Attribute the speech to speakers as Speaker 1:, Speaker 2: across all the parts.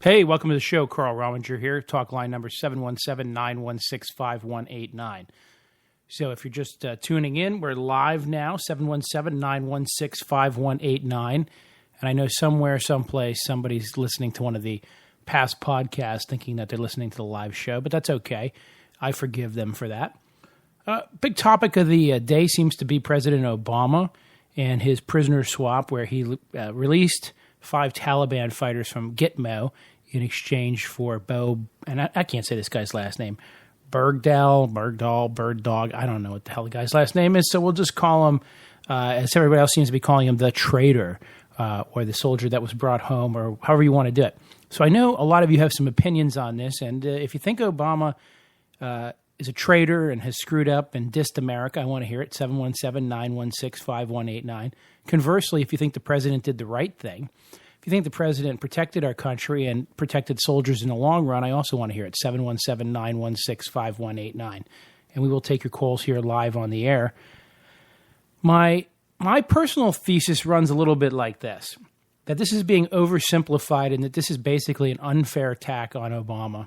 Speaker 1: Hey, welcome to the show. Karl Rominger here. Talk line number 717-916-5189. So if you're just tuning in, we're live now, 717-916-5189. And I know somewhere, someplace, somebody's listening to one of the past podcasts thinking that they're listening to the live show, but that's okay. I forgive them for that. Big topic of the day seems to be President Obama and his prisoner swap, where he released 5 Taliban fighters from Gitmo in exchange for and I can't say this guy's last name, Bird-Dog. I don't know what the hell the guy's last name is, so we'll just call him, as everybody else seems to be calling him, the traitor, or the soldier that was brought home, or however you want to do it. So I know a lot of you have some opinions on this, and if you think Obama is a traitor and has screwed up and dissed America, I want to hear it, 717-916-5189. Conversely, if you think the president did the right thing, if you think the president protected our country and protected soldiers in the long run, I also want to hear it, 717-916-5189. And we will take your calls here live on the air. My personal thesis runs a little bit like this, that this is being oversimplified and that this is basically an unfair attack on Obama,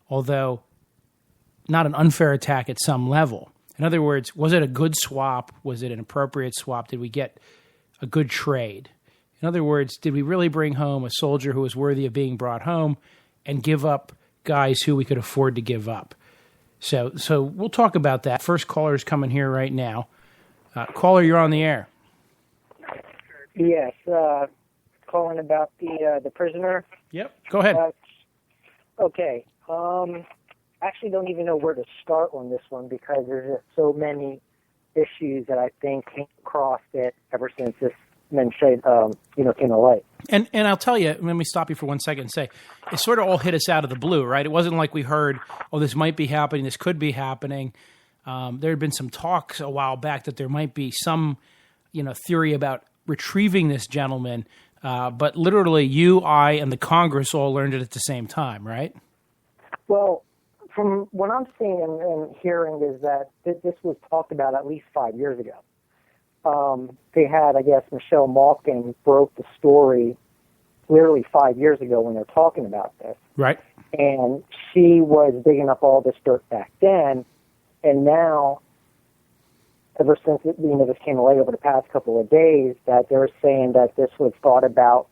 Speaker 1: although not an unfair attack at some level. In other words, was it a good swap? Was it an appropriate swap? Did we get a good trade? In other words, did we really bring home a soldier who was worthy of being brought home and give up guys who we could afford to give up? So we'll talk about that. First caller is coming here right now. Caller, you're on the air.
Speaker 2: Yes, calling about the prisoner.
Speaker 1: Yep, go ahead.
Speaker 2: Okay. Actually don't even know where to start on this one because there's just so many issues that I think came across it ever since this came to light.
Speaker 1: And I'll tell you, let me stop you for 1 second and say, it sort of all hit us out of the blue, right? It wasn't like we heard, oh, this might be happening, this could be happening. There had been some talks a while back that there might be some, theory about retrieving this gentleman, but literally you, I, and the Congress all learned it at the same time, right?
Speaker 2: Well, from what I'm seeing and hearing is that this was talked about at least 5 years ago. They had, I guess, Michelle Malkin broke the story literally 5 years ago when they're talking about this.
Speaker 1: Right.
Speaker 2: And she was digging up all this dirt back then, and now, ever since this came away over the past couple of days, that they're saying that this was thought about.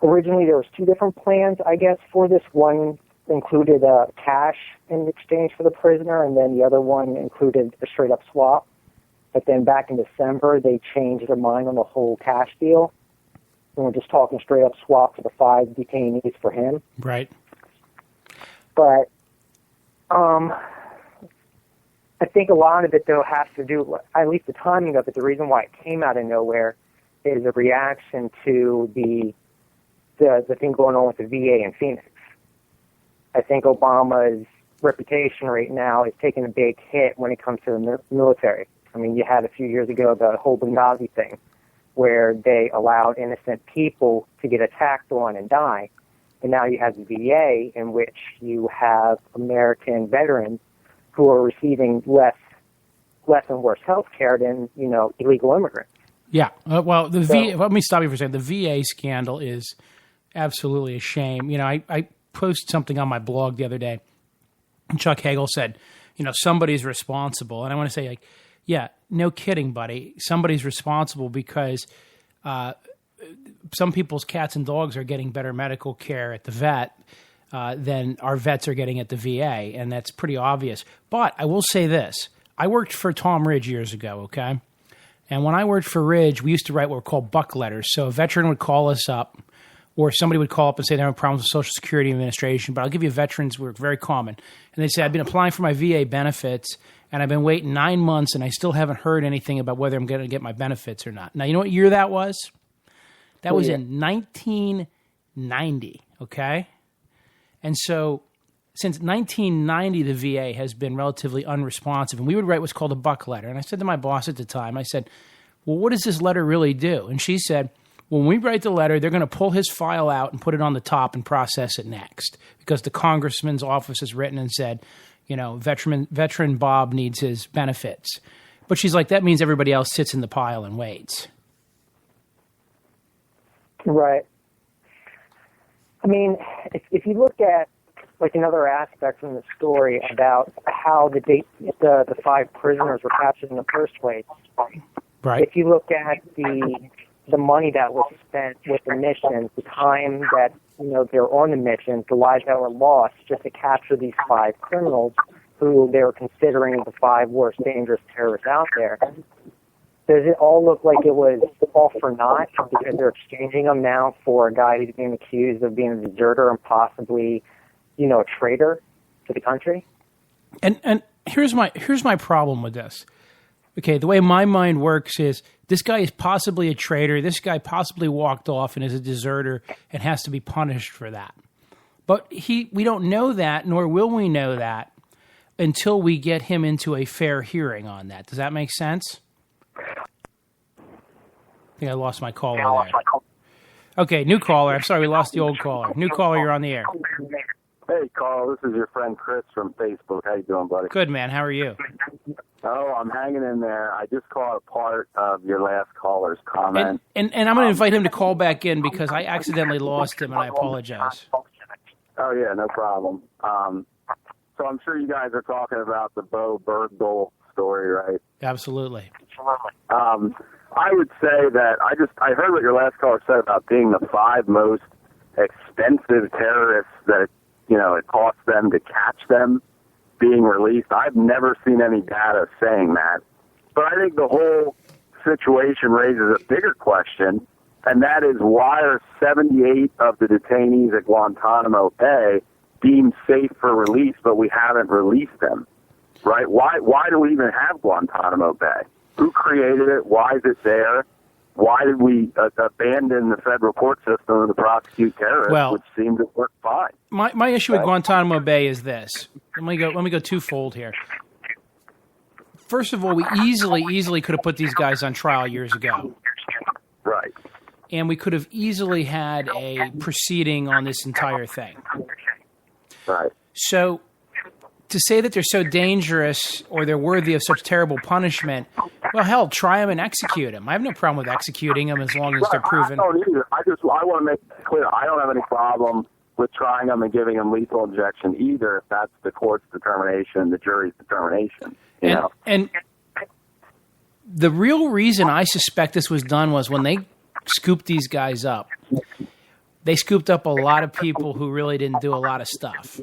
Speaker 2: Originally, there was 2 different plans, I guess, for this. One included cash in exchange for the prisoner, and then the other one included a straight-up swap. But then back in December, they changed their mind on the whole cash deal. And we're just talking straight-up swap for the 5 detainees for him.
Speaker 1: Right.
Speaker 2: But I think a lot of it, though, has to do, at least the timing of it, the reason why it came out of nowhere is a reaction to the thing going on with the VA in Phoenix. I think Obama's reputation right now is taking a big hit when it comes to the military. I mean, you had a few years ago the whole Benghazi thing where they allowed innocent people to get attacked on and die. And now you have the VA in which you have American veterans who are receiving less and worse health care than, illegal immigrants.
Speaker 1: Yeah. Well, let me stop you for a second. The VA scandal is absolutely a shame. I posted something on my blog the other day, and Chuck Hagel said, somebody's responsible. And I want to say, yeah, no kidding, buddy. Somebody's responsible because some people's cats and dogs are getting better medical care at the vet than our vets are getting at the VA, and that's pretty obvious. But I will say this. I worked for Tom Ridge years ago, okay? And when I worked for Ridge, we used to write what were called buck letters. So a veteran would call us up, or somebody would call up and say they have problems with Social Security Administration, but I'll give you veterans work, very common. And they'd say, I've been applying for my VA benefits, and I've been waiting 9 months, and I still haven't heard anything about whether I'm going to get my benefits or not. Now, you know what year that was? That was in 1990, okay? And so since 1990, the VA has been relatively unresponsive, and we would write what's called a buck letter. And I said to my boss at the time, I said, well, what does this letter really do? And she said, when we write the letter, they're going to pull his file out and put it on the top and process it next because the congressman's office has written and said, veteran Bob needs his benefits. But she's like, that means everybody else sits in the pile and waits.
Speaker 2: Right. I mean, if you look at like another aspect from the story about how the 5 prisoners were captured in the first place.
Speaker 1: Right.
Speaker 2: If you look at the money that was spent with the missions, the time that they're on the missions, the lives that were lost just to capture these 5 criminals who they were considering the 5 worst dangerous terrorists out there. Does it all look like it was all for naught because they're exchanging them now for a guy who's being accused of being a deserter and possibly, a traitor to the country?
Speaker 1: And here's my problem with this. Okay, the way my mind works is this guy is possibly a traitor. This guy possibly walked off and is a deserter and has to be punished for that. But we don't know that, nor will we know that until we get him into a fair hearing on that. Does that make sense? I think I lost my caller there. Okay, new caller. I'm sorry, we lost the old caller. New caller, you're on the air.
Speaker 3: Hey, Karl, this is your friend Chris from Facebook. How you doing, buddy?
Speaker 1: Good, man. How are you?
Speaker 3: Oh, I'm hanging in there. I just caught a part of your last caller's comment.
Speaker 1: And I'm going to invite him to call back in because I accidentally lost him, and I apologize.
Speaker 3: Oh, yeah, no problem. So I'm sure you guys are talking about the Bo Bergdahl story, right?
Speaker 1: Absolutely.
Speaker 3: I would say that I heard what your last caller said about being the 5 most expensive terrorists that it costs them to catch them being released. I've never seen any data saying that. But I think the whole situation raises a bigger question, and that is why are 78 of the detainees at Guantanamo Bay deemed safe for release, but we haven't released them, right? Why do we even have Guantanamo Bay? Who created it? Why is it there? Why did we abandon the federal court system to prosecute terrorists, which seemed to work fine?
Speaker 1: My issue with Guantanamo Bay is this. Let me go twofold here. First of all, we easily could have put these guys on trial years ago.
Speaker 3: Right.
Speaker 1: And we could have easily had a proceeding on this entire thing.
Speaker 3: Right.
Speaker 1: So to say that they're so dangerous or they're worthy of such terrible punishment, well, hell, try them and execute them. I have no problem with executing them as long as they're proven.
Speaker 3: I don't either. I want to make it clear. I don't have any problem with trying them and giving them lethal injection either if that's the court's determination, the jury's determination.
Speaker 1: And the real reason I suspect this was done was when they scooped these guys up, they scooped up a lot of people who really didn't do a lot of stuff.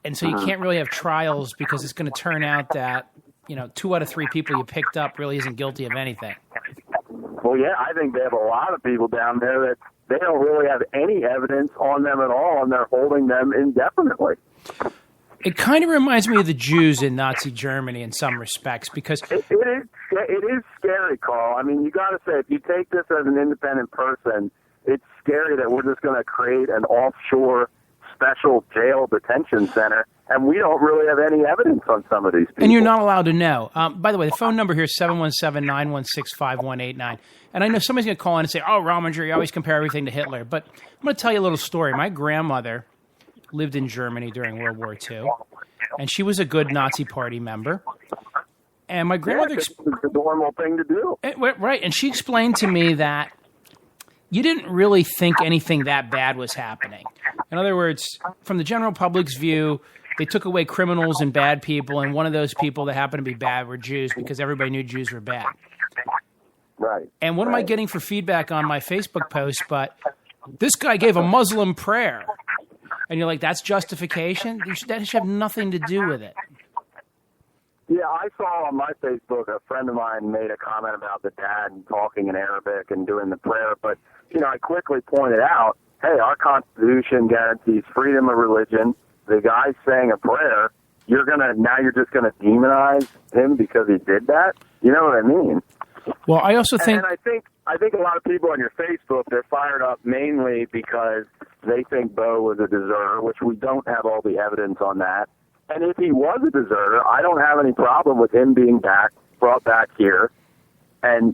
Speaker 1: And so you can't really have trials because it's going to turn out that 2 out of 3 people you picked up really isn't guilty of anything.
Speaker 3: Well, yeah, I think they have a lot of people down there that they don't really have any evidence on them at all, and they're holding them indefinitely.
Speaker 1: It kind of reminds me of the Jews in Nazi Germany in some respects because
Speaker 3: it is scary, Karl. I mean, you got to say, if you take this as an independent person, it's scary that we're just going to create an offshore special jail detention center, and we don't really have any evidence on some of these people.
Speaker 1: And you're not allowed to know. By the way, the phone number here is 717-916-5189. And I know somebody's going to call in and say, oh, Rominger, you always compare everything to Hitler. But I'm going to tell you a little story. My grandmother lived in Germany during World War II, and she was a good Nazi Party member. And my grandmother...
Speaker 3: it's the normal thing to do.
Speaker 1: Right, and she explained to me that you didn't really think anything that bad was happening. In other words, from the general public's view, they took away criminals and bad people, and one of those people that happened to be bad were Jews because everybody knew Jews were bad.
Speaker 3: Right.
Speaker 1: And what am I getting for feedback on my Facebook post? But this guy gave a Muslim prayer. And you're like, that's justification? That should have nothing to do with it.
Speaker 3: Yeah, I saw on my Facebook a friend of mine made a comment about the dad talking in Arabic and doing the prayer, but, I quickly pointed out, hey, our Constitution guarantees freedom of religion. The guy's saying a prayer. You're just gonna demonize him because he did that? You know what I mean?
Speaker 1: Well, I also think...
Speaker 3: And I think a lot of people on your Facebook, they're fired up mainly because they think Bo was a deserter, which we don't have all the evidence on that. And if he was a deserter, I don't have any problem with him being brought back here and,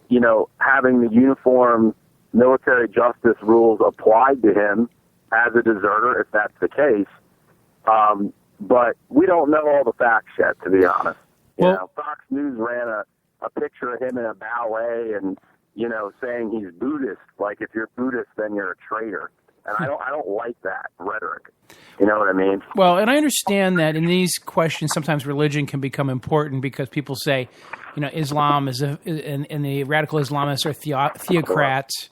Speaker 3: having the uniform military justice rules applied to him as a deserter, if that's the case. But we don't know all the facts yet, to be honest. Fox News ran a picture of him in a ballet and, saying he's Buddhist. Like, if you're Buddhist, then you're a traitor. And I don't like that rhetoric. You know what I mean?
Speaker 1: Well, and I understand that in these questions, sometimes religion can become important because people say, Islam is and the radical Islamists are theocrats,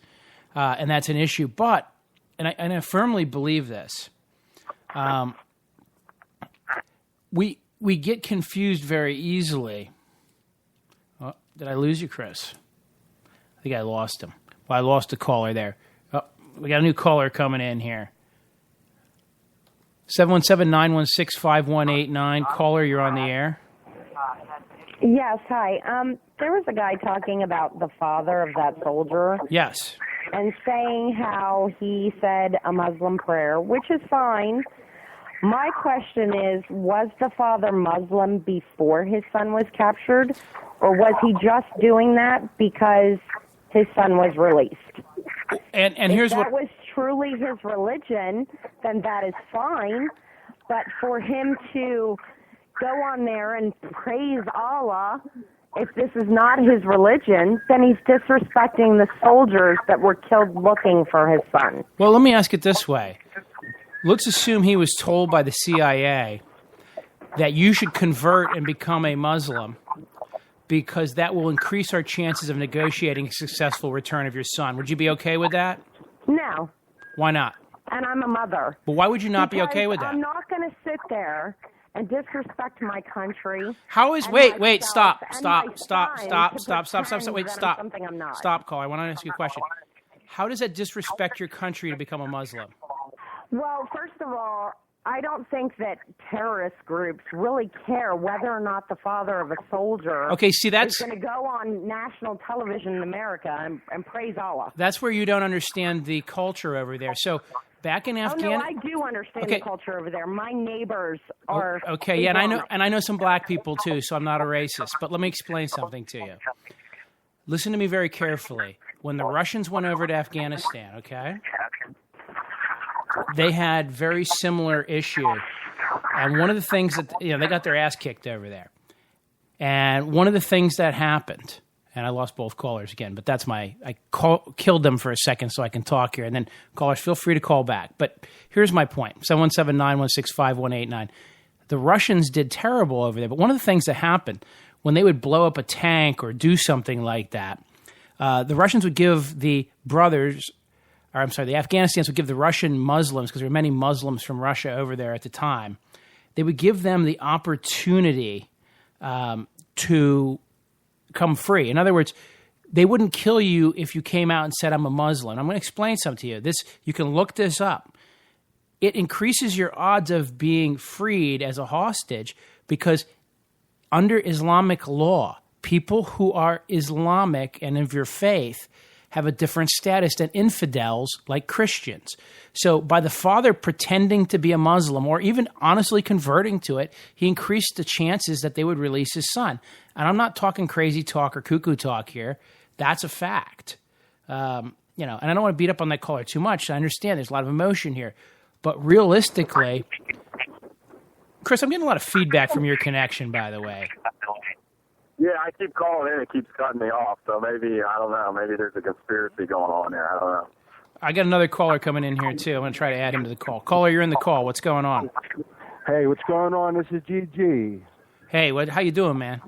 Speaker 1: and that's an issue. But, and I firmly believe this, we get confused very easily. Oh, did I lose you, Chris? I think I lost him. Well, I lost a caller there. Oh, we got a new caller coming in here. 717-916-5189. Caller, you're on the air.
Speaker 4: Yes, hi. There was a guy talking about the father of that soldier.
Speaker 1: Yes.
Speaker 4: And saying how he said a Muslim prayer, which is fine. My question is, was the father Muslim before his son was captured, or was he just doing that because his son was released?
Speaker 1: And
Speaker 4: if that was truly his religion, then that is fine. But for him to go on there and praise Allah, if this is not his religion, then he's disrespecting the soldiers that were killed looking for his son.
Speaker 1: Well, let me ask it this way. Let's assume he was told by the CIA that you should convert and become a Muslim because that will increase our chances of negotiating a successful return of your son. Would you be okay with that?
Speaker 4: No.
Speaker 1: Why not?
Speaker 4: And I'm a mother.
Speaker 1: But why would you not be okay with that?
Speaker 4: I'm not going to sit there and disrespect my country.
Speaker 1: How is... Wait, stop, wait, stop.
Speaker 4: Something I'm not.
Speaker 1: Stop, Carl. I want to ask you a question. How does that disrespect your country to become a Muslim?
Speaker 4: Well, first of all, I don't think that terrorist groups really care whether or not the father of a soldier is going to go on national television in America and praise Allah.
Speaker 1: That's where you don't understand the culture over there. So back in Afghanistan...
Speaker 4: Oh, no, I do understand the culture over there. My neighbors are...
Speaker 1: Okay, yeah, and I know some black people too, so I'm not a racist. But let me explain something to you. Listen to me very carefully. When the Russians went over to Afghanistan, okay... they had very similar issue. And one of the things that, they got their ass kicked over there. And one of the things that happened, and I lost both callers again, but that's killed them for a second so I can talk here. And then callers, feel free to call back. But here's my point, 717-916-5189. The Russians did terrible over there. But one of the things that happened, when they would blow up a tank or do something like that, the Russians would give the Afghanistans would give the Russian Muslims, because there were many Muslims from Russia over there at the time, they would give them the opportunity to come free. In other words, they wouldn't kill you if you came out and said, I'm a Muslim. I'm going to explain something to you. You can look this up. It increases your odds of being freed as a hostage because under Islamic law, people who are Islamic and of your faith have a different status than infidels like Christians. So by the father pretending to be a Muslim or even honestly converting to it, he increased the chances that they would release his son. And I'm not talking crazy talk or cuckoo talk here. That's a fact. And I don't want to beat up on that caller too much. I understand there's a lot of emotion here. But realistically, Chris, I'm getting a lot of feedback from your connection, by the way.
Speaker 3: Yeah, I keep calling in. It keeps cutting me off. So maybe, I don't know, maybe there's a conspiracy going on there. I don't know.
Speaker 1: I got another caller coming in here, too. I'm going to try to add him to the call. Caller, you're in the call. What's going on?
Speaker 5: Hey, what's going on? This is GG.
Speaker 1: Hey, how you doing, man?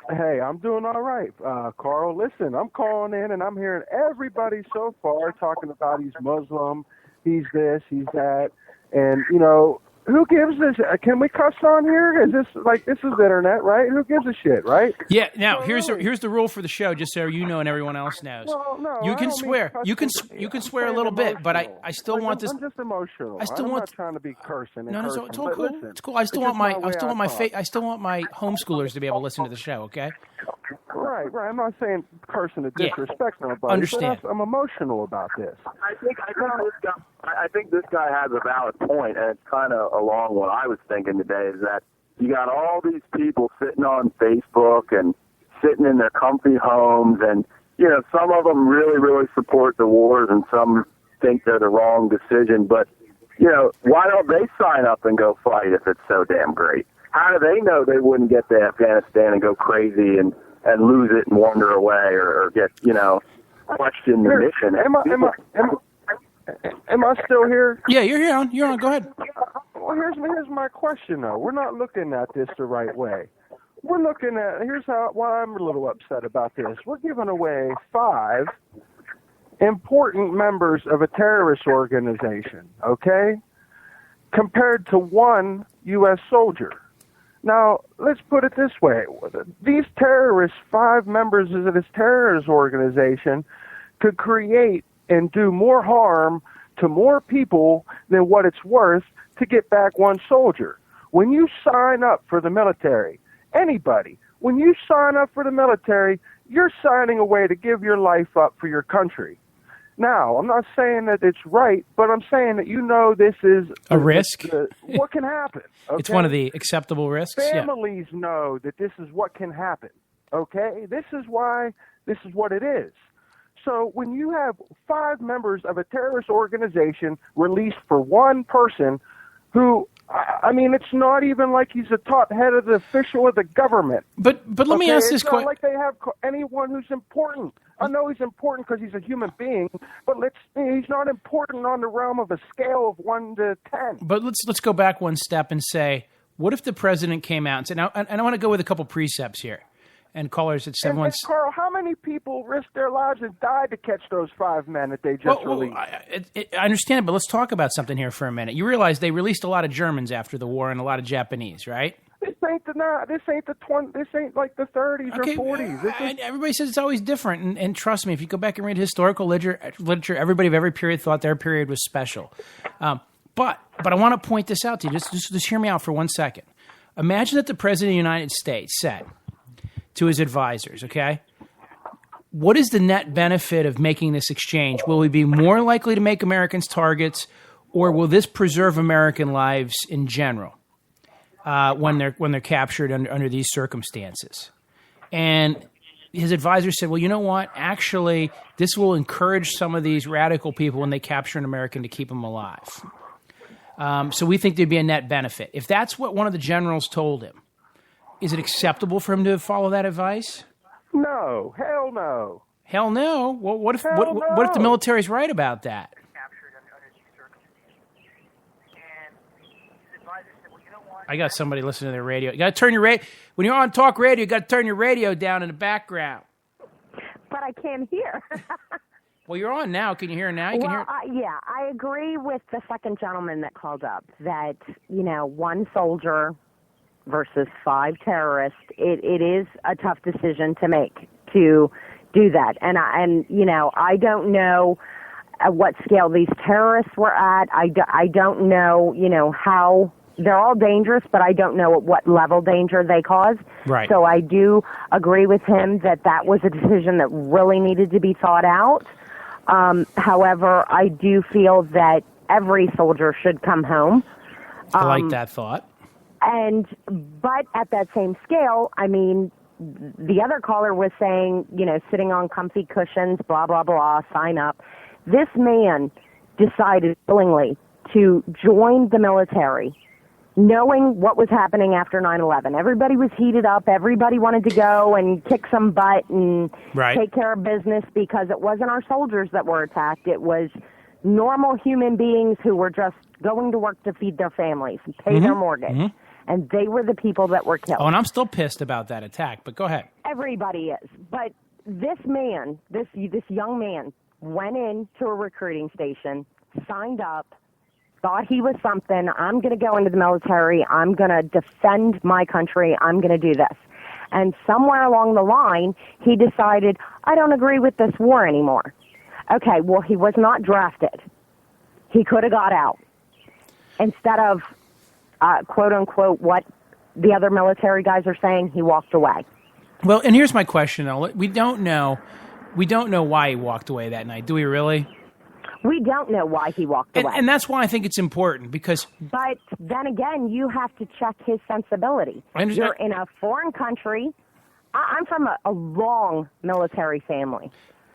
Speaker 5: Hey, I'm doing all right. Karl, listen, I'm calling in, and I'm hearing everybody so far talking about he's Muslim, he's this, he's that. And, who gives this? Can we cuss on here? Is this this is the internet, right? Who gives a shit, right?
Speaker 1: Yeah. Now here's the rule for the show, just so you know and everyone else knows.
Speaker 5: Well, no,
Speaker 1: you can swear. You can swear a little bit, but I still want this.
Speaker 5: I'm just emotional.
Speaker 1: I'm
Speaker 5: not trying to be cursing.
Speaker 1: No, it's all cool. Listen, it's cool. I still want my homeschoolers to be able to listen to the show. Okay.
Speaker 5: Right. I'm not saying cursing to disrespect nobody.
Speaker 1: Understand.
Speaker 5: But I'm emotional about this.
Speaker 3: I think this guy has a valid point, and it's kind of along what I was thinking today, is that you got all these people sitting on Facebook and sitting in their comfy homes, and, some of them really, really support the wars, and some think they're the wrong decision, but, why don't they sign up and go fight if it's so damn great? How do they know they wouldn't get to Afghanistan and go crazy and lose it and wander away or get, question the mission?
Speaker 5: Am Am I still here?
Speaker 1: Yeah, you're here. You're on. Go ahead.
Speaker 5: Well, here's my question, though. We're not looking at this the right way. We're looking at, why I'm a little upset about this. We're giving away 5 important members of a terrorist organization, okay, compared to 1 U.S. soldier. Now, let's put it this way. These terrorists, 5 members of this terrorist organization, could create and do more harm to more people than what it's worth to get back 1 soldier. When you sign up for the military, anybody, when you sign up for the military, you're signing away to give your life up for your country. Now, I'm not saying that it's right, but I'm saying that this is
Speaker 1: a risk.
Speaker 5: What can happen? Okay?
Speaker 1: It's one of the acceptable risks.
Speaker 5: Families know that this is what can happen. Okay, this is what it is. So when you have 5 members of a terrorist organization released for 1 person who, I mean, it's not even like he's a top head of the official of the government.
Speaker 1: But let me ask this question.
Speaker 5: It's not like they have anyone who's important. I know he's important because he's a human being, but he's not important on the realm of a scale of 1 to 10.
Speaker 1: But let's go back one step and say, what if the president came out and said, now, and I want to go with a couple precepts here. And callers at 716.
Speaker 5: Carl, how many people risked their lives and died to catch those 5 men that they just released?
Speaker 1: I understand, but let's talk about something here for a minute. You realize they released a lot of Germans after the war and a lot of Japanese, right?
Speaker 5: This ain't like the 30s or 40s.
Speaker 1: Everybody says it's always different, and trust me, if you go back and read historical literature, everybody of every period thought their period was special. But I want to point this out to you. Just hear me out for 1 second. Imagine that the President of the United States said to his advisors, okay, what is the net benefit of making this exchange? Will we be more likely to make Americans targets, or will this preserve American lives in general when they're captured under these circumstances? And his advisor said, well, you know what? Actually, this will encourage some of these radical people when they capture an American to keep them alive. So we think there'd be a net benefit. If that's what one of the generals told him, is it acceptable for him to follow that advice?
Speaker 5: No. Hell no.
Speaker 1: Hell no? Well, what if the military's right about that? I got somebody listening to their radio. You got to turn your radio. When you're on talk radio, you got to turn your radio down in the background.
Speaker 4: But I can't hear.
Speaker 1: Well, you're on now. Can you hear now? Can hear.
Speaker 4: Yeah, I agree with the second gentleman that called up that, 1 soldier versus 5 terrorists, it is a tough decision to make to do that. And I don't know at what scale these terrorists were at. I don't know, how they're all dangerous, but I don't know at what level danger they cause.
Speaker 1: Right.
Speaker 4: So I do agree with him that was a decision that really needed to be thought out. However, I do feel that every soldier should come home.
Speaker 1: I like that thought.
Speaker 4: But at that same scale, I mean, the other caller was saying, sitting on comfy cushions, blah, blah, blah, sign up. This man decided willingly to join the military, knowing what was happening after 9/11. Everybody was heated up. Everybody wanted to go and kick some butt and take care of business because it wasn't our soldiers that were attacked. It was normal human beings who were just going to work to feed their families and pay their mortgage. Mm-hmm. And they were the people that were killed.
Speaker 1: Oh, and I'm still pissed about that attack, but go ahead.
Speaker 4: Everybody is. But this man, this young man, went into a recruiting station, signed up, thought he was something. I'm going to go into the military. I'm going to defend my country. I'm going to do this. And somewhere along the line, he decided, I don't agree with this war anymore. Okay, well, he was not drafted. He could have got out. Instead of quote unquote, what the other military guys are saying, he walked away.
Speaker 1: Well, and here's my question, though. We don't know why he walked away that night. Do we really?
Speaker 4: We don't know why he walked away.
Speaker 1: And that's why I think it's important, because...
Speaker 4: But then again, you have to check his sensibility. You're in a foreign country. I'm from a long military family.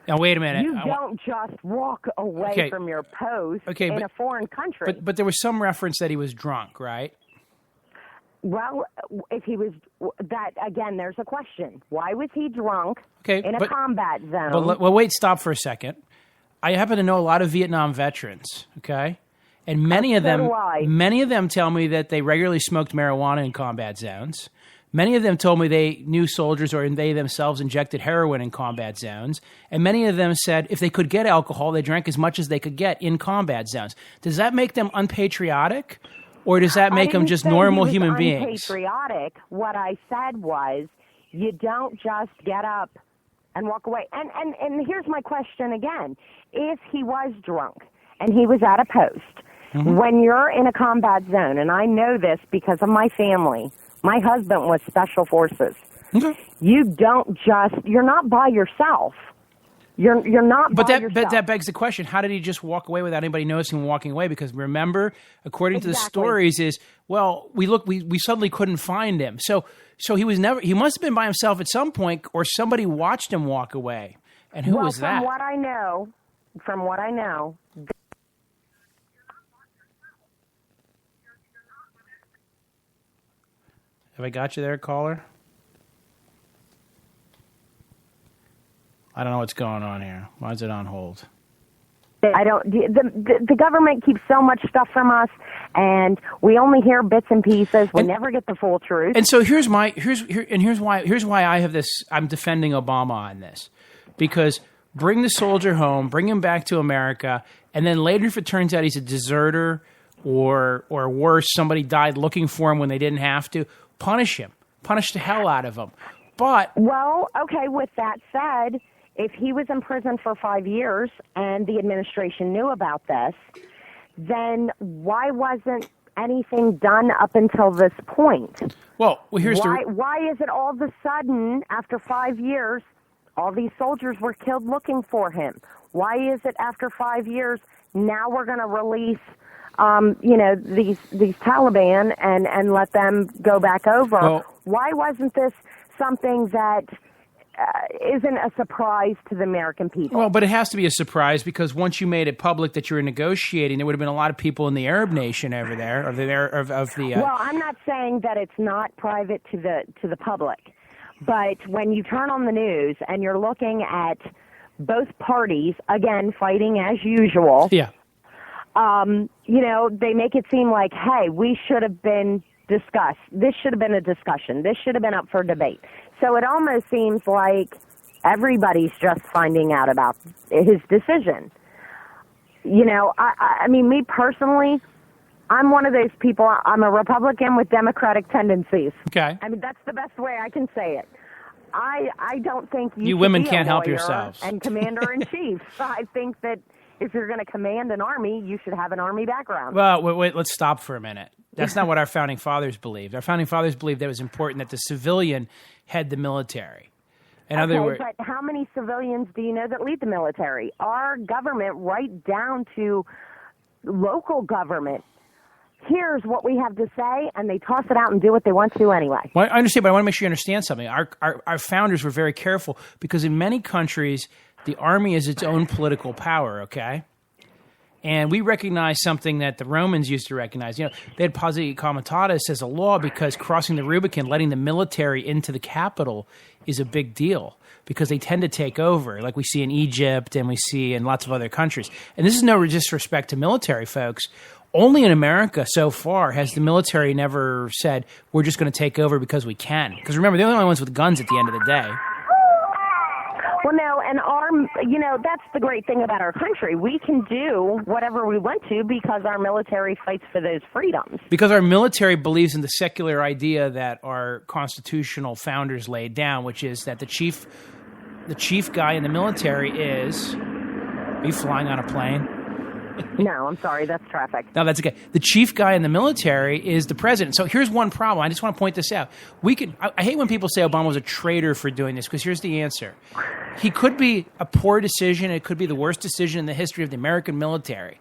Speaker 1: Now, wait a minute.
Speaker 4: You don't just walk away from your post in a foreign country.
Speaker 1: But there was some reference that he was drunk, right?
Speaker 4: Well, if he was, that again, there's a question. Why was he drunk in a combat zone?
Speaker 1: Well, wait, stop for a second. I happen to know a lot of Vietnam veterans, okay? And many of them tell me that they regularly smoked marijuana in combat zones. Many of them told me they knew soldiers or they themselves injected heroin in combat zones. And many of them said if they could get alcohol, they drank as much as they could get in combat zones. Does that make them unpatriotic? Or does that make them just normal human beings?
Speaker 4: Unpatriotic. What I said was you don't just get up and walk away. And here's my question again. If he was drunk and he was at a post, when you're in a combat zone, and I know this because of my family, my husband was Special Forces. You're not by yourself. You're not by yourself. But
Speaker 1: that begs the question, how did he just walk away without anybody noticing him walking away? Because remember, according to the stories is, well, we suddenly couldn't find him. So he must have been by himself at some point, or somebody watched him walk away. And who was that?
Speaker 4: From what I know.
Speaker 1: Have I got you there, caller? I don't know what's going on here. Why is it on hold?
Speaker 4: I don't. The government keeps so much stuff from us, and we only hear bits and pieces. We never get the full truth.
Speaker 1: And so here's why I have this. I'm defending Obama on this, because bring the soldier home, bring him back to America, and then later, if it turns out he's a deserter or worse, somebody died looking for him when they didn't have to, punish him, punish the hell out of him. But
Speaker 4: okay. With that said, if he was in prison for 5 years and the administration knew about this, then why wasn't anything done up until this point?
Speaker 1: Well, here's
Speaker 4: why is it all of a sudden, after 5 years, all these soldiers were killed looking for him? Why is it after 5 years, now we're going to release these Taliban and let them go back over?
Speaker 1: Well,
Speaker 4: why wasn't this something that isn't a surprise to the American people?
Speaker 1: Well, but it has to be a surprise, because once you made it public that you were negotiating, there would have been a lot of people in the Arab nation over there,
Speaker 4: Well, I'm not saying that it's not private to the public, but when you turn on the news and you're looking at both parties again fighting as usual, they make it seem like, hey, we should have been discussed. This should have been a discussion. This should have been up for debate. So it almost seems like everybody's just finding out about his decision. I mean, me personally, I'm one of those people. I'm a Republican with Democratic tendencies.
Speaker 1: Okay.
Speaker 4: I mean, that's the best way I can say it. I don't think you
Speaker 1: women can't help yourselves.
Speaker 4: And commander-in-chief. I think that if you're going to command an army, you should have an army background.
Speaker 1: Well, wait, let's stop for a minute. That's not what our founding fathers believed. Our founding fathers believed that it was important that the civilian head the military. In other words,
Speaker 4: but how many civilians do you know that lead the military? Our government, right down to local government, here's what we have to say, and they toss it out and do what they want to anyway.
Speaker 1: Well, I understand, but I want to make sure you understand something. Our founders were very careful, because in many countries, the army is its own political power, okay? And we recognize something that the Romans used to recognize. They had posse comitatus as a law, because crossing the Rubicon, letting the military into the capital, is a big deal, because they tend to take over, like we see in Egypt and we see in lots of other countries. And this is no disrespect to military folks. Only in America so far has the military never said, we're just going to take over because we can. Because remember, they're the only ones with guns at the end of the day.
Speaker 4: Well, no, and that's the great thing about our country. We can do whatever we want to because our military fights for those freedoms.
Speaker 1: Because our military believes in the secular idea that our constitutional founders laid down, which is that the chief guy in the military is... Are you flying on a plane?
Speaker 4: No, I'm sorry. That's traffic.
Speaker 1: No, that's okay. The chief guy in the military is the president. So here's one problem. I just want to point this out. I hate when people say Obama was a traitor for doing this, because here's the answer. He could be a poor decision. It could be the worst decision in the history of the American military.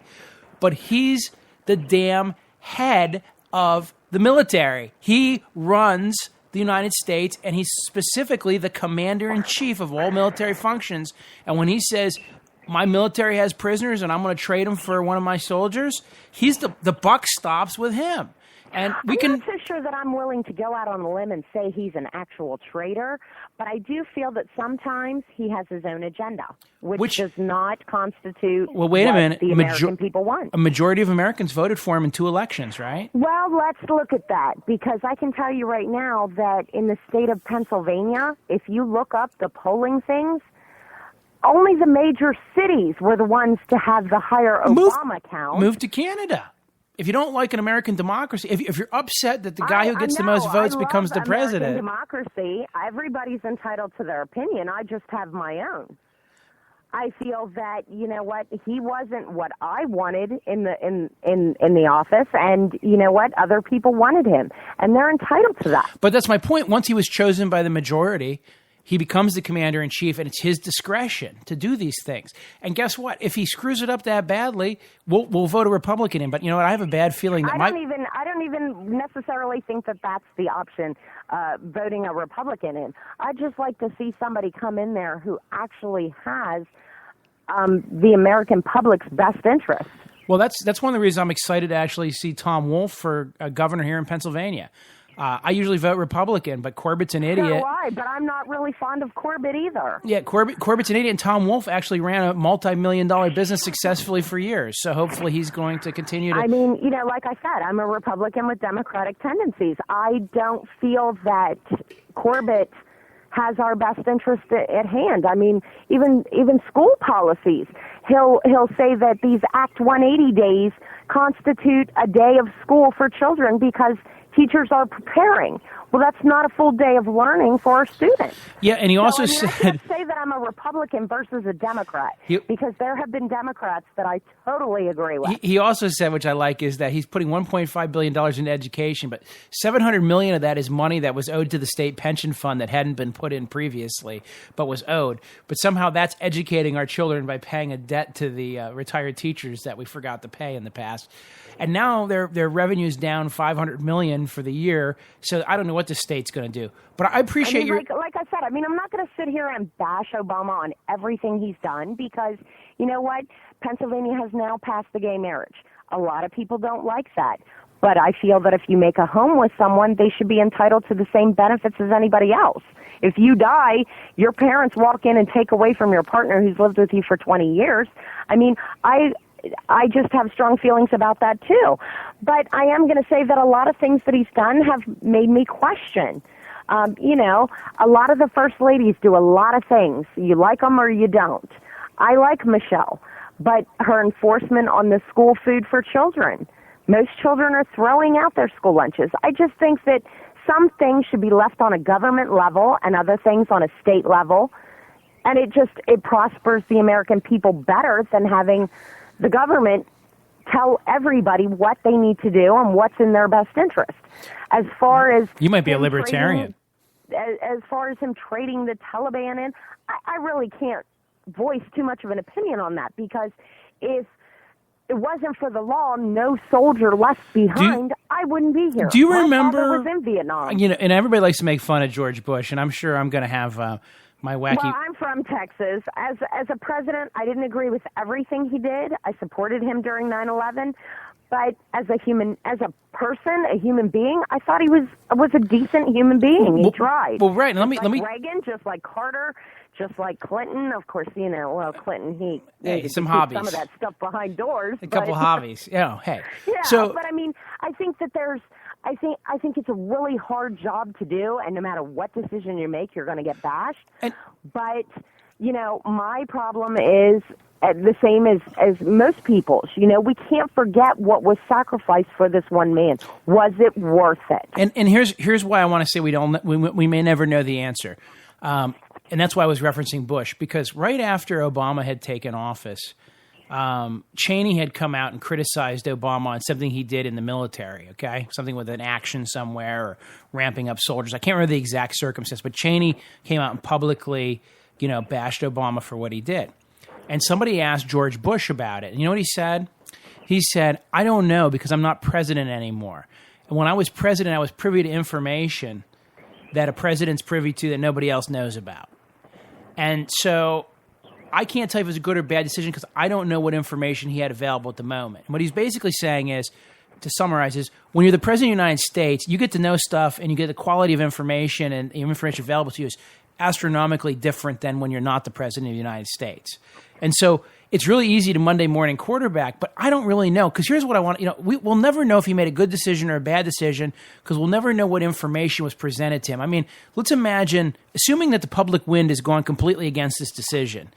Speaker 1: But he's the damn head of the military. He runs the United States, and he's specifically the commander-in-chief of all military functions. And when he says, my military has prisoners and I'm going to trade them for one of my soldiers, the buck stops with him. And
Speaker 4: I'm not so sure that I'm willing to go out on a limb and say he's an actual traitor, but I do feel that sometimes he has his own agenda, which does not constitute
Speaker 1: well, wait a minute.
Speaker 4: The American people want.
Speaker 1: A majority of Americans voted for him in 2 elections, right?
Speaker 4: Well, let's look at that, because I can tell you right now that in the state of Pennsylvania, if you look up the polling things, only the major cities were the ones to have the higher Obama count.
Speaker 1: Move to Canada. If you don't like an American democracy, if you're upset that the guy who gets the most votes becomes the president.
Speaker 4: Democracy, everybody's entitled to their opinion. I just have my own. I feel that, you know what, he wasn't what I wanted in the office, and you know what, other people wanted him, and they're entitled to that.
Speaker 1: But that's my point. Once he was chosen by the majority, he becomes the commander-in-chief, and it's his discretion to do these things. And guess what? If he screws it up that badly, we'll vote a Republican in. But you know what? I have a bad feeling that
Speaker 4: I don't even necessarily think that that's the option, voting a Republican in. I'd just like to see somebody come in there who actually has the American public's best interest.
Speaker 1: Well, that's one of the reasons I'm excited to actually see Tom Wolf for governor here in Pennsylvania. I usually vote Republican, but Corbett's an idiot.
Speaker 4: So do I, but I'm not really fond of Corbett either.
Speaker 1: Yeah, Corbett's an idiot, and Tom Wolf actually ran a multi-million-dollar business successfully for years. So hopefully he's going to continue to...
Speaker 4: I mean, you know, like I said, I'm a Republican with Democratic tendencies. I don't feel that Corbett has our best interest at hand. I mean, even school policies. He'll say that these Act 180 days constitute a day of school for children because teachers are preparing. Well, that's not a full day of learning for our students.
Speaker 1: Yeah, and he also said...
Speaker 4: I can't say that I'm a Republican versus a Democrat, because there have been Democrats that I totally agree with.
Speaker 1: He also said, which I like, is that he's putting $1.5 billion into education, but $700 million of that is money that was owed to the state pension fund that hadn't been put in previously, but was owed. But somehow that's educating our children by paying a debt to the retired teachers that we forgot to pay in the past. And now their revenue's down $500 million for the year, so I don't know what the state's going to do. But I appreciate your...
Speaker 4: Like I said, I mean, I'm not going to sit here and bash Obama on everything he's done, because, you know what? Pennsylvania has now passed the gay marriage. A lot of people don't like that. But I feel that if you make a home with someone, they should be entitled to the same benefits as anybody else. If you die, your parents walk in and take away from your partner who's lived with you for 20 years. I mean, I just have strong feelings about that too. But I am going to say that a lot of things that he's done have made me question. You know, a lot of the first ladies do a lot of things. You like them or you don't. I like Michelle, but her enforcement on the school food for children. Most children are throwing out their school lunches. I just think that some things should be left on a government level and other things on a state level. And it prospers the American people better than having the government tell everybody what they need to do and what's in their best interest. As far as...
Speaker 1: You might be a libertarian.
Speaker 4: As far as him trading the Taliban in, I really can't voice too much of an opinion on that, because if it wasn't for the law, no soldier left behind, I wouldn't be here.
Speaker 1: Do you remember...
Speaker 4: My father was in Vietnam.
Speaker 1: You know, and everybody likes to make fun of George Bush, and I'm sure I'm going to have... my wacky...
Speaker 4: Well, I'm from Texas. As a president, I didn't agree with everything he did. I supported him during 9/11, but as a person, a human being, I thought he was a decent human being. He tried.
Speaker 1: Well, right. Let me.
Speaker 4: Reagan, just like Carter, just like Clinton. Of course, you know. Well, Clinton, he
Speaker 1: some hobbies.
Speaker 4: Some of that stuff behind doors.
Speaker 1: A couple hobbies. Yeah. Hey.
Speaker 4: Yeah.
Speaker 1: So,
Speaker 4: but I mean, I think that there's. I think it's a really hard job to do, and no matter what decision you make, you're going to get bashed. But, you know, my problem is the same as most people's. You know, we can't forget what was sacrificed for this one man. Was it worth it?
Speaker 1: And here's why I want to say we may never know the answer. And that's why I was referencing Bush, because right after Obama had taken office, Cheney had come out and criticized Obama on something he did in the military, okay? Something with an action somewhere or ramping up soldiers. I can't remember the exact circumstance, but Cheney came out and publicly, you know, bashed Obama for what he did. And somebody asked George Bush about it. And you know what he said? He said, I don't know, because I'm not president anymore. And when I was president, I was privy to information that a president's privy to that nobody else knows about. And so I can't tell you if it was a good or bad decision because I don't know what information he had available at the moment. And what he's basically saying is to summarize, is when you're the president of the United States, you get to know stuff and you get the quality of information and the information available to you is astronomically different than when you're not the president of the United States. And so it's really easy to Monday morning quarterback, but I don't really know, because here's what I want. We'll never know if he made a good decision or a bad decision, because we'll never know what information was presented to him. I mean, let's imagine, assuming that the public wind has gone completely against this decision,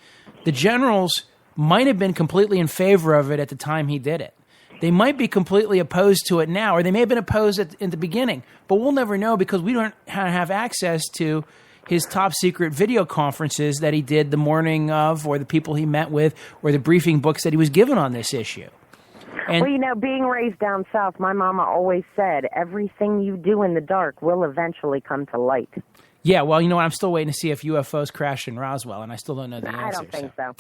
Speaker 1: the generals might have been completely in favor of it at the time he did it. They might be completely opposed to it now, or they may have been opposed in the beginning, but we'll never know because we don't have access to his top secret video conferences that he did the morning of, or the people he met with, or the briefing books that he was given on this issue. And,
Speaker 4: well, being raised down south, my mama always said, everything you do in the dark will eventually come to light.
Speaker 1: Yeah, well, you know what? I'm still waiting to see if UFOs crashed in Roswell, and I still don't know the answer.
Speaker 4: I don't think so.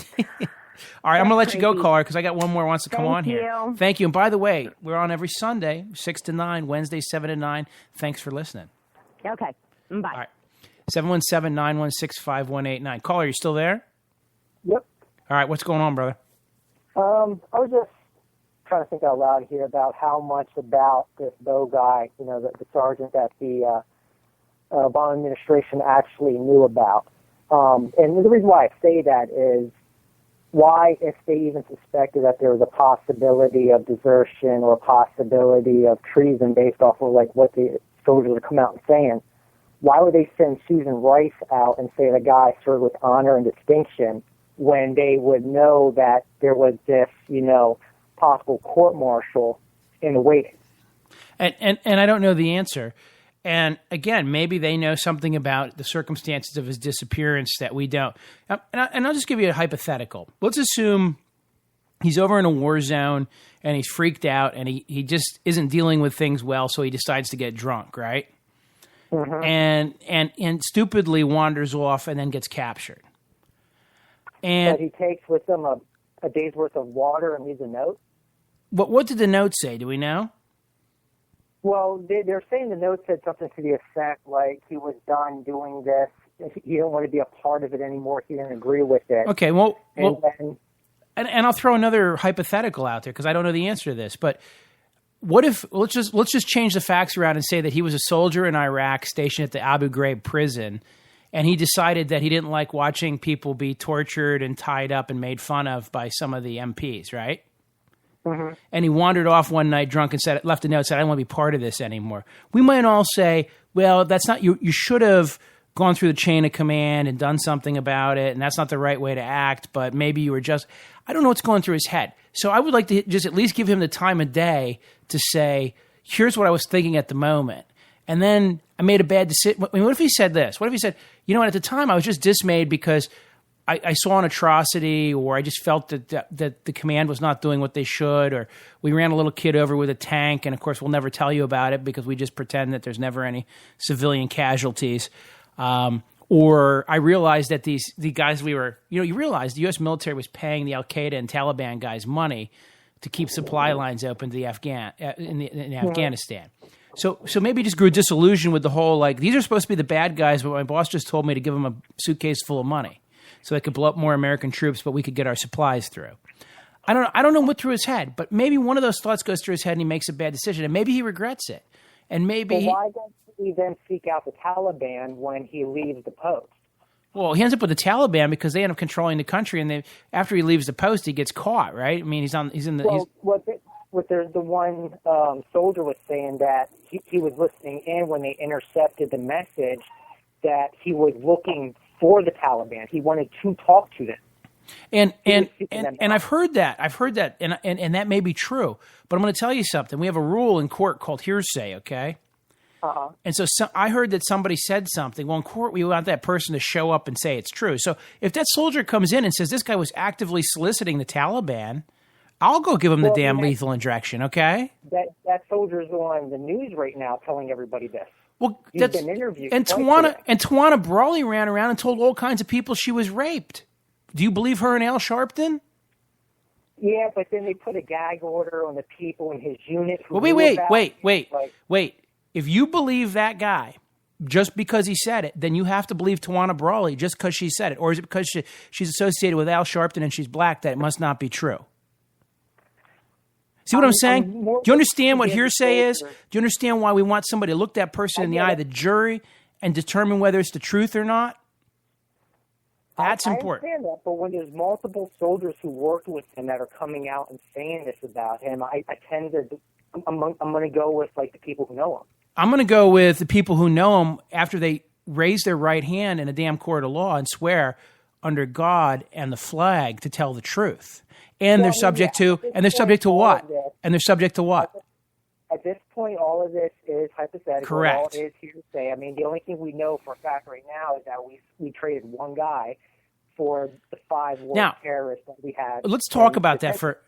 Speaker 1: All right, I'm going to let you go, caller, because I got one more who wants to come on here.
Speaker 4: Thank you.
Speaker 1: Thank you. And by the way, we're on every Sunday, 6 to 9, Wednesday, 7 to 9. Thanks for listening.
Speaker 4: Okay. Bye.
Speaker 1: All right. 717-916-5189. Caller, you still there?
Speaker 2: Yep.
Speaker 1: All right, what's going on, brother?
Speaker 2: I was just trying to think out loud here about how much about this Bo guy, the sergeant that the Obama administration actually knew about. And the reason why I say that is, why, if they even suspected that there was a possibility of desertion or a possibility of treason based off of what the soldiers would come out and saying, why would they send Susan Rice out and say the guy served with honor and distinction when they would know that there was this, possible court-martial in the waiting?
Speaker 1: And I don't know the answer. And again, maybe they know something about the circumstances of his disappearance that we don't. And I'll just give you a hypothetical. Let's assume he's over in a war zone and he's freaked out and he just isn't dealing with things well, so he decides to get drunk, right? Mm-hmm. And stupidly wanders off and then gets captured. And
Speaker 2: but he takes with him a day's worth of water and leaves a note?
Speaker 1: What did the note say? Do we know?
Speaker 2: Well, they're saying the note said something to the effect like he was done doing this. He didn't want to be a part of it anymore. He didn't agree with it.
Speaker 1: Okay, well, and I'll throw another hypothetical out there because I don't know the answer to this. But what if let's just change the facts around and say that he was a soldier in Iraq stationed at the Abu Ghraib prison, and he decided that he didn't like watching people be tortured and tied up and made fun of by some of the MPs, right? Mm-hmm. And he wandered off one night drunk and left a note, said, I don't want to be part of this anymore. We might all say, well, that's not, you should have gone through the chain of command and done something about it, and that's not the right way to act, but maybe you were just, I don't know what's going through his head. So I would like to just at least give him the time of day to say, here's what I was thinking at the moment. And then I made a bad decision. What if he said this? What if he said, you know what, at the time I was just dismayed because I saw an atrocity, or I just felt that the command was not doing what they should, or we ran a little kid over with a tank, and of course we'll never tell you about it because we just pretend that there's never any civilian casualties. Or I realized that the guys you realize the U.S. military was paying the Al-Qaeda and Taliban guys money to keep supply lines open to the in Afghanistan. So maybe he just grew disillusioned with the whole, these are supposed to be the bad guys, but my boss just told me to give them a suitcase full of money so they could blow up more American troops, but we could get our supplies through. I don't know what through his head, but maybe one of those thoughts goes through his head and he makes a bad decision, and maybe he regrets it. And maybe
Speaker 2: why doesn't he then seek out the Taliban when he leaves the post?
Speaker 1: Well, he ends up with the Taliban because they end up controlling the country, and after he leaves the post, he gets caught, right? I mean, the one soldier was saying that he was listening in when they intercepted the message that he was looking for the Taliban. He wanted to talk to them. And I've heard that, and that may be true. But I'm going to tell you something. We have a rule in court called hearsay, okay?
Speaker 2: Uh-huh.
Speaker 1: And so I heard that somebody said something. Well, in court, we want that person to show up and say it's true. So if that soldier comes in and says this guy was actively soliciting the Taliban, I'll go give him the damn lethal injection, okay?
Speaker 2: That soldier's on the news right now telling everybody this.
Speaker 1: Well,
Speaker 2: He's been interviewed.
Speaker 1: And Tawana Brawley ran around and told all kinds of people she was raped. Do you believe her and Al Sharpton?
Speaker 2: Yeah, but then they put a gag order on the people in his unit.
Speaker 1: Well, wait. If you believe that guy just because he said it, then you have to believe Tawana Brawley just because she said it. Or is it because she's associated with Al Sharpton and she's black that it must not be true? See what I'm saying? Do you understand what hearsay is?
Speaker 2: closer.
Speaker 1: Do you understand why we want somebody to look that person in the eye of the jury and determine whether it's the truth or not? That's important.
Speaker 2: I understand that, but when there's multiple soldiers who worked with him that are coming out and saying this about him, I tend to, I'm going to go with like the people who know him.
Speaker 1: I'm going to go with the people who know him after they raise their right hand in a damn court of law and swear under God and the flag to tell the truth. And they're subject to what? And they're subject to what?
Speaker 2: At this point, all of this is hypothetical.
Speaker 1: Correct.
Speaker 2: All it is hearsay. I mean, the only thing we know for a fact right now is that we traded one guy for the 5 worst terrorists that we had.
Speaker 1: Let's talk about that for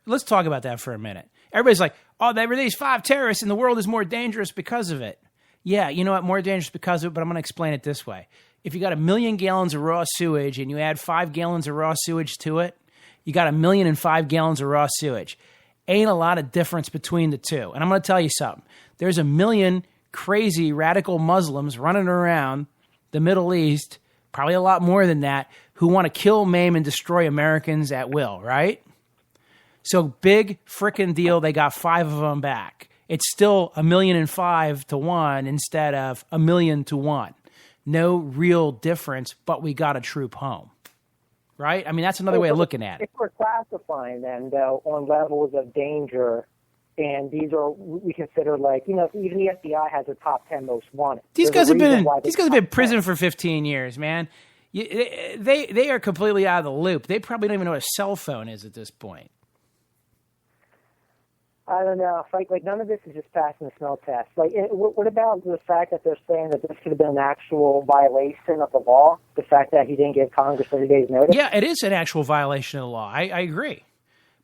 Speaker 1: a minute. Everybody's like, "Oh, there were these 5 terrorists, and the world is more dangerous because of it." Yeah, you know what? More dangerous because of it. But I'm going to explain it this way: if you got 1 million gallons of raw sewage and you add 5 gallons of raw sewage to it, you got 1,000,005 gallons of raw sewage. Ain't a lot of difference between the two. And I'm going to tell you something. There's 1 million crazy radical Muslims running around the Middle East, probably a lot more than that, who want to kill, maim, and destroy Americans at will, right? So big frickin' deal, they got 5 of them back. It's still 1,000,005 to 1 instead of 1,000,000 to 1. No real difference, but we got a troop home. Right? I mean, that's another way of looking at it.
Speaker 2: If we're classifying them, though, on levels of danger, and these are, we consider like, you know, even the FBI has a top 10 most wanted.
Speaker 1: These guys have been in prison for 15 years, man. They are completely out of the loop. They probably don't even know what a cell phone is at this point.
Speaker 2: I don't know. Like none of this is just passing the smell test. Like, what about the fact that they're saying that this could have been an actual violation of the law? The fact that he didn't give Congress 30 days notice?
Speaker 1: Yeah, it is an actual violation of the law. I agree.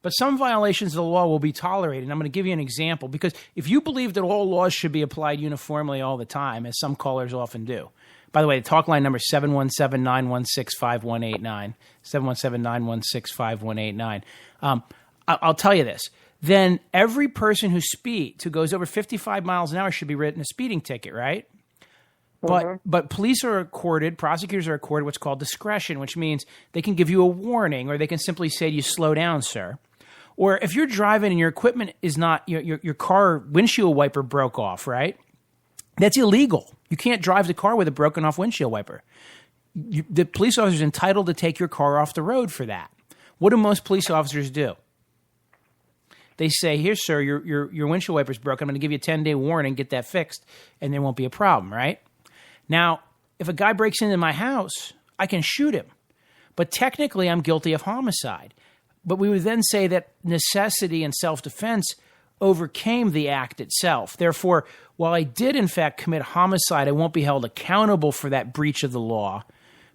Speaker 1: But some violations of the law will be tolerated. And I'm going to give you an example, because if you believe that all laws should be applied uniformly all the time, as some callers often do. By the way, the talk line number is 717-916-5189, 717-916-5189. I'll tell you this. Then every person who goes over 55 miles an hour should be written a speeding ticket, right? But police are accorded, prosecutors are accorded what's called discretion, which means they can give you a warning, or they can simply say to you, "Slow down, sir." Or if you're driving and your equipment is not, your car windshield wiper broke off, right? That's illegal. You can't drive the car with a broken off windshield wiper. The police officer is entitled to take your car off the road for that. What do most police officers do? They say, "Here, sir, your windshield wiper's broken. I'm going to give you a 10-day warning. Get that fixed, and there won't be a problem," right? Now, if a guy breaks into my house, I can shoot him. But technically, I'm guilty of homicide. But we would then say that necessity and self-defense overcame the act itself. Therefore, while I did, in fact, commit homicide, I won't be held accountable for that breach of the law,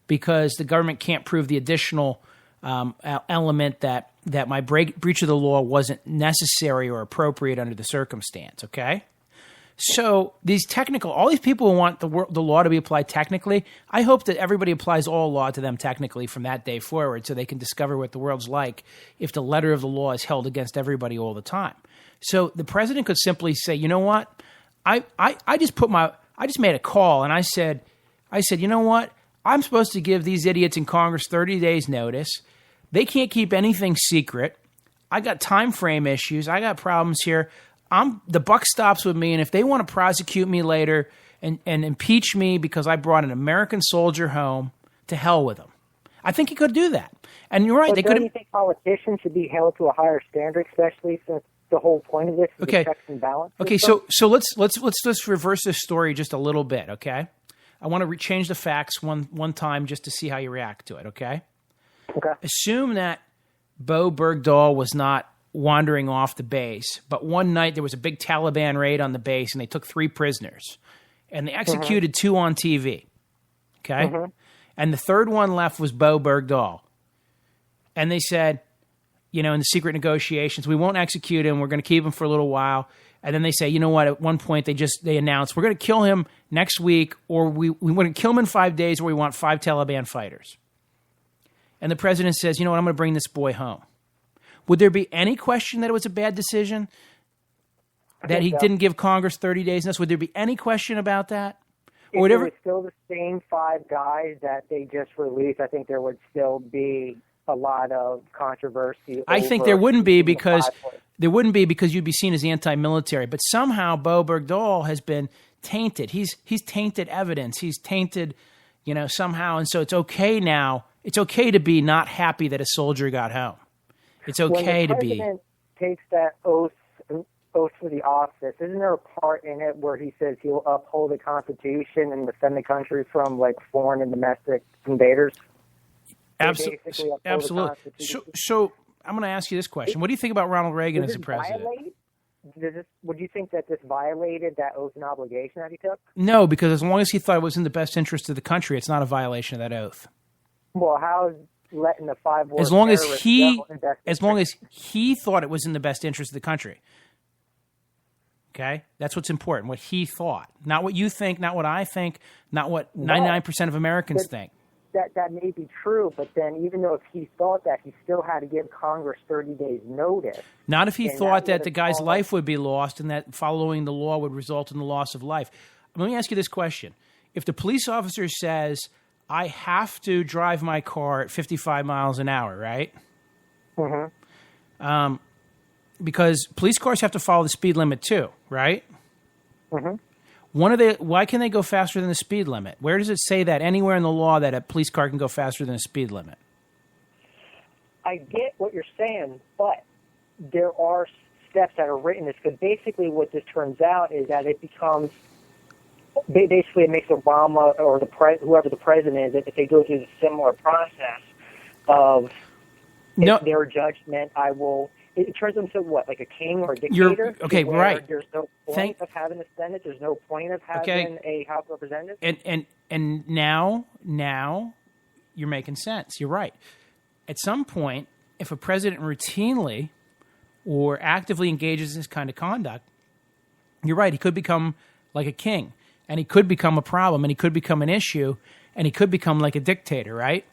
Speaker 1: because the government can't prove the additional element that my breach of the law wasn't necessary or appropriate under the circumstance, okay? So all these people who want the law to be applied technically, I hope that everybody applies all law to them technically from that day forward, so they can discover what the world's like if the letter of the law is held against everybody all the time. So the president could simply say, "You know what? I just made a call, and I said, you know what? I'm supposed to give these idiots in Congress 30 days notice. They can't keep anything secret. I got time frame issues. I got problems here. The buck stops with me, and if they want to prosecute me later and impeach me because I brought an American soldier home, to hell with them." I think he could do that. And you're right.
Speaker 2: But don't you think politicians should be held to a higher standard, especially since the whole point of this is the checks and balances?
Speaker 1: Okay, so let's reverse this story just a little bit, okay? I want to change the facts one time just to see how you react to it, okay?
Speaker 2: Okay.
Speaker 1: Assume that Bo Bergdahl was not wandering off the base, but one night there was a big Taliban raid on the base, and they took 3 prisoners, and they executed 2 on TV, okay? And the third one left was Bo Bergdahl. And they said, in the secret negotiations, we won't execute him. We're going to keep him for a little while. And then they say, you know what? At one point, they announced, we're going to kill him next week, or we want to kill him in 5 days, or we want 5 Taliban fighters. And the president says, you know what? I'm going to bring this boy home. Would there be any question that it was a bad decision? That he didn't give Congress 30 days notice? Would there be any question about that?
Speaker 2: If it was still the same 5 guys that they just released, I think there would still be a lot of controversy.
Speaker 1: I think there wouldn't be because you'd be seen as anti-military. But somehow Bo Bergdahl has been tainted. He's tainted evidence. He's tainted, somehow. And so it's okay now. It's okay to be not happy that a soldier got home. It's okay to be.
Speaker 2: When the president takes that oath for the office, isn't there a part in it where he says he'll uphold the Constitution and defend the country from foreign and domestic invaders?
Speaker 1: Absolutely. So I'm going to ask you this question: what do you think about Ronald Reagan as a president?
Speaker 2: Would you think that this violated that oath and obligation that he took?
Speaker 1: No, because as long as he thought it was in the best interest of the country, it's not a violation of that oath.
Speaker 2: Well, how is letting the 5 war
Speaker 1: as long as he thought it was in the best interest of the country? Okay, that's what's important. What he thought, not what you think, not what I think, not what 99% of Americans think.
Speaker 2: That may be true, but then even though if he thought that, he still had to give Congress 30 days notice.
Speaker 1: Not if he thought that the guy's life would be lost and that following the law would result in the loss of life. Let me ask you this question. If the police officer says, I have to drive my car at 55 miles an hour, right? Mm-hmm. Because police cars have to follow the speed limit too, right? Mm-hmm. Why can they go faster than the speed limit? Where does it say that anywhere in the law that a police car can go faster than a speed limit?
Speaker 2: I get what you're saying, but there are steps that are written. Because basically what this turns out is that it becomes, basically it makes Obama or whoever the president is, if they go through the similar process of their judgment, it turns them to what, like a king or a dictator?
Speaker 1: Okay, right.
Speaker 2: There's no point of having a Senate. There's no point of having a House of Representatives.
Speaker 1: And now you're making sense. You're right. At some point, if a president routinely or actively engages in this kind of conduct, you're right. He could become like a king, and he could become a problem, and he could become an issue, and he could become like a dictator, right?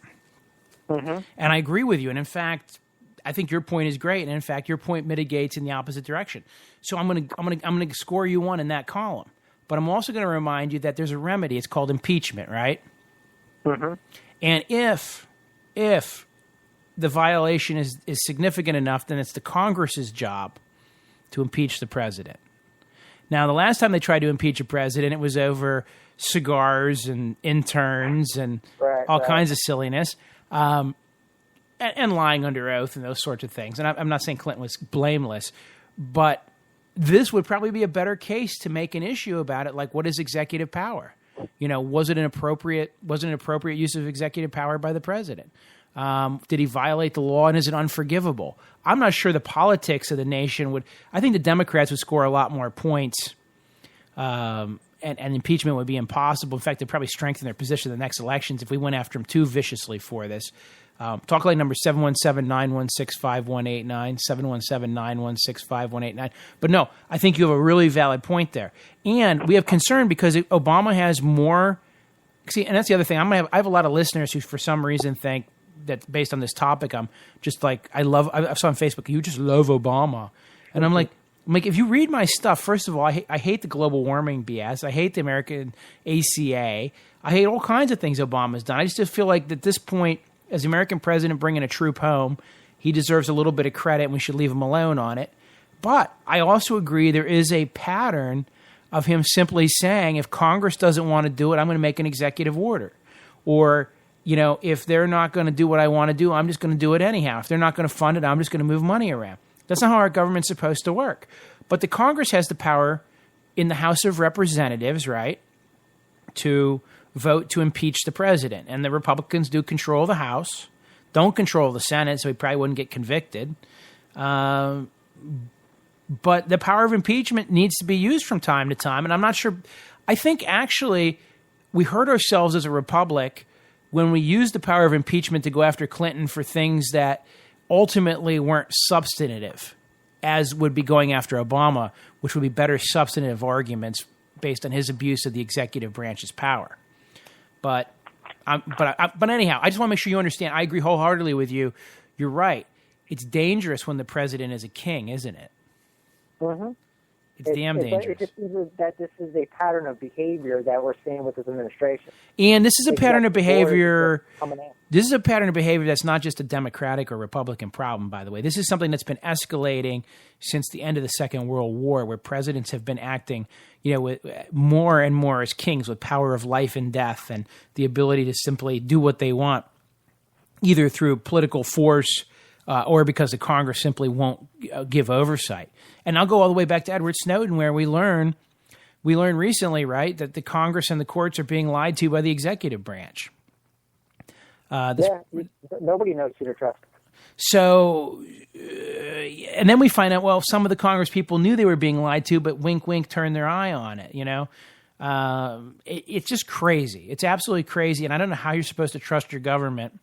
Speaker 1: Mm-hmm. And I agree with you. And in fact, I think your point is great, and in fact, your point mitigates in the opposite direction. So I'm gonna score you 1 in that column, but I'm also going to remind you that there's a remedy. It's called impeachment, right? Mm-hmm. And if the violation is significant enough, then it's the Congress's job to impeach the president. Now, the last time they tried to impeach a president, it was over cigars and interns and all kinds of silliness. And lying under oath and those sorts of things. And I'm not saying Clinton was blameless, but this would probably be a better case to make an issue about it. Like, what is executive power? Was it an appropriate use of executive power by the president? Did he violate the law, and is it unforgivable? I'm not sure the politics of the nation would. I think the Democrats would score a lot more points, and impeachment would be impossible. In fact, they'd probably strengthen their position in the next elections if we went after them too viciously for this. Talk line number 717-916-5189, 717-916-5189. But no, I think you have a really valid point there. And we have concern because Obama has more – see, and that's the other thing. I have a lot of listeners who for some reason think that based on this topic, I'm just like – I saw on Facebook, you just love Obama. And I'm like, if you read my stuff, first of all, I hate the global warming BS. I hate the American ACA. I hate all kinds of things Obama's done. I just feel like at this point – as the American president bringing a troop home, he deserves a little bit of credit, and we should leave him alone on it. But I also agree there is a pattern of him simply saying, if Congress doesn't want to do it, I'm going to make an executive order. Or, if they're not going to do what I want to do, I'm just going to do it anyhow. If they're not going to fund it, I'm just going to move money around. That's not how our government's supposed to work. But the Congress has the power in the House of Representatives, right, to vote to impeach the president. And the Republicans do control the House, don't control the Senate, so he probably wouldn't get convicted. But the power of impeachment needs to be used from time to time, and I'm not sure. I think actually we hurt ourselves as a republic when we used the power of impeachment to go after Clinton for things that ultimately weren't substantive, as would be going after Obama, which would be better substantive arguments based on his abuse of the executive branch's power. But anyhow, I just want to make sure you understand. I agree wholeheartedly with you. You're right. It's dangerous when the president is a king, isn't it? Mm-hmm. It's damn dangerous.
Speaker 2: It just seems that this is a pattern of behavior that we're seeing with this administration.
Speaker 1: And this is a pattern of behavior.
Speaker 2: Coming in.
Speaker 1: This is a pattern of behavior that's not just a Democratic or Republican problem, by the way. This is something that's been escalating since the end of the Second World War, where presidents have been acting, with more and more as kings with power of life and death and the ability to simply do what they want, either through political force or because the Congress simply won't give oversight. And I'll go all the way back to Edward Snowden, where we learned recently, right, that the Congress and the courts are being lied to by the executive branch.
Speaker 2: Nobody knows who to trust.
Speaker 1: So, and then we find out, well, some of the Congress people knew they were being lied to, but wink, wink, turned their eye on it, It's just crazy. It's absolutely crazy, and I don't know how you're supposed to trust your government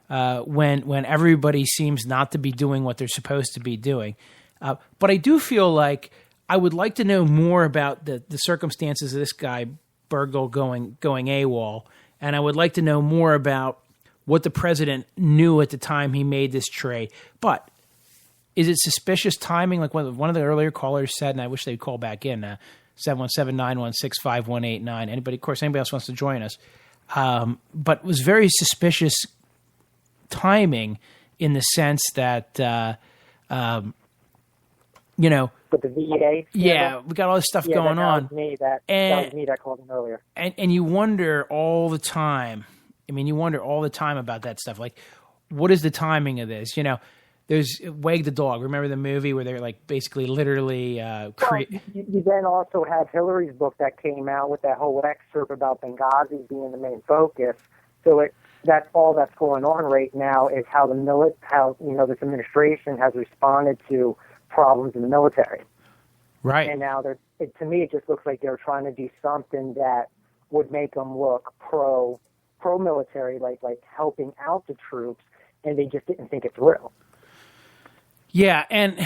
Speaker 1: when everybody seems not to be doing what they're supposed to be doing. But I do feel like I would like to know more about the circumstances of this guy, Bergdahl, going AWOL, and I would like to know more about what the president knew at the time he made this trade. But is it suspicious timing? Like one of the earlier callers said, and I wish they'd call back in, 717-916-5189. Anybody else wants to join us. But it was very suspicious timing in the sense that,
Speaker 2: With the VA?
Speaker 1: Yeah, we got all this stuff going on.
Speaker 2: That was me that called in earlier.
Speaker 1: And you wonder all the time. I mean, you wonder all the time about that stuff. Like, what is the timing of this? There's Wag the Dog. Remember the movie where they're like basically literally
Speaker 2: You then also have Hillary's book that came out with that whole excerpt about Benghazi being the main focus. So that's all that's going on right now is how this administration has responded to problems in the military.
Speaker 1: Right.
Speaker 2: And now to me, it just looks like they're trying to do something that would make them look pro-military, like helping out the troops, and they just didn't think it through.
Speaker 1: Yeah, and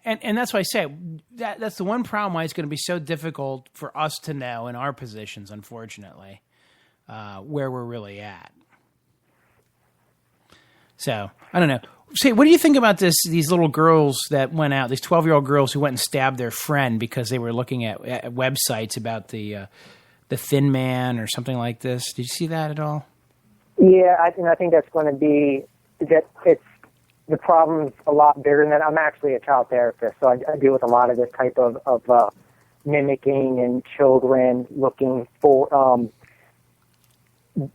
Speaker 1: that's why I say that's the one problem why it's going to be so difficult for us to know in our positions, unfortunately, where we're really at. So, I don't know. Say, what do you think about these little girls that went out, these 12-year-old girls who went and stabbed their friend because they were looking at websites about the Thin Man or something like this? Did you see that at all?
Speaker 2: Yeah, I think that's going to be that. It's the problem's a lot bigger than that. I'm actually a child therapist, so I deal with a lot of this type of mimicking and children looking for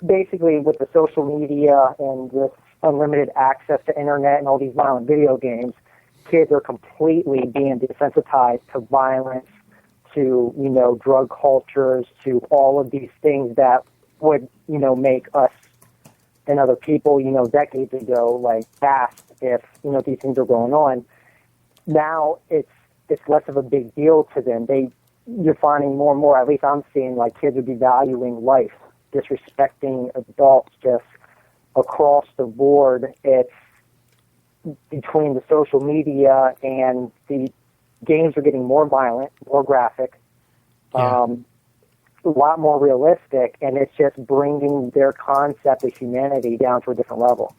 Speaker 2: basically with the social media and this unlimited access to internet and all these violent video games. Kids are completely being desensitized to violence, to drug cultures, to all of these things that would make us and other people decades ago like fast if these things are going on. Now it's less of a big deal to them. You're finding more and more, at least I'm seeing, like kids would be valuing life, disrespecting adults just across the board. It's between the social media and the games are getting more violent, more graphic, a lot more realistic, and it's just bringing their concept of humanity down to a different level.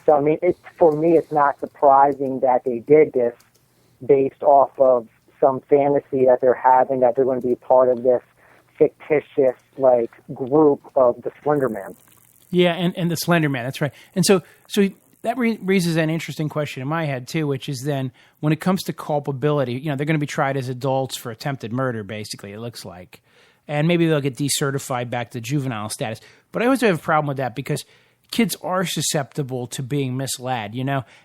Speaker 2: So, I mean, for me, it's not surprising that they did this based off of some fantasy that they're having, that they're going to be part of this fictitious, group of the Slender Man. Yeah,
Speaker 1: and the Slender Man, that's right. And so that raises an interesting question in my head, too, which is then, when it comes to culpability, they're going to be tried as adults for attempted murder, basically, it looks like. And maybe they'll get decertified back to juvenile status. But I always have a problem with that because kids are susceptible to being misled,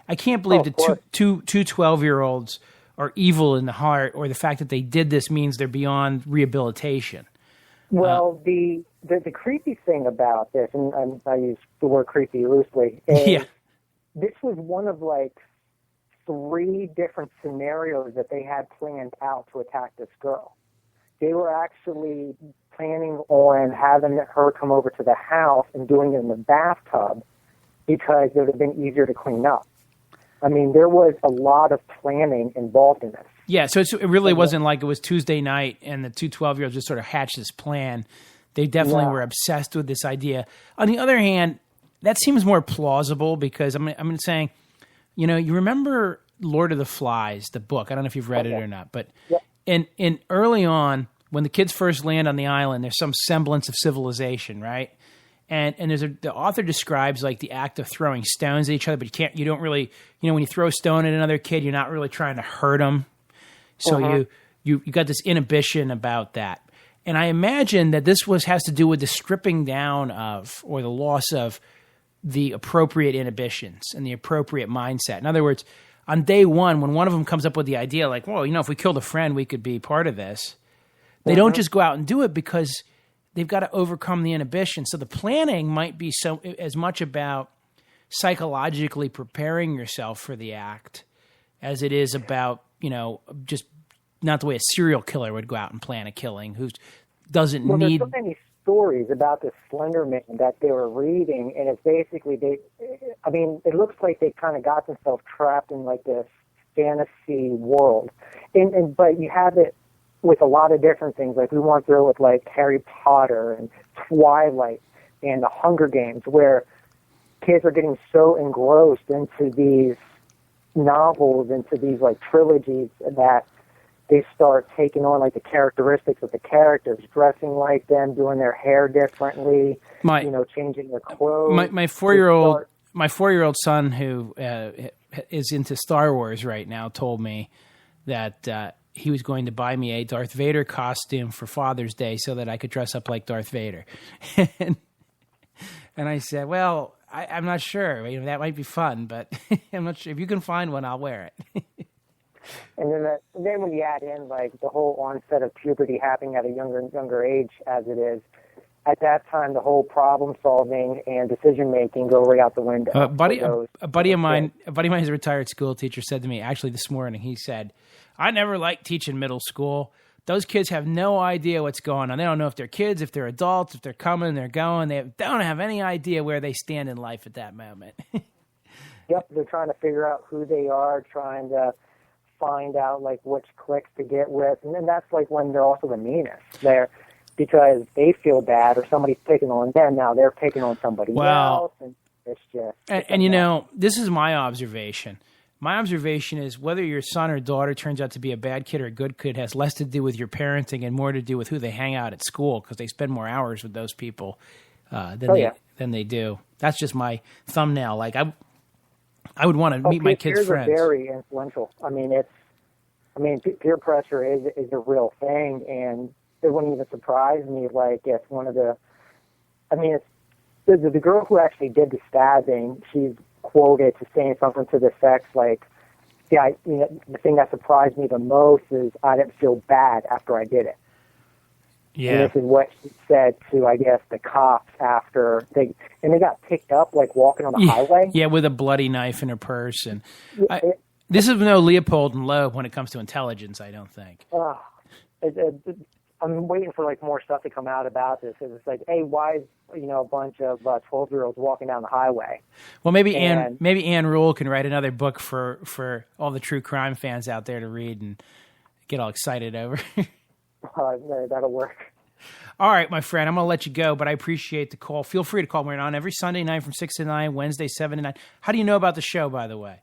Speaker 1: I can't believe that two 12-year-olds are evil in the heart, or the fact that they did this means they're beyond rehabilitation.
Speaker 2: Well, the creepy thing about this, and I use the word creepy loosely, is this was one of 3 different scenarios that they had planned out to attack this girl. They were actually planning on having her come over to the house and doing it in the bathtub because it would have been easier to clean up. I mean, there was a lot of planning involved in this. Yeah, so it really wasn't like it was Tuesday night and the two 12-year-olds just sort of hatched this plan. They definitely were obsessed with this idea. On the other hand, that seems more plausible because I'm saying, you remember Lord of the Flies, the book. I don't know if you've read it or not, but
Speaker 1: in early on, when the kids first land on the island, there's some semblance of civilization, right? And the author describes like the act of throwing stones at each other, but you don't really, when you throw a stone at another kid, you're not really trying to hurt them. So you got this inhibition about that. And I imagine that this has to do with the stripping down of, or the loss of, the appropriate inhibitions and the appropriate mindset. In other words, on day one, when one of them comes up with the idea like, well, if we killed a friend, we could be part of this. They don't just go out and do it because they've got to overcome the inhibition. So the planning might be as much about psychologically preparing yourself for the act as it is about, just not the way a serial killer would go out and plan a killing who doesn't need...
Speaker 2: There's so many stories about this Slender Man that they were reading, and it's basically, it looks like they kind of got themselves trapped in like this fantasy world. But you have it with a lot of different things. Like we went through it with like Harry Potter and Twilight and the Hunger Games, where kids are getting so engrossed into these novels, into these like trilogies, that they start taking on like the characteristics of the characters, dressing like them, doing their hair differently, changing their clothes.
Speaker 1: My 4-year-old son, who is into Star Wars right now, told me that he was going to buy me a Darth Vader costume for Father's Day so that I could dress up like Darth Vader. And I said, well, I'm not sure. That might be fun, but I'm not sure. If you can find one, I'll wear it.
Speaker 2: And then when you add in like the whole onset of puberty happening at a younger age as it is, at that time the whole problem solving and decision making go right out the window.
Speaker 1: A buddy of mine, who's a retired school teacher, said to me actually this morning. He said, "I never liked teaching middle school. Those kids have no idea what's going on. They don't know if they're kids, if they're adults, if they're coming, they're going. They don't have any idea where they stand in life at that moment."
Speaker 2: Yep, they're trying to figure out who they are, trying to find out like which cliques to get with, and then that's like when they're also the meanest. They're because they feel bad or somebody's picking on them. Now they're picking on somebody else, and it's just.
Speaker 1: And this is my observation. My observation is whether your son or daughter turns out to be a bad kid or a good kid has less to do with your parenting and more to do with who they hang out at school, because they spend more hours with those people than they do. That's just my thumbnail. Like I would want to meet my kids' friends.
Speaker 2: Peers are very influential. Peer pressure is a real thing, and it wouldn't even surprise me. Like if one of the girl who actually did the stabbing, she's quoted to saying something to the effect like, the thing that surprised me the most is I didn't feel bad after I did it.
Speaker 1: Yeah.
Speaker 2: And this is what she said to, I guess, the cops after they got picked up, like, walking on the highway.
Speaker 1: Yeah, with a bloody knife in her purse. And this is no Leopold and Loeb when it comes to intelligence, I don't think.
Speaker 2: I'm waiting for, like, more stuff to come out about this. It's like, hey, why is, a bunch of 12-year-olds walking down the highway?
Speaker 1: Well, maybe Ann Rule can write another book for all the true crime fans out there to read and get all excited over.
Speaker 2: That'll work.
Speaker 1: All right, my friend, I'm going to let you go, but I appreciate the call. Feel free to call. We're on every Sunday night from 6 to 9, Wednesday 7 to 9. How do you know about the show, by the way?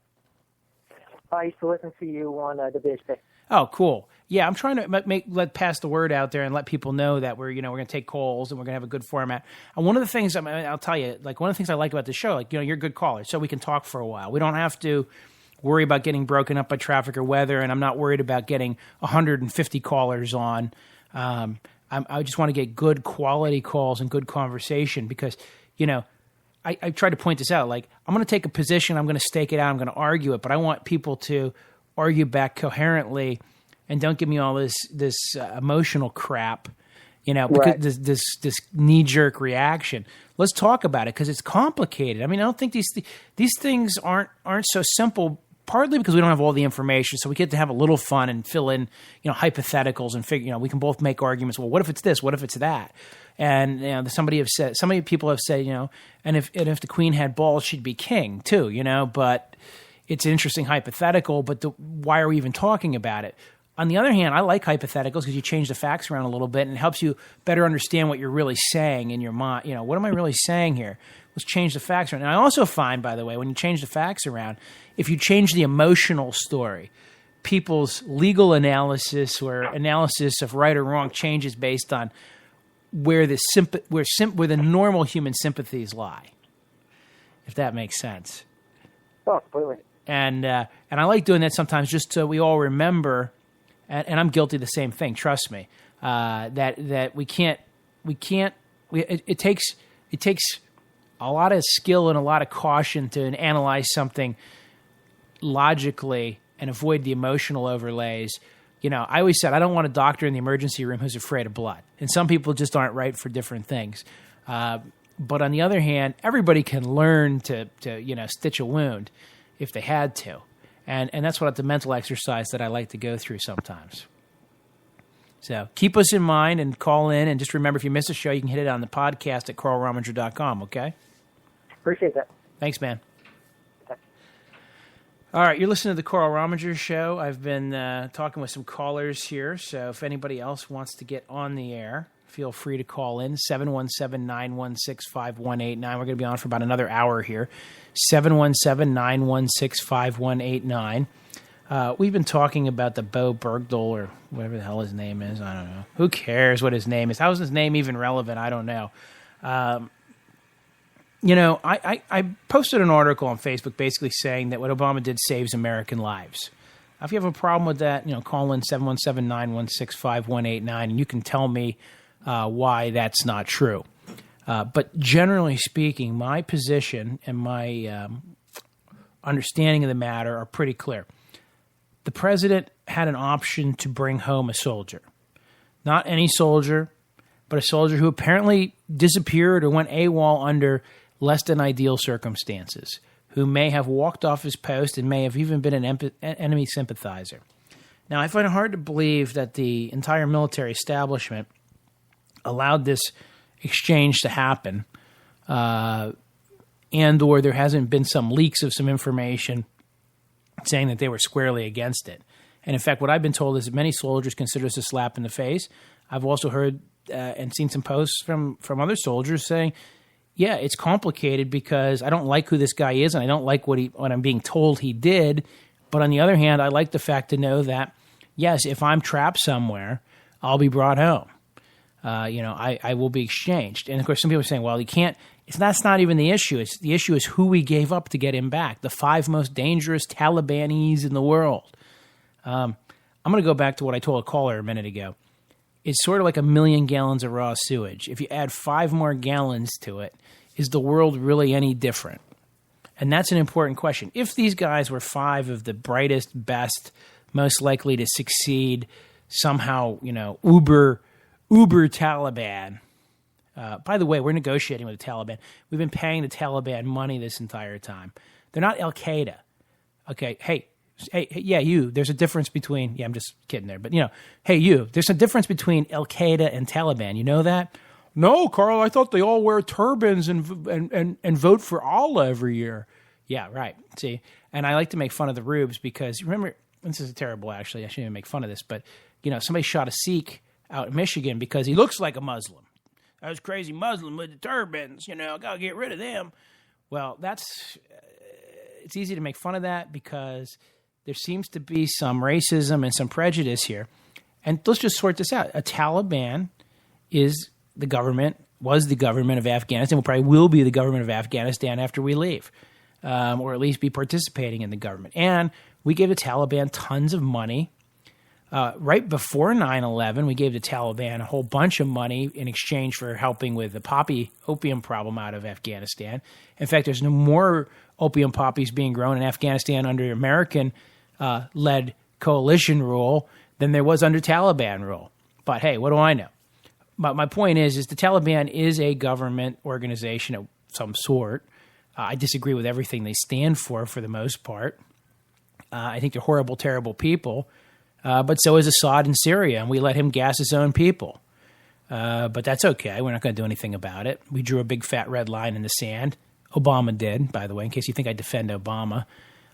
Speaker 2: I used to listen to you on the Biz Pay.
Speaker 1: Oh, cool. Yeah, I'm trying to pass the word out there and let people know that we're going to take calls and we're going to have a good format. And one of the things, I'll tell you, like one of the things I like about the show, like, you're a good caller, so we can talk for a while. We don't have to worry about getting broken up by traffic or weather, and I'm not worried about getting 150 callers on. I just want to get good quality calls and good conversation because, I try to point this out. Like, I'm going to take a position, I'm going to stake it out, I'm going to argue it, but I want people to argue back coherently and don't give me all this emotional crap, because this knee-jerk reaction. Let's talk about it because it's complicated. I don't think these things aren't so simple. Partly because we don't have all the information, so we get to have a little fun and fill in, hypotheticals and figure. We can both make arguments. Well, what if it's this? What if it's that? And some people have said, and if the queen had balls, she'd be king too. But it's an interesting hypothetical. But why are we even talking about it? On the other hand, I like hypotheticals because you change the facts around a little bit and it helps you better understand what you're really saying in your mind. What am I really saying here? Let's change the facts around. And I also find, by the way, when you change the facts around, if you change the emotional story, people's legal analysis or analysis of right or wrong changes based on where the normal human sympathies lie, if that makes sense.
Speaker 2: Oh, completely. And
Speaker 1: I like doing that sometimes just so we all remember, and I'm guilty of the same thing, trust me, that it takes a lot of skill and a lot of caution to analyze something logically and avoid the emotional overlays. You know, I always said I don't want a doctor in the emergency room who's afraid of blood. And some people just aren't right for different things. But on the other hand, everybody can learn to stitch a wound if they had to. And that's what the mental exercise that I like to go through sometimes. So keep us in mind and call in. And just remember, if you miss a show, you can hit it on the podcast at KarlRominger.com, okay?
Speaker 2: Appreciate that.
Speaker 1: Thanks, man. All right, you're listening to the Karl Rominger Show. I've been talking with some callers here, so if anybody else wants to get on the air, feel free to call in, 717-916-5189. We're going to be on for about another hour here, 717-916-5189. We've been talking about the Bo Bergdahl, or whatever the hell his name is. I don't know. Who cares what his name is? How is his name even relevant? I don't know. I posted an article on Facebook basically saying that what Obama did saves American lives. If you have a problem with that, call in 717-916-5189, and you can tell me why that's not true. But generally speaking, my position and my understanding of the matter are pretty clear. The president had an option to bring home a soldier. Not any soldier, but a soldier who apparently disappeared or went AWOL under less than ideal circumstances, who may have walked off his post and may have even been an enemy sympathizer. Now, I find it hard to believe that the entire military establishment allowed this exchange to happen, and or there hasn't been some leaks of some information saying that they were squarely against it. And in fact, what I've been told is that many soldiers consider this a slap in the face. I've also heard and seen some posts from other soldiers saying, yeah, it's complicated because I don't like who this guy is and I don't like what I'm being told he did. But on the other hand, I like the fact to know that, yes, if I'm trapped somewhere, I'll be brought home. I will be exchanged. And of course, some people are saying, well, that's not even the issue. The issue is who we gave up to get him back. The 5 most dangerous Talibanis in the world. I'm going to go back to what I told a caller a minute ago. It's sort of like 1 million gallons of raw sewage. If you add 5 more gallons to it, is the world really any different? And that's an important question. If these guys were 5 of the brightest, best, most likely to succeed, somehow, uber Taliban. By the way, we're negotiating with the Taliban. We've been paying the Taliban money this entire time. They're not Al-Qaeda. Okay, hey, yeah, you. There's a difference between. Yeah, I'm just kidding there, but hey, you. There's a difference between Al-Qaeda and Taliban. You know that? No, Karl. I thought they all wear turbans and vote for Allah every year. Yeah, right. See, and I like to make fun of the rubes because remember, this is terrible. Actually, I shouldn't even make fun of this, but somebody shot a Sikh out in Michigan because he looks like a Muslim. Those crazy Muslim with the turbans. Gotta get rid of them. Well, it's easy to make fun of that because there seems to be some racism and some prejudice here. And let's just sort this out. A Taliban was the government of Afghanistan, probably will be the government of Afghanistan after we leave, or at least be participating in the government. And we gave the Taliban tons of money. Right before 9/11, we gave the Taliban a whole bunch of money in exchange for helping with the opium problem out of Afghanistan. In fact, there's no more opium poppies being grown in Afghanistan under American-led coalition rule than there was under Taliban rule. But hey, what do I know? But my point is the Taliban is a government organization of some sort. I disagree with everything they stand for the most part. I think they're horrible, terrible people. But so is Assad in Syria, and we let him gas his own people. But that's okay. We're not going to do anything about it. We drew a big fat red line in the sand. Obama did, by the way, in case you think I defend Obama.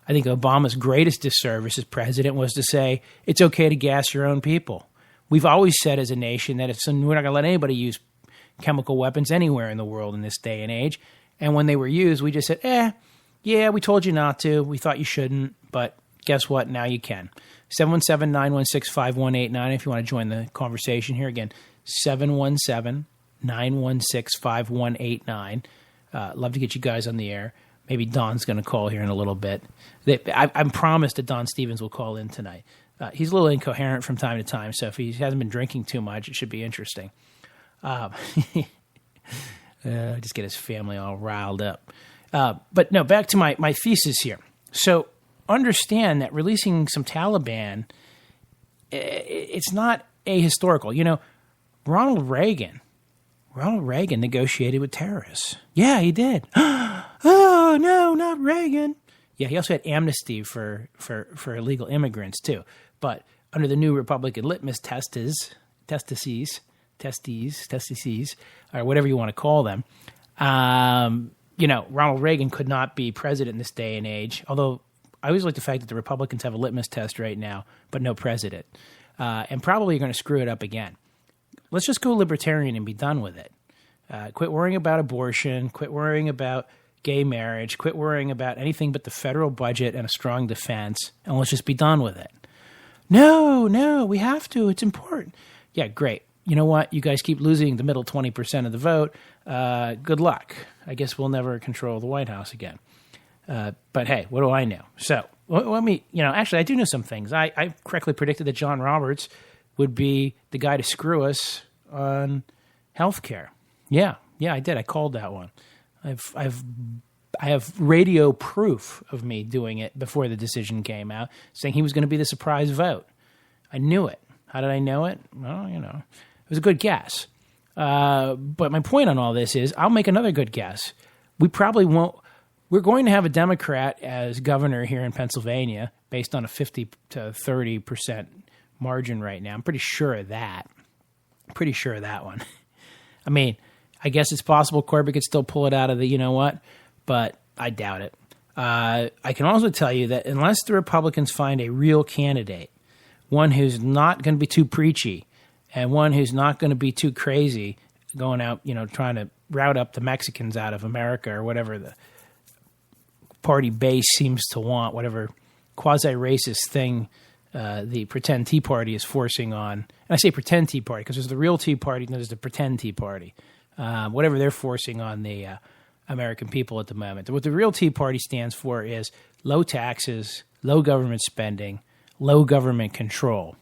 Speaker 1: I think Obama's greatest disservice as president was to say, it's okay to gas your own people. We've always said as a nation that we're not going to let anybody use chemical weapons anywhere in the world in this day and age. And when they were used, we just said, yeah, we told you not to. We thought you shouldn't, but guess what? Now you can. 717-916-5189 if you want to join the conversation here. Again, 717-916-5189. Love to get you guys on the air. Maybe Don's going to call here in a little bit. I'm promised that Don Stevens will call in tonight. He's a little incoherent from time to time, so if he hasn't been drinking too much, it should be interesting. Just get his family all riled up. But no, back to my thesis here. So understand that releasing some Taliban, it's not ahistorical. You know, Ronald Reagan negotiated with terrorists. Yeah, he did. Oh, no, not Reagan. Yeah, he also had amnesty for illegal immigrants, too. But under the new Republican litmus testes, or whatever you want to call them, you know, Ronald Reagan could not be president in this day and age, although I always like the fact that the Republicans have a litmus test right now, but no president. And probably you're going to screw it up again. Let's just go libertarian and be done with it. Quit worrying about abortion, quit worrying about gay marriage, quit worrying about anything but the federal budget and a strong defense, and let's just be done with it. No, we have to. It's important. Yeah, great. You know what? You guys keep losing the middle 20% of the vote. Good luck. I guess we'll never control the White House again. But hey, what do I know? So let me, actually, I do know some things. I correctly predicted that John Roberts would be the guy to screw us on health care. Yeah, I did. I called that one. I have radio proof of me doing it before the decision came out, saying he was going to be the surprise vote. I knew it. How did I know it? Well, it was a good guess. But my point on all this is I'll make another good guess. We probably won't. We're going to have a Democrat as governor here in Pennsylvania based on a 50 to 30% margin right now. I'm pretty sure of that. Pretty sure of that one. I mean, I guess it's possible Corbett could still pull it out of the you-know-what, but I doubt it. I can also tell you that unless the Republicans find a real candidate, one who's not going to be too preachy and one who's not going to be too crazy going out, trying to route up the Mexicans out of America or whatever the party base seems to want, whatever quasi-racist thing the pretend Tea Party is forcing on. And I say pretend Tea Party because there's the real Tea Party and there's the pretend Tea Party. Whatever they're forcing on the American people at the moment. What the real Tea Party stands for is low taxes, low government spending, low government control.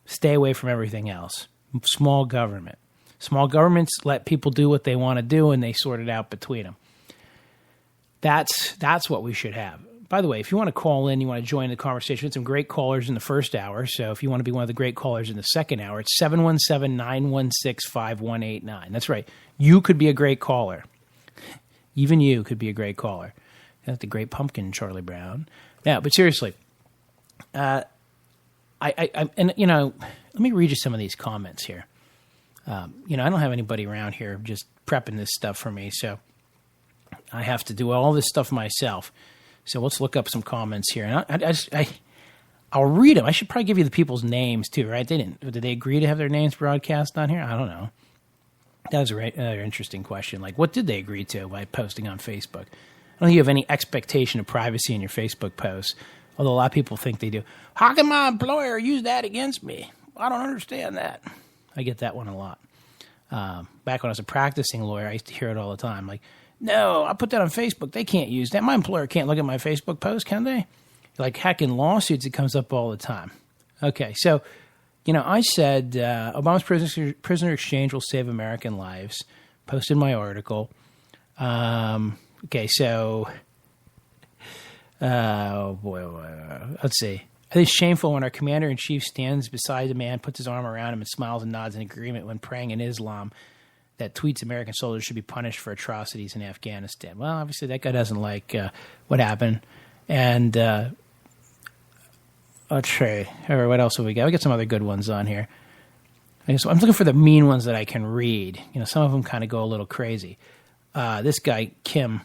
Speaker 1: Stay away from everything else. Small government. Small governments let people do what they want to do and they sort it out between them. That's what we should have. By the way, if you want to call in, you want to join the conversation, we had some great callers in the first hour. So if you want to be one of the great callers in the second hour, it's 717-916-5189. That's right. You could be a great caller. Even you could be a great caller. That's the great pumpkin, Charlie Brown. Yeah, but seriously, let me read you some of these comments here. I don't have anybody around here just prepping this stuff for me, so I have to do all this stuff myself. So let's look up some comments here. And I'll read them. I should probably give you the people's names too, right? Did they agree to have their names broadcast on here? I don't know. That was another interesting question. Like, what did they agree to by posting on Facebook? I don't think you have any expectation of privacy in your Facebook posts, although a lot of people think they do. How can my employer use that against me? I don't understand that. I get that one a lot. Back when I was a practicing lawyer, I used to hear it all the time. Like, no, I put that on Facebook. They can't use that. My employer can't look at my Facebook post, can they? Like, heck, in lawsuits, it comes up all the time. Okay, so, I said Obama's prisoner exchange will save American lives. Posted my article. Okay, so, oh boy, let's see. I think it's shameful when our commander-in-chief stands beside a man, puts his arm around him, and smiles and nods in agreement when praying in Islam that tweets American soldiers should be punished for atrocities in Afghanistan. Well, obviously that guy doesn't like what happened. And let's see. Or what else have we got? We got some other good ones on here. So I'm looking for the mean ones that I can read. Some of them kind of go a little crazy. This guy, Kim.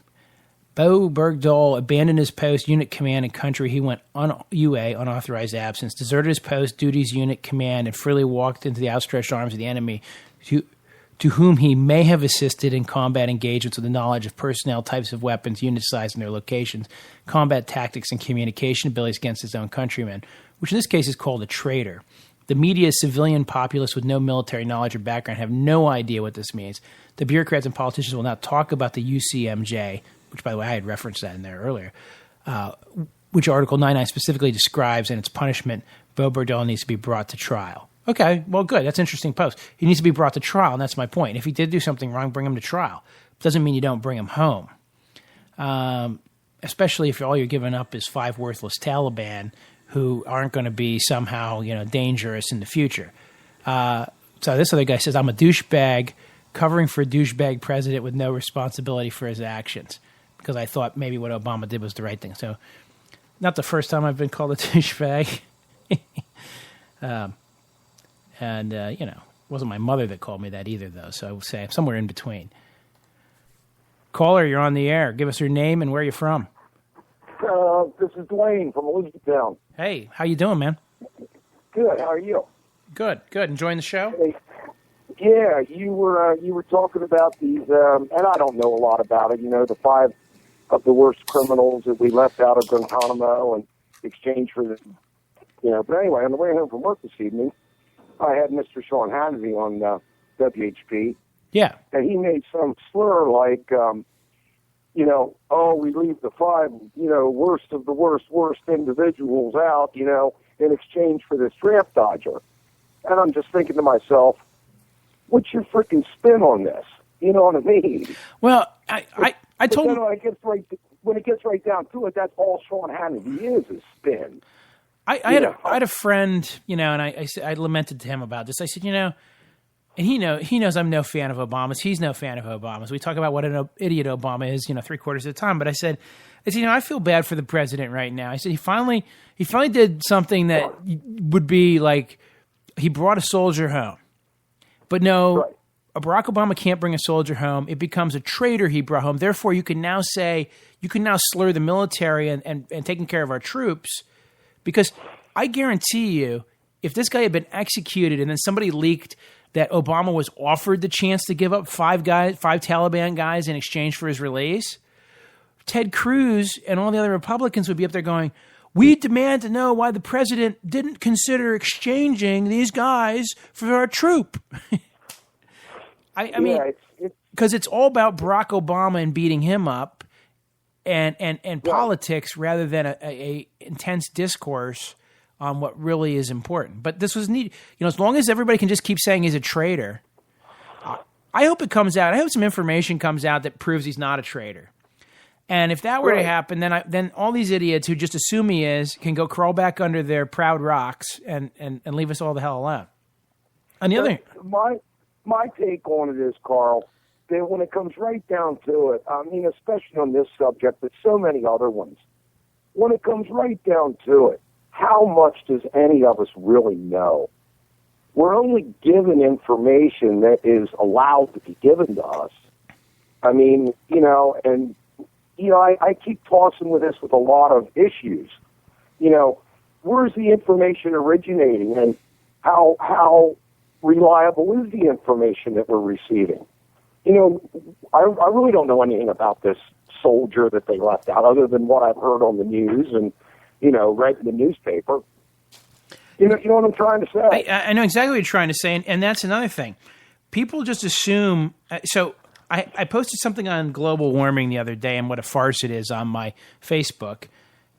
Speaker 1: Bo Bergdahl abandoned his post, unit command, and country. He went on UA, unauthorized absence, deserted his post, duties, unit command, and freely walked into the outstretched arms of the enemy to whom he may have assisted in combat engagements with the knowledge of personnel, types of weapons, unit size, and their locations, combat tactics, and communication abilities against his own countrymen, which in this case is called a traitor. The media, civilian populace with no military knowledge or background, have no idea what this means. The bureaucrats and politicians will now talk about the UCMJ, which, by the way, I had referenced that in there earlier, which Article 99 specifically describes, and its punishment. Beau Bordel needs to be brought to trial. Okay, well, good. That's an interesting post. He needs to be brought to trial, and that's my point. If he did do something wrong, bring him to trial. Doesn't mean you don't bring him home. Especially if all you're giving up is 5 worthless Taliban who aren't going to be somehow, dangerous in the future. So this other guy says, I'm a douchebag covering for a douchebag president with no responsibility for his actions, because I thought maybe what Obama did was the right thing. So not the first time I've been called a douchebag. It wasn't my mother that called me that either, though. So I would say I'm somewhere in between. Caller, you're on the air. Give us your name and where you're from.
Speaker 6: This is Dwayne from Elizabethtown.
Speaker 1: Hey, how you doing, man?
Speaker 6: Good. How are you?
Speaker 1: Good. Enjoying the show?
Speaker 6: Hey, yeah, you were talking about these, and I don't know a lot about it. The 5 of the worst criminals that we left out of Guantanamo in exchange for the, But anyway, on the way home from work this evening, I had Mr. Sean Hannity on WHP.
Speaker 1: Yeah.
Speaker 6: And he made some slur like, we leave the 5, worst of the worst individuals out, in exchange for this draft dodger. And I'm just thinking to myself, what's your freaking spin on this? You know what I mean?
Speaker 1: Well, I told him.
Speaker 6: When it gets right down to it, that's all Sean Hannity is spin.
Speaker 1: I had a friend, and I lamented to him about this. I said, and he knows I'm no fan of Obama's. He's no fan of Obama's. We talk about what an idiot Obama is, 3/4 of the time. But I said, I feel bad for the president right now. I said he finally did something that would be like he brought a soldier home, but no.
Speaker 6: Right.
Speaker 1: Barack Obama can't bring a soldier home. It becomes a traitor he brought home. Therefore, you can now slur the military and taking care of our troops. Because I guarantee you, if this guy had been executed and then somebody leaked that Obama was offered the chance to give up 5 Taliban guys in exchange for his release, Ted Cruz and all the other Republicans would be up there going, we demand to know why the president didn't consider exchanging these guys for our troop. I mean, because it's all about Barack Obama and beating him up and politics rather than a intense discourse on what really is important. But this was neat. As long as everybody can just keep saying he's a traitor, I hope it comes out. I hope some information comes out that proves he's not a traitor. And if that were to happen, then all these idiots who just assume he is can go crawl back under their proud rocks and leave us all the hell alone. On the other,
Speaker 6: my take on it is, Carl, that when it comes right down to it, I mean, especially on this subject, but so many other ones, when it comes right down to it, how much does any of us really know? We're only given information that is allowed to be given to us. I mean, I keep tossing with this with a lot of issues. Where's the information originating, and how reliable is the information that we're receiving? I really don't know anything about this soldier that they left out other than what I've heard on the news and, read in the newspaper. You know what I'm trying to say?
Speaker 1: I know exactly what you're trying to say, and that's another thing. People just assume so I posted something on global warming the other day and what a farce it is on my Facebook.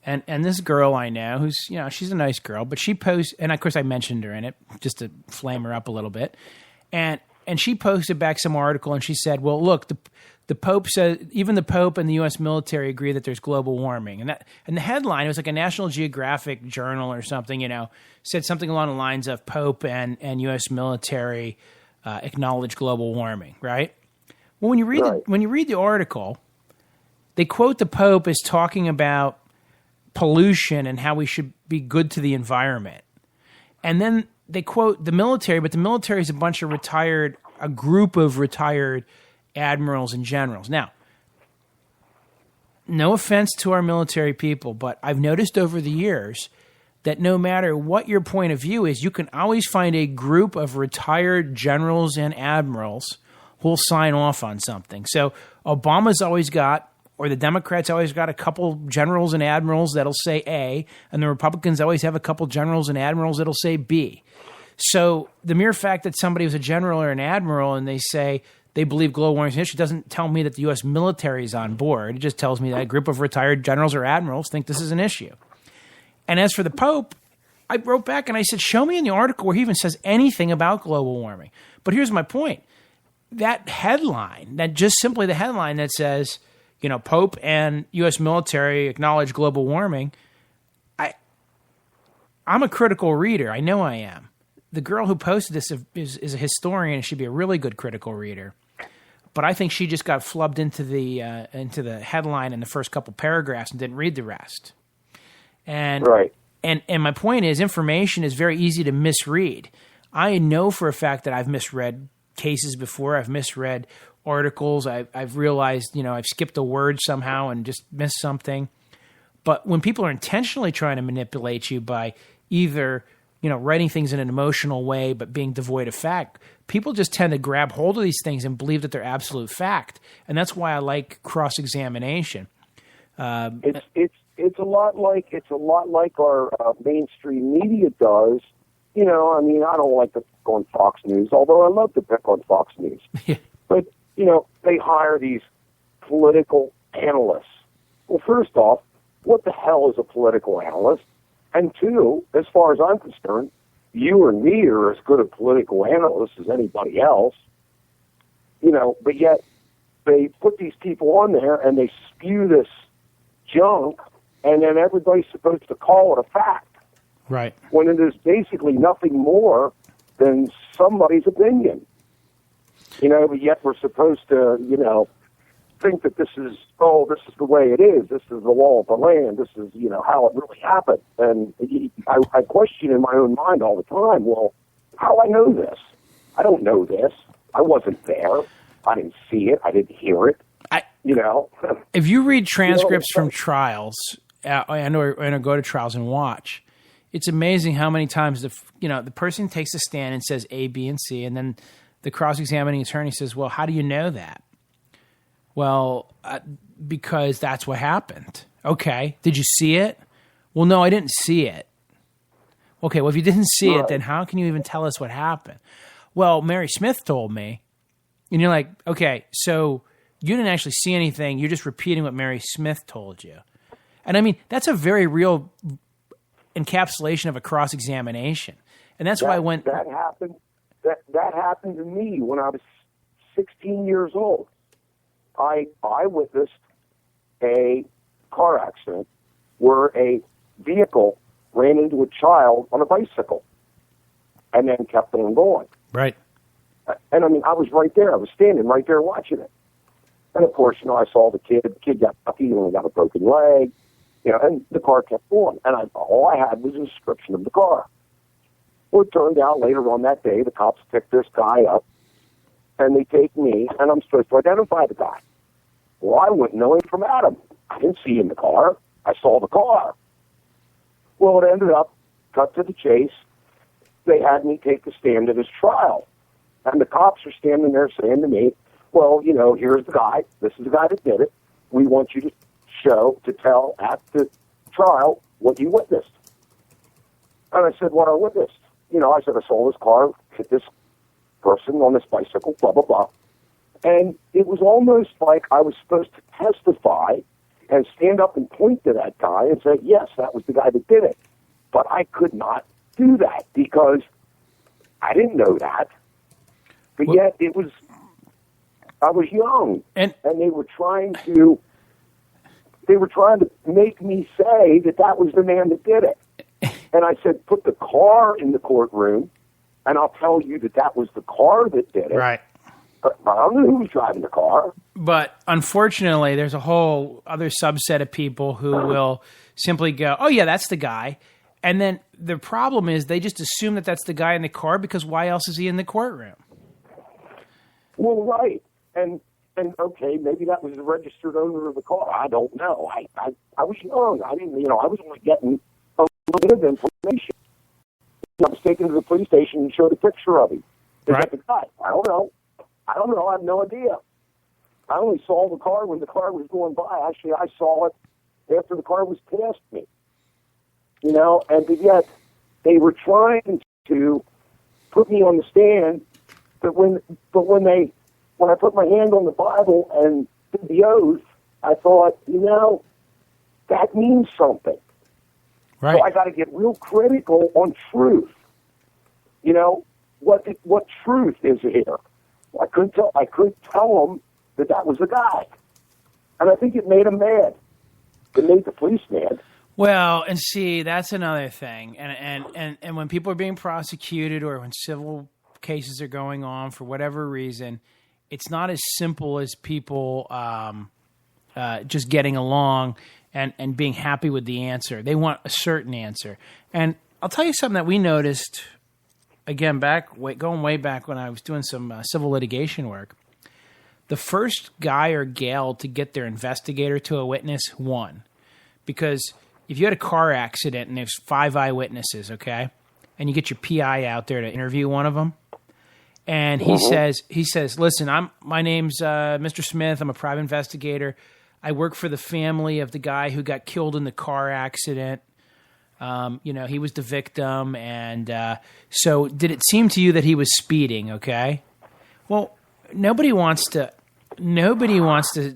Speaker 1: And this girl I know who's, she's a nice girl, but she posts, and of course I mentioned her in it just to flame her up a little bit. And she posted back some article and she said, well, look, the Pope says, even the Pope and the U.S. military agree that there's global warming. And the headline, it was like a National Geographic journal or something, said something along the lines of Pope and U.S. military acknowledge global warming, right? Well, when you read the article, they quote the Pope as talking about pollution and how we should be good to the environment. And then they quote the military, but the military is a group of retired admirals and generals. Now, no offense to our military people, but I've noticed over the years that no matter what your point of view is, you can always find a group of retired generals and admirals who'll sign off on something. So Obama's always got, or the Democrats always got, a couple generals and admirals that'll say A, and the Republicans always have a couple generals and admirals that'll say B. So the mere fact that somebody was a general or an admiral and they say they believe global warming is an issue doesn't tell me that the U.S. military is on board. It just tells me that a group of retired generals or admirals think this is an issue. And as for the Pope, I wrote back and I said, show me in the article where he even says anything about global warming. But here's my point. That headline, that just simply the headline that says, you know, Pope and U.S. military acknowledge global warming, I'm a critical reader. I know I am. The girl who posted this is a historian and should be a really good critical reader. But I think she just got flubbed into the headline in the first couple paragraphs and didn't read the rest. And
Speaker 6: right.
Speaker 1: And my point is, information is very easy to misread. I know for a fact that I've misread cases before. I've misread articles. I've realized, you know, I've skipped a word somehow and just missed something. But when people are intentionally trying to manipulate you by either, you know, writing things in an emotional way but being devoid of fact, people just tend to grab hold of these things and believe that they're absolute fact. And that's why I like cross-examination.
Speaker 6: It's a lot like our mainstream media does. You know, I mean, I don't like to pick on Fox News, although I love to pick on Fox News. But, you know, they hire these political analysts. Well, first off, what the hell is a political analyst? And two, as far as I'm concerned, you and me are as good a political analysts as anybody else. You know, but yet they put these people on there and they spew this junk, and then everybody's supposed to call it a fact.
Speaker 1: Right.
Speaker 6: When it is basically nothing more than somebody's opinion. You know, but yet we're supposed to, you know, think that this is the way it is. This is the law of the land. This is, you know, how it really happened. And I question in my own mind all the time, well, how do I know this? I don't know this. I wasn't there. I didn't see it. I didn't hear it. You know?
Speaker 1: If you read transcripts from trials, I go to trials and watch, it's amazing how many times the person takes a stand and says A, B, and C, and then the cross-examining attorney says, well, how do you know that? Well, because that's what happened. Okay. Did you see it? Well, no, I didn't see it. Okay. Well, if you didn't see it, then how can you even tell us what happened? Well, Mary Smith told me. And you're like, okay, so you didn't actually see anything. You're just repeating what Mary Smith told you. And I mean, that's a very real encapsulation of a cross-examination. And that's why when
Speaker 6: that happened, that happened to me when I was 16 years old. I witnessed a car accident where a vehicle ran into a child on a bicycle and then kept on going.
Speaker 1: Right.
Speaker 6: And I mean, I was right there. I was standing right there watching it. And of course, you know, I saw the kid. The kid got lucky and got a broken leg. You know, and the car kept going. And all I had was a description of the car. Well, it turned out later on that day, the cops picked this guy up, and they take me, and I'm supposed to identify the guy. Well, I wouldn't know him from Adam. I didn't see him in the car. I saw the car. Well, it ended up, cut to the chase, they had me take a stand at his trial. And the cops are standing there saying to me, well, you know, here's the guy. This is the guy that did it. We want you to tell at the trial what you witnessed. And I said, what I witnessed? You know, I said, I saw this car hit this person on this bicycle, blah, blah, blah. And it was almost like I was supposed to testify and stand up and point to that guy and say, yes, that was the guy that did it. But I could not do that because I didn't know that. But yet I was young, and they were trying to make me say that was the man that did it. And I said, put the car in the courtroom, and I'll tell you that was the car that did it.
Speaker 1: Right.
Speaker 6: But I don't know who was driving the car.
Speaker 1: But unfortunately, there's a whole other subset of people who will simply go, oh, yeah, that's the guy. And then the problem is they just assume that that's the guy in the car because why else is he in the courtroom?
Speaker 6: Well, right. And okay, maybe that was the registered owner of the car. I don't know. I was young. I didn't, you know, I was only getting a little bit of information. I was taken to the police station and showed a picture of him. Is that the guy? I don't know. I don't know. I have no idea. I only saw the car when the car was going by. Actually, I saw it after the car was past me. You know, and yet they were trying to put me on the stand. But when I put my hand on the Bible and did the oath, I thought, you know, that means something.
Speaker 1: Right.
Speaker 6: So I got to get real critical on truth. You know, what truth is here? I couldn't tell them that was the guy, and I think it made them mad. It made the police mad.
Speaker 1: Well, and see, that's another thing. And when people are being prosecuted or when civil cases are going on for whatever reason, it's not as simple as people just getting along and being happy with the answer. They want a certain answer. And I'll tell you something that we noticed, again, going way back when I was doing some civil litigation work. The first guy or gal to get their investigator to a witness won. Because if you had a car accident and there's 5 eyewitnesses, okay, and you get your PI out there to interview one of them, and he says, listen, my name's Mr. Smith. I'm a private investigator. I work for the family of the guy who got killed in the car accident. You know, he was the victim, and so did it seem to you that he was speeding? Okay, well, nobody wants to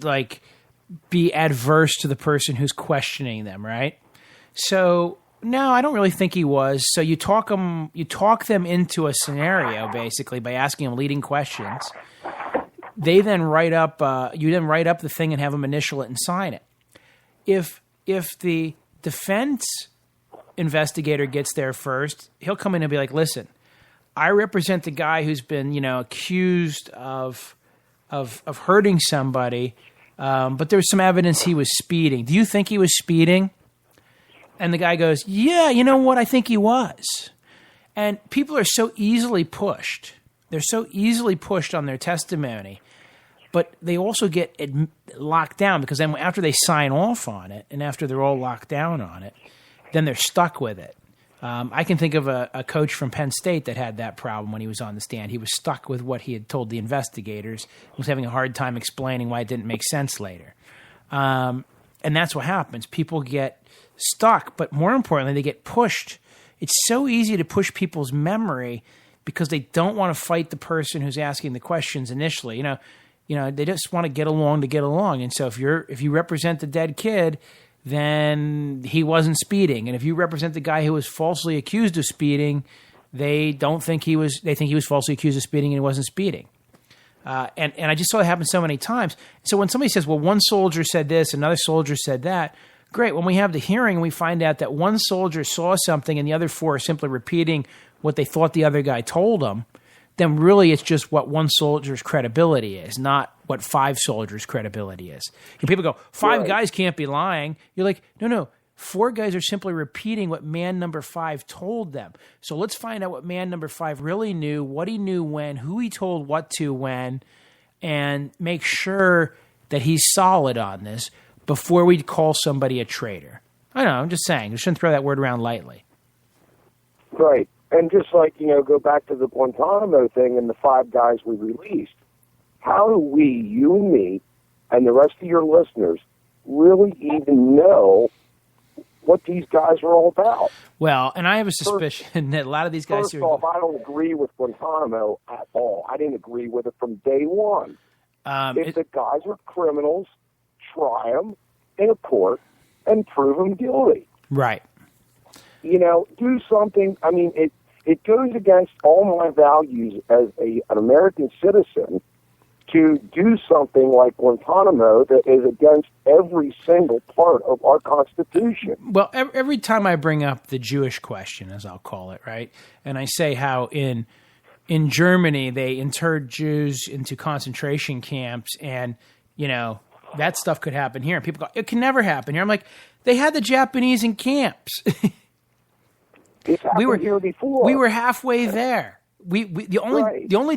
Speaker 1: like be adverse to the person who's questioning them, right? So no, I don't really think he was. So you talk them into a scenario basically by asking them leading questions. They then write up. You then write up the thing and have them initial it and sign it. If the defense investigator gets there first, he'll come in and be like, "Listen, I represent the guy who's been, you know, accused of hurting somebody, but there was some evidence he was speeding. Do you think he was speeding?" And the guy goes, "Yeah, you know what? I think he was." And people are so easily pushed. They're so easily pushed on their testimony, but they also get locked down because then after they sign off on it and after they're all locked down on it, then they're stuck with it. I can think of a coach from Penn State that had that problem when he was on the stand. He was stuck with what he had told the investigators. He was having a hard time explaining why it didn't make sense later. And that's what happens. People get stuck, but more importantly, they get pushed. It's so easy to push people's memory because they don't want to fight the person who's asking the questions initially. You know, they just want to get along to get along. And so if you represent the dead kid, then he wasn't speeding. And if you represent the guy who was falsely accused of speeding, they think he was falsely accused of speeding and he wasn't speeding. And I just saw it happen so many times. So when somebody says, well, one soldier said this, another soldier said that, great. When we have the hearing and we find out that one soldier saw something and the other 4 are simply repeating what they thought the other guy told them, then really it's just what one soldier's credibility is, not what 5 soldiers' credibility is. And people go, 5 guys can't be lying. You're like, no, 4 guys are simply repeating what man number 5 told them. So let's find out what man number 5 really knew, what he knew when, who he told what to when, and make sure that he's solid on this before we call somebody a traitor. I don't know, I'm just saying. We shouldn't throw that word around lightly.
Speaker 6: Right. And just like, you know, go back to the Guantanamo thing and the 5 guys we released. How do we, you and me, and the rest of your listeners, really even know what these guys are all about?
Speaker 1: Well, and I have a suspicion that a lot of these guys...
Speaker 6: First off, I don't agree with Guantanamo at all. I didn't agree with it from day one. If the guys are criminals, try them in a court and prove them guilty.
Speaker 1: Right.
Speaker 6: You know, do something. I mean, it goes against all my values as an American citizen to do something like Guantanamo that is against every single part of our Constitution.
Speaker 1: Well, every time I bring up the Jewish question, as I'll call it, right, and I say how in Germany they interred Jews into concentration camps and, you know, that stuff could happen here. And people go, it can never happen here. I'm like, they had the Japanese in camps.
Speaker 6: We were here before.
Speaker 1: We were halfway there. The only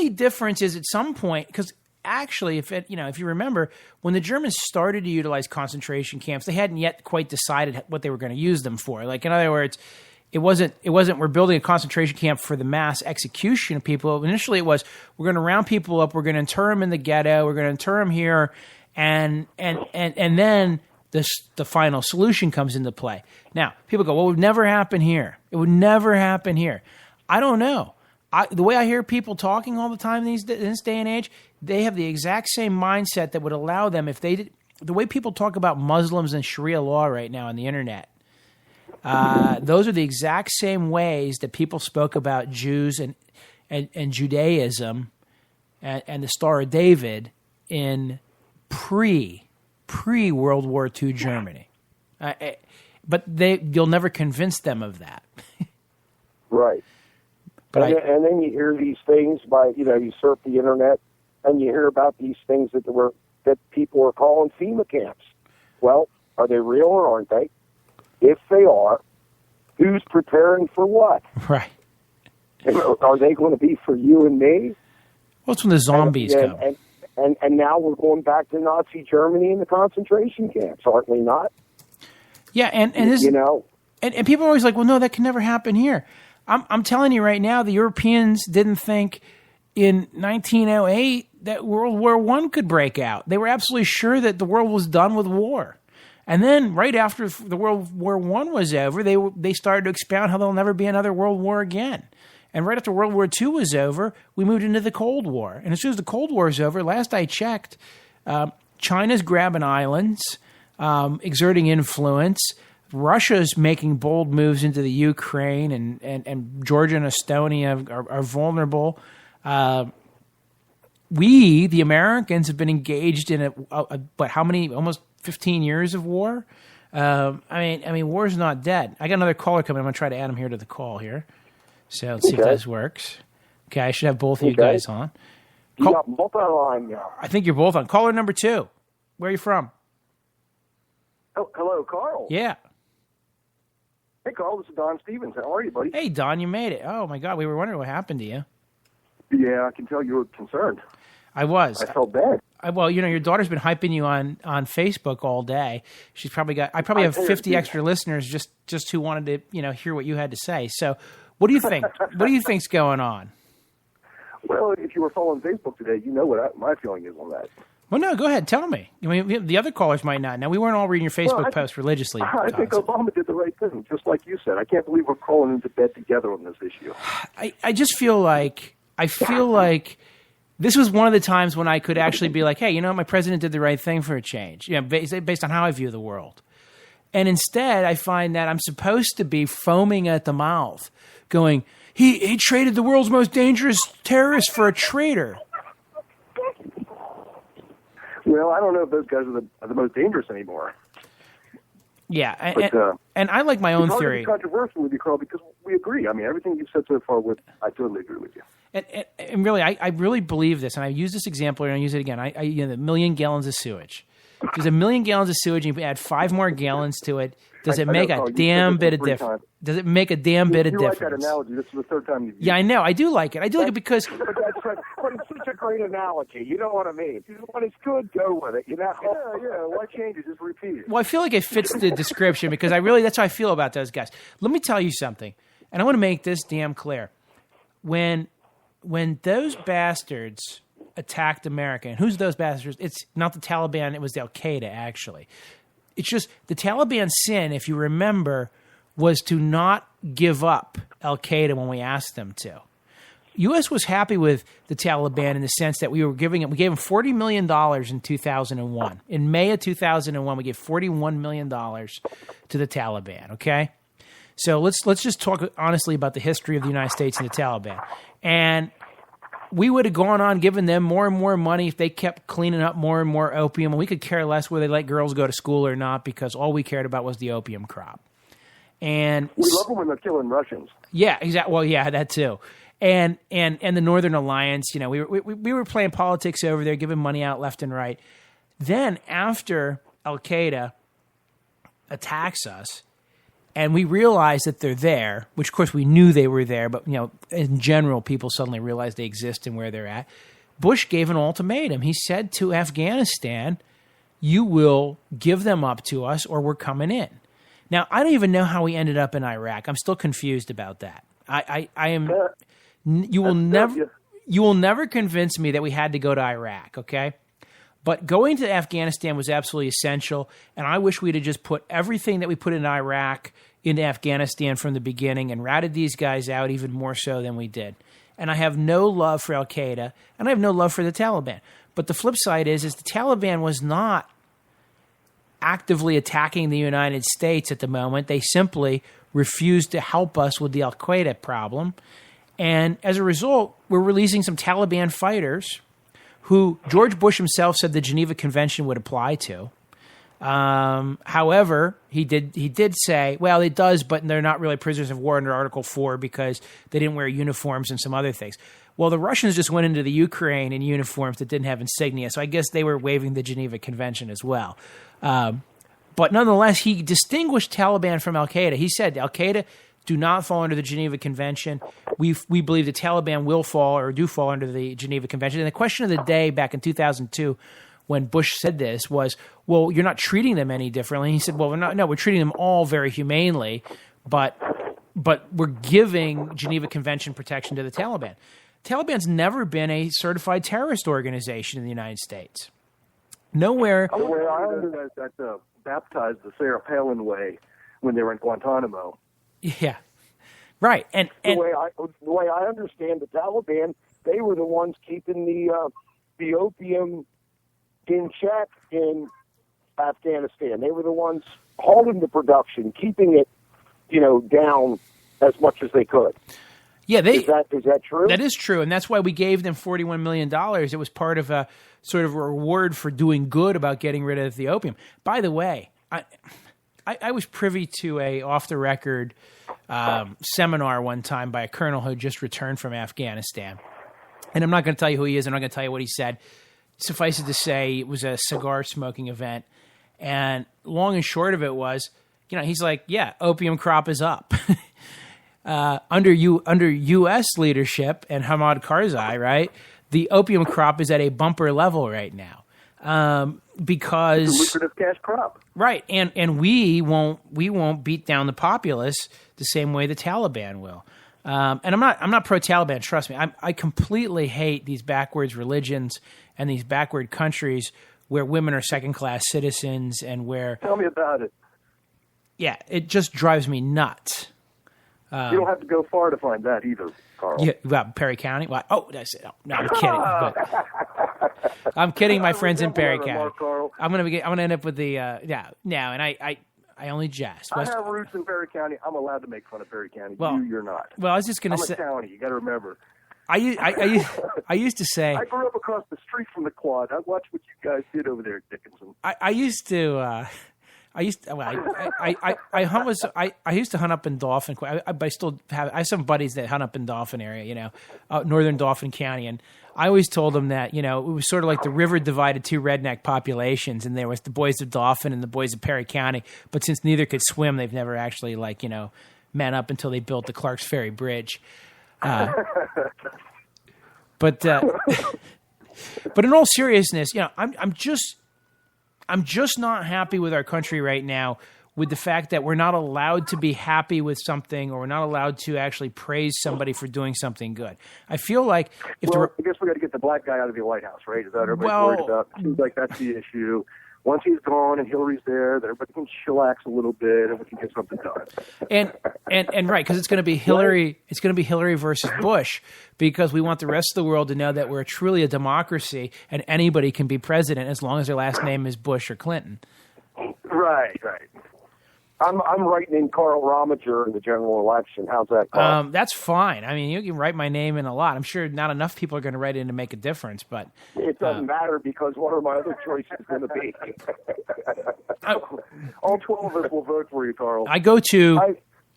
Speaker 1: difference is at some point, because actually, if you remember, when the Germans started to utilize concentration camps, they hadn't yet quite decided what they were going to use them for. Like, in other words, It wasn't we're building a concentration camp for the mass execution of people. Initially it was we're going to round people up, we're going to inter them in the ghetto, we're going to inter them here, and then the final solution comes into play. Now, people go, well, it would never happen here. It would never happen here. I don't know. The way I hear people talking all the time in this day and age, they have the exact same mindset that would allow them, if they did, the way people talk about Muslims and Sharia law right now on the internet, those are the exact same ways that people spoke about Jews and Judaism and the Star of David in pre-World War II Germany. But you'll never convince them of that.
Speaker 6: Right. And then you hear these things you surf the internet and you hear about these things that people are calling FEMA camps. Well, are they real or aren't they? If they are, who's preparing for what?
Speaker 1: Right.
Speaker 6: Are they going to be for you and me?
Speaker 1: Well, it's when the zombies come.
Speaker 6: And now we're going back to Nazi Germany and the concentration camps, aren't we not?
Speaker 1: Yeah, and this, and people are always like, well, no, that can never happen here. I'm telling you right now, the Europeans didn't think in 1908 that World War I could break out. They were absolutely sure that the world was done with war. And then right after the World War I was over, they started to expound how there'll never be another World War again. And right after World War II was over, we moved into the Cold War. And as soon as the Cold War is over, last I checked, China's grabbing islands, exerting influence. Russia's making bold moves into the Ukraine, and Georgia and Estonia are vulnerable. We, the Americans, have been engaged in how many? Almost 15 years of war. I mean, war's not dead. I got another caller coming. I'm going to try to add him here to the call here. So let's see if this works. Okay, I should have both of you guys on.
Speaker 6: You got both on line now.
Speaker 1: I think you're both on. Caller number 2. Where are you from?
Speaker 6: Oh, hello, Karl.
Speaker 1: Yeah.
Speaker 6: Hey, Karl, this is Don Stevens. How are you, buddy?
Speaker 1: Hey, Don, you made it. Oh, my God. We were wondering what happened to you.
Speaker 6: Yeah, I can tell you were concerned.
Speaker 1: I was.
Speaker 6: I felt bad.
Speaker 1: Well, your daughter's been hyping you on Facebook all day. She's probably got. I probably have 50 extra listeners just who wanted to hear what you had to say. So, what do you think? What do you think's going on?
Speaker 6: Well, if you were following Facebook today, you know what my feeling is on that.
Speaker 1: Well, no, go ahead. Tell me. I mean, the other callers might not. Now, we weren't all reading your Facebook post religiously.
Speaker 6: I think Obama did the right thing, just like you said. I can't believe we're crawling into bed together on this issue.
Speaker 1: I just feel like this was one of the times when I could actually be like, hey, my president did the right thing for a change, based on how I view the world. And instead, I find that I'm supposed to be foaming at the mouth, going, he traded the world's most dangerous terrorist for a traitor.
Speaker 6: Well, I don't know if those guys are the most dangerous anymore.
Speaker 1: Yeah, and I like my own theory.
Speaker 6: It's controversial with you, Karl, because we agree. I mean, everything you've said so far, I totally agree with you.
Speaker 1: And really, I really believe this, and I use this example, and I use it again. The 1 million gallons of sewage. If there's 1 million gallons of sewage, and you add 5 more gallons to it, does it make a damn bit of difference? Does it make a damn bit of difference?
Speaker 6: You like that analogy. This is the third time you've used it.
Speaker 1: Yeah, I know. I do like it. I do like it because...
Speaker 6: But it's such a great analogy. You know what I mean? When it's good, go with it. Yeah. Why change it? Just repeat it.
Speaker 1: Well, I feel like it fits the description because that's how I feel about those guys. Let me tell you something, and I want to make this damn clear. When those bastards attacked America, and who's those bastards? It's not the Taliban. It was Al-Qaeda, actually. It's just the Taliban's sin, if you remember, was to not give up Al-Qaeda when we asked them to. U.S. was happy with the Taliban in the sense that we gave them $40 million in 2001. In May of 2001, we gave $41 million to the Taliban, okay? So let's just talk honestly about the history of the United States and the Taliban. And we would have gone on giving them more and more money if they kept cleaning up more and more opium, and we could care less whether they let girls go to school or not because all we cared about was the opium crop. And
Speaker 6: we love them when they're killing Russians.
Speaker 1: Yeah, exactly. Well, yeah, that too. And the Northern Alliance, we were playing politics over there, giving money out left and right. Then after Al-Qaeda attacks us, and we realize that they're there, which of course we knew they were there, but in general, people suddenly realize they exist and where they're at. Bush gave an ultimatum. He said to Afghanistan, "You will give them up to us, or we're coming in." Now, I don't even know how we ended up in Iraq. I'm still confused about that. I am. You will never convince me that we had to go to Iraq. Okay. But going to Afghanistan was absolutely essential, and I wish we'd have just put everything that we put in Iraq into Afghanistan from the beginning and ratted these guys out even more so than we did. And I have no love for Al-Qaeda, and I have no love for the Taliban. But the flip side is the Taliban was not actively attacking the United States at the moment. They simply refused to help us with the Al-Qaeda problem. And as a result, we're releasing some Taliban fighters who George Bush himself said the Geneva Convention would apply to. However, he did say, well, it does, but they're not really prisoners of war under Article 4 because they didn't wear uniforms and some other things. Well, the Russians just went into the Ukraine in uniforms that didn't have insignia, so I guess they were waiving the Geneva Convention as well. But nonetheless, he distinguished Taliban from Al-Qaeda. He said Al-Qaeda do not fall under the Geneva Convention. We believe the Taliban will fall or do fall under the Geneva Convention. And the question of the day back in 2002 when Bush said this was, well, you're not treating them any differently. And he said, well, we're treating them all very humanely, but we're giving Geneva Convention protection to the Taliban. Taliban's never been a certified terrorist organization in the United States. Nowhere.
Speaker 6: The way I understand that baptized the Sarah Palin way when they were in Guantanamo.
Speaker 1: Yeah, right. And
Speaker 6: the way I understand the Taliban, they were the ones keeping the opium in check in Afghanistan. They were the ones holding the production, keeping it, down as much as they could.
Speaker 1: Yeah,
Speaker 6: is that true?
Speaker 1: That is true, and that's why we gave them $41 million. It was part of a sort of a reward for doing good about getting rid of the opium. By the way, I was privy to a off-the-record seminar one time by a colonel who had just returned from Afghanistan. And I'm not going to tell you who he is. I'm not going to tell you what he said. Suffice it to say, it was a cigar-smoking event. And long and short of it was, he's like, yeah, opium crop is up. Under U.S. leadership and Hamid Karzai, right, the opium crop is at a bumper level right now. Because
Speaker 6: it's a lucrative cash crop,
Speaker 1: right? And we won't beat down the populace the same way the Taliban will. And I'm not pro-Taliban. Trust me, I completely hate these backwards religions and these backward countries where women are second-class citizens and where.
Speaker 6: Tell me about it.
Speaker 1: Yeah, it just drives me nuts.
Speaker 6: You don't have to go far to find that either, Karl.
Speaker 1: Yeah, about Perry County? What? Oh, that's it. No, I'm kidding. I'm kidding, my friends in Perry County. I'm gonna end up with the and I only jest.
Speaker 6: I have roots in Perry County. I'm allowed to make fun of Perry County.
Speaker 1: Well,
Speaker 6: you're not.
Speaker 1: Well, I was just gonna say.
Speaker 6: I'm a county. You got to remember.
Speaker 1: I used to say.
Speaker 6: I grew up across the street from the quad. I watched what you guys did over there at Dickinson.
Speaker 1: I used to hunt up in Dauphin. I still have some buddies that hunt up in Dauphin area, northern Dauphin County, and I always told them that it was sort of like the river divided two redneck populations, and there was the boys of Dauphin and the boys of Perry County. But since neither could swim, they've never actually met up until they built the Clark's Ferry Bridge. But in all seriousness, I'm just not happy with our country right now with the fact that we're not allowed to be happy with something or we're not allowed to actually praise somebody for doing something good. I feel like
Speaker 6: I guess we got to get the black guy out of the White House, right? Is that everybody's worried about? It seems like that's the issue. Once he's gone and Hillary's there, then everybody can chillax a little bit and we can get something done.
Speaker 1: And right, because it's going to be Hillary. It's going to be Hillary versus Bush because we want the rest of the world to know that we're truly a democracy and anybody can be president as long as their last name is Bush or Clinton.
Speaker 6: Right. I'm writing in Karl Rominger in the general election. How's that, Karl?
Speaker 1: That's fine. I mean, you can write my name in a lot. I'm sure not enough people are going to write in to make a difference, but
Speaker 6: it doesn't matter because what are my other choices going to be? All 12 of us will vote for you, Karl.
Speaker 1: I go to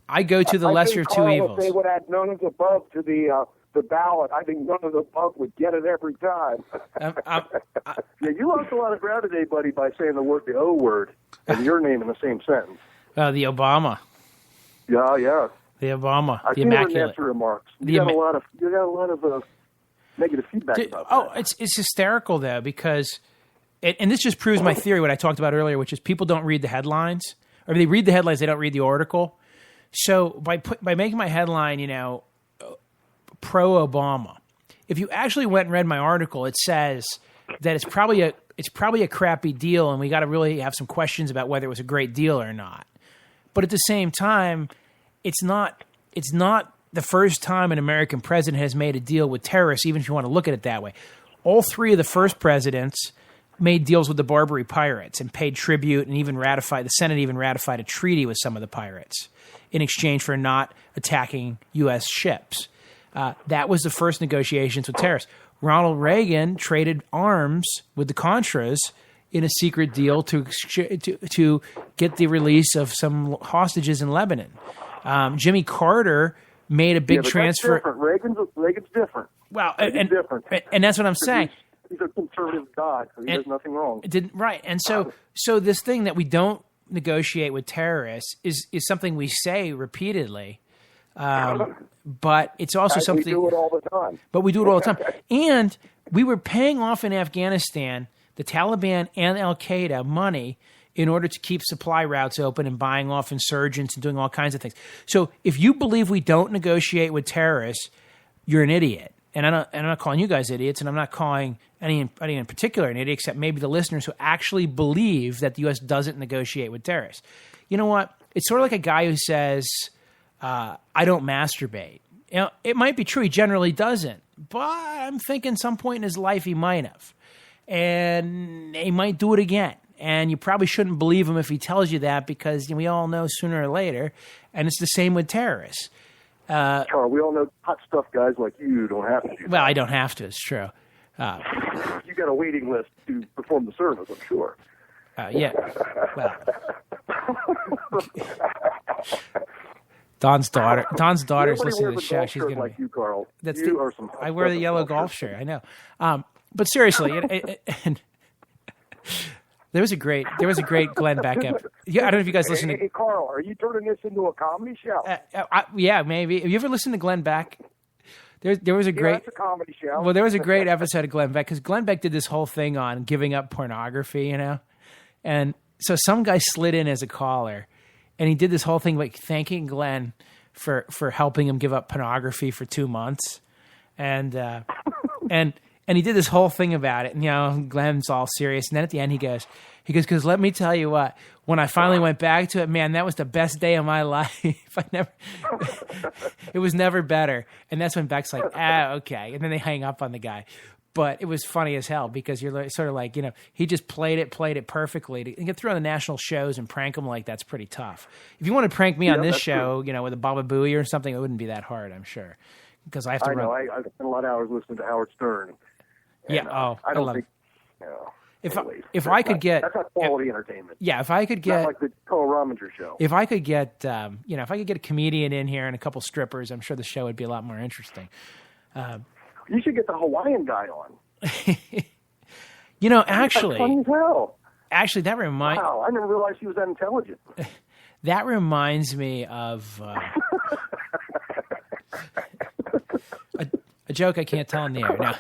Speaker 1: the lesser of two evils.
Speaker 6: If they would add none of the above to the ballot, I think none of the above would get it every time. Yeah, you lost a lot of ground today, buddy, by saying the O word and your name in the same sentence.
Speaker 1: The Obama.
Speaker 6: Yeah.
Speaker 1: The Obama.
Speaker 6: I
Speaker 1: the immaculate.
Speaker 6: Your nasty remarks. You got a lot of negative feedback about that.
Speaker 1: Oh, it's hysterical though because, and this just proves my theory what I talked about earlier, which is people don't read the headlines or they read the headlines, they don't read the article. So by making my headline, pro-Obama, if you actually went and read my article, it says that it's probably a crappy deal, and we got to really have some questions about whether it was a great deal or not. But at the same time, it's not the first time an American president has made a deal with terrorists, even if you want to look at it that way. All three of the first presidents made deals with the Barbary pirates and paid tribute, and the Senate even ratified a treaty with some of the pirates in exchange for not attacking U.S. ships. That was the first negotiations with terrorists. Ronald Reagan traded arms with the Contras in a secret deal to get the release of some hostages in Lebanon. Jimmy Carter made a big transfer.
Speaker 6: Reagan's different.
Speaker 1: Well,
Speaker 6: different.
Speaker 1: And that's what I'm saying.
Speaker 6: He's a conservative god, so he does nothing wrong.
Speaker 1: Right. And so this thing that we don't negotiate with terrorists is something we say repeatedly. But it's also something
Speaker 6: we do it all the time.
Speaker 1: But we do it all the time. And we were paying off in Afghanistan the Taliban and Al Qaeda money in order to keep supply routes open and buying off insurgents and doing all kinds of things. So if you believe we don't negotiate with terrorists, you're an idiot. And I'm not calling you guys idiots, and I'm not calling anybody in particular an idiot, except maybe the listeners who actually believe that the U.S. doesn't negotiate with terrorists. You know what? It's sort of like a guy who says, I don't masturbate. It might be true. He generally doesn't. But I'm thinking some point in his life he might have. And he might do it again. And you probably shouldn't believe him if he tells you that, because we all know sooner or later. And it's the same with terrorists.
Speaker 6: Karl, we all know hot stuff guys like you don't have to do that.
Speaker 1: Well, I don't have to. It's true.
Speaker 6: You got a waiting list to perform the service, I'm sure.
Speaker 1: Yeah. Well. Don's daughter's listening to the show. She's gonna
Speaker 6: like you, Karl.
Speaker 1: I wear the yellow golf shirt. I know. But seriously, and there was a great Glenn Beck episode. Yeah, I don't know if you guys listen to.
Speaker 6: Hey, Karl, are you turning this into a comedy show?
Speaker 1: Yeah, maybe. Have you ever listened to Glenn Beck? There was a great.
Speaker 6: That's a comedy show.
Speaker 1: Well, there was a great episode of Glenn Beck, because Glenn Beck did this whole thing on giving up pornography, and so some guy slid in as a caller, and he did this whole thing like thanking Glenn for helping him give up pornography for 2 months, and he did this whole thing about it. And Glenn's all serious, and then at the end he goes, because let me tell you what, when I finally went back to it, man, that was the best day of my life. It was never better. And that's when Beck's like, okay. And then they hang up on the guy. But it was funny as hell, because you're sort of like, he just played it perfectly. To get through on the national shows and prank him like that's pretty tough. If you want to prank me on this show, with a Baba Booey or something, it wouldn't be that hard, I'm sure. Because I have to run.
Speaker 6: I spent a lot of hours listening to Howard Stern.
Speaker 1: Yeah,
Speaker 6: I don't think.
Speaker 1: If I could get,
Speaker 6: that's not quality entertainment.
Speaker 1: Yeah, if I could get,
Speaker 6: not like the Karl Rominger show.
Speaker 1: If I could get, if I could get a comedian in here and a couple strippers, I'm sure the show would be a lot more interesting.
Speaker 6: You should get the Hawaiian guy on.
Speaker 1: Actually,
Speaker 6: funny as hell.
Speaker 1: Actually, that reminds.
Speaker 6: Wow, I never realized he was that intelligent.
Speaker 1: That reminds me of a joke I can't tell in the air now.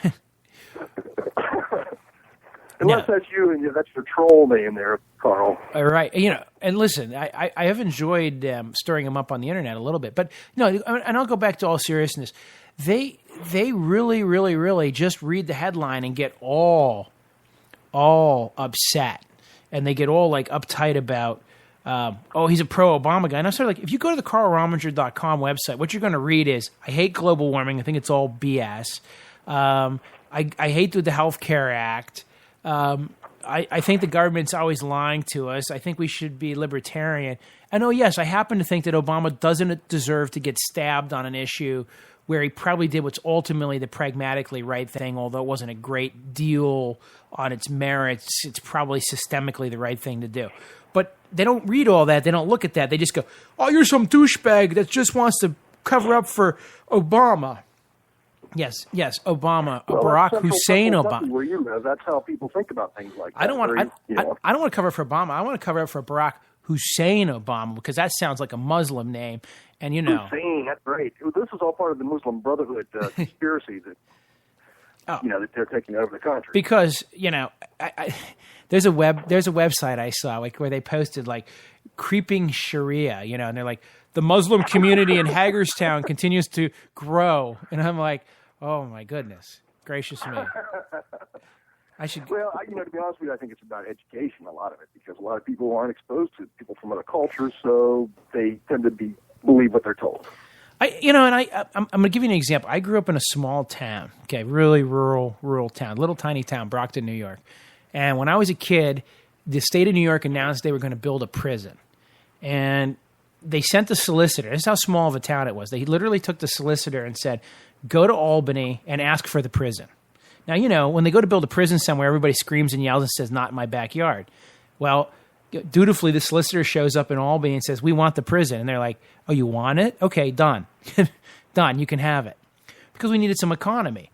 Speaker 6: Unless that's you and that's your troll name there, Karl.
Speaker 1: All right. And listen, I have enjoyed stirring them up on the internet a little bit. But, and I'll go back to all seriousness. They really, really, really just read the headline and get all upset. And they get all, uptight about, he's a pro-Obama guy. And I'm sort of like, if you go to the KarlRominger.com website, what you're going to read is, I hate global warming. I think it's all BS. I hate the Health Care Act. I think the government's always lying to us. I think we should be libertarian. And yes, I happen to think that Obama doesn't deserve to get stabbed on an issue where he probably did what's ultimately the pragmatically right thing, although it wasn't a great deal on its merits. It's probably systemically the right thing to do. But they don't read all that. They don't look at that. They just go, oh, you're some douchebag that just wants to cover up for Obama. Yes, Obama, Barack Hussein Obama.
Speaker 6: Where you live, that's how people think about things like that.
Speaker 1: I don't want to cover for Obama. I want to cover up for Barack Hussein Obama, because that sounds like a Muslim name, and
Speaker 6: Hussein, that's great. This is all part of the Muslim Brotherhood conspiracy that that they're taking over the country.
Speaker 1: Because there's a website I saw like where they posted like creeping Sharia, you know, and they're like, the Muslim community in Hagerstown continues to grow, and I'm like, oh my goodness, gracious me. I should.
Speaker 6: Well, to be honest with you, I think it's about education, a lot of it, because a lot of people aren't exposed to people from other cultures, so they tend to believe what they're told.
Speaker 1: I'm going to give you an example. I grew up in a small town, okay, really rural town, little tiny town, Brockton, New York. And when I was a kid, the state of New York announced they were going to build a prison. And they sent the solicitor. This is how small of a town it was. They literally took the solicitor and said, go to Albany and ask for the prison. Now, when they go to build a prison somewhere, everybody screams and yells and says, not in my backyard. Well, dutifully, the solicitor shows up in Albany and says, we want the prison. And they're like, oh, you want it? Okay, done. Done, you can have it. Because we needed some economy.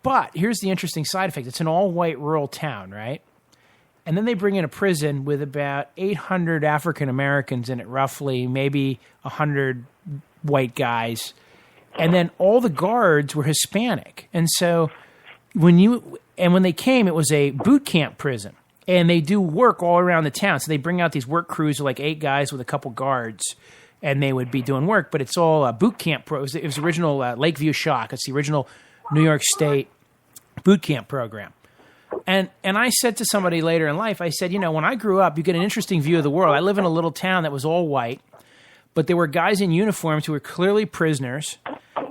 Speaker 1: But here's the interesting side effect. It's an all-white rural town, right? And then they bring in a prison with about 800 African Americans in it, roughly, maybe 100 white guys. And then all the guards were Hispanic. And so when they came, it was a boot camp prison. And they do work all around the town. So they bring out these work crews of like 8 guys with a couple guards, and they would be doing work. But it's all boot camp. It was original Lakeview Shock. It's the original New York State boot camp program. And I said to somebody later in life, I said, when I grew up, you get an interesting view of the world. I live in a little town that was all white, but there were guys in uniforms who were clearly prisoners,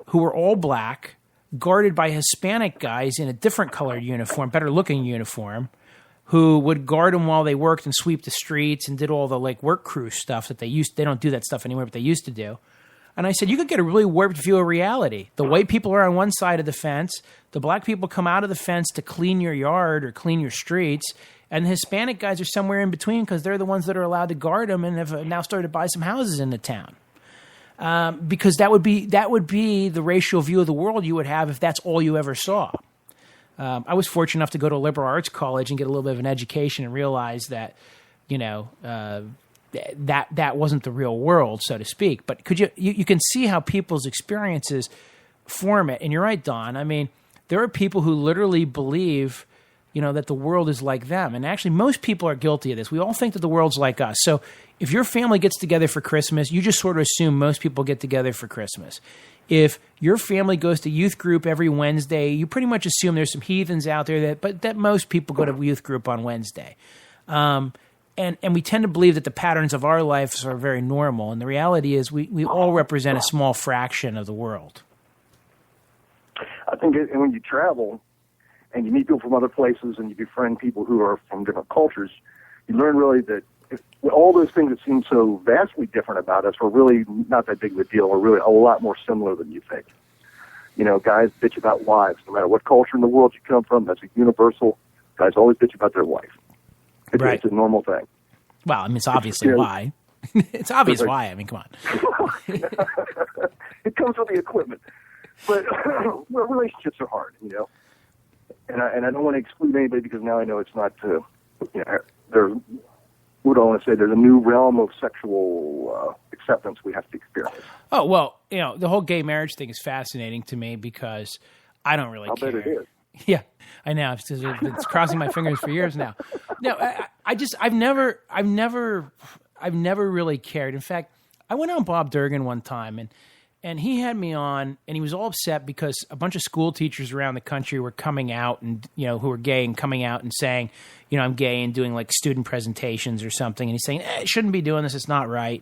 Speaker 1: who were all black, guarded by Hispanic guys in a different colored uniform, better looking uniform, who would guard them while they worked and sweep the streets and did all the like work crew stuff that they don't do that stuff anymore, but they used to do. And I said, you could get a really warped view of reality. The white people are on one side of the fence. The black people come out of the fence to clean your yard or clean your streets. And the Hispanic guys are somewhere in between because they're the ones that are allowed to guard them and have now started to buy some houses in the town. Because that would be the racial view of the world you would have if that's all you ever saw. I was fortunate enough to go to a liberal arts college and get a little bit of an education and realize that, that wasn't the real world, so to speak. But you can see how people's experiences form it. And you're right, Don. I mean, there are people who literally believe, that the world is like them. And actually, most people are guilty of this. We all think that the world's like us. So if your family gets together for Christmas, you just sort of assume most people get together for Christmas. If your family goes to youth group every Wednesday, you pretty much assume there's some heathens out there that most people go to youth group on Wednesday. And we tend to believe that the patterns of our lives are very normal. And the reality is we all represent a small fraction of the world.
Speaker 6: I think when you travel and you meet people from other places and you befriend people who are from different cultures, you learn really that all those things that seem so vastly different about us are really not that big of a deal. We're really a lot more similar than you think. Guys bitch about wives. No matter what culture in the world you come from, that's a universal. Guys always bitch about their wife. It's a normal thing.
Speaker 1: Well, I mean, it's obviously why. It's obvious why. I mean, come on.
Speaker 6: It comes with the equipment. But relationships are hard, And I don't want to exclude anybody because now I know it's not, there's a new realm of sexual acceptance we have to experience.
Speaker 1: Oh, well, the whole gay marriage thing is fascinating to me because I don't really care.
Speaker 6: I bet it is.
Speaker 1: Yeah, I know. It's crossing my fingers for years now. No, I've never really cared. In fact, I went on Bob Durgan one time and he had me on, and he was all upset because a bunch of school teachers around the country were coming out and, who were gay and coming out and saying, I'm gay and doing like student presentations or something. And he's saying, shouldn't be doing this. It's not right.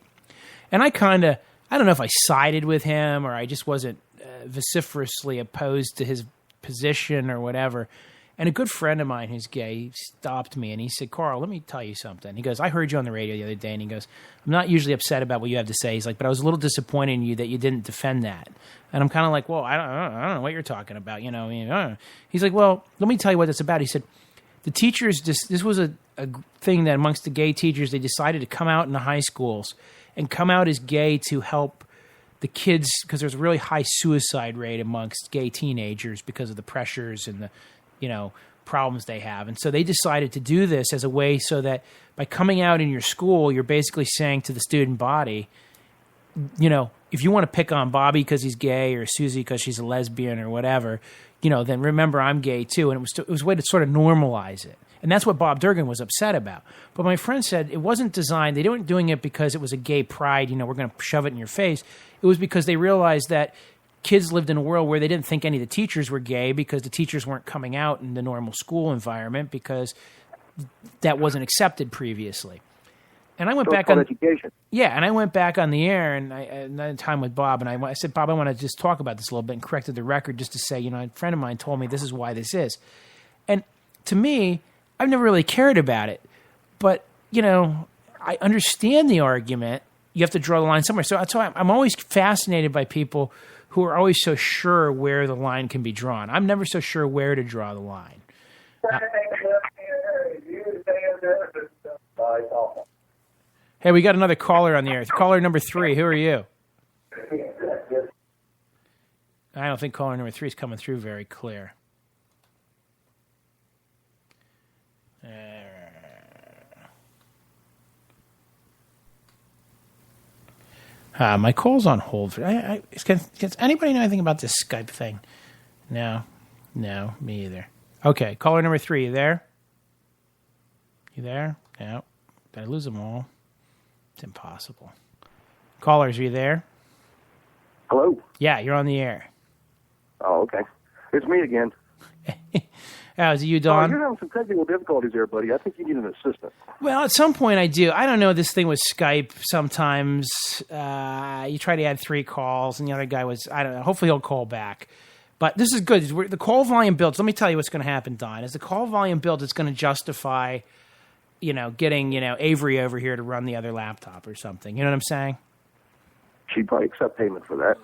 Speaker 1: And I don't know if I sided with him or I just wasn't vociferously opposed to his position or whatever. And a good friend of mine who's gay stopped me and he said, Karl, let me tell you something. He goes, I heard you on the radio the other day. And he goes, I'm not usually upset about what you have to say. He's like, but I was a little disappointed in you that you didn't defend that. And I'm kind of like, well, I don't know what you're talking about. He's like, well, let me tell you what it's about. He said, the teachers, this was a thing that amongst the gay teachers, they decided to come out in the high schools and come out as gay to help the kids, because there's a really high suicide rate amongst gay teenagers because of the pressures and the problems they have. And so they decided to do this as a way so that by coming out in your school, you're basically saying to the student body, if you want to pick on Bobby because he's gay or Susie because she's a lesbian or whatever, then remember I'm gay too. And it was a way to sort of normalize it. And that's what Bob Durgan was upset about. But my friend said it wasn't designed, they weren't doing it because it was a gay pride, we're going to shove it in your face. It was because they realized that kids lived in a world where they didn't think any of the teachers were gay because the teachers weren't coming out in the normal school environment because that wasn't accepted previously. And I went back on
Speaker 6: education.
Speaker 1: Yeah, and I went back on the air and I had time with Bob, and I said, Bob, I want to just talk about this a little bit, and corrected the record just to say, a friend of mine told me this is why this is. And to me, I've never really cared about it, but I understand the argument. You have to draw the line somewhere. So that's why I'm always fascinated by people who are always so sure where the line can be drawn. I'm never so sure where to draw the line. Hey, we got another caller on the air. Caller number 3. Who are you? I don't think caller number 3 is coming through very clear. My call's on hold. Does anybody know anything about this Skype thing? No, me either. Okay, caller number 3, you there? You there? No. Did I lose them all? It's impossible. Callers, are you there?
Speaker 6: Hello?
Speaker 1: Yeah, you're on the air.
Speaker 6: Oh, okay. It's me again.
Speaker 1: Is it you, Don?
Speaker 6: You're having some technical difficulties there, buddy. I think you need an assistant.
Speaker 1: Well, at some point I do. I don't know, this thing with Skype, sometimes you try to add 3 calls, and the other guy was, I don't know, hopefully he'll call back. But this is good. The call volume builds. Let me tell you what's going to happen, Don. As the call volume builds, it's going to justify, getting, Avery over here to run the other laptop or something. You know what I'm saying?
Speaker 6: She'd probably accept payment for that.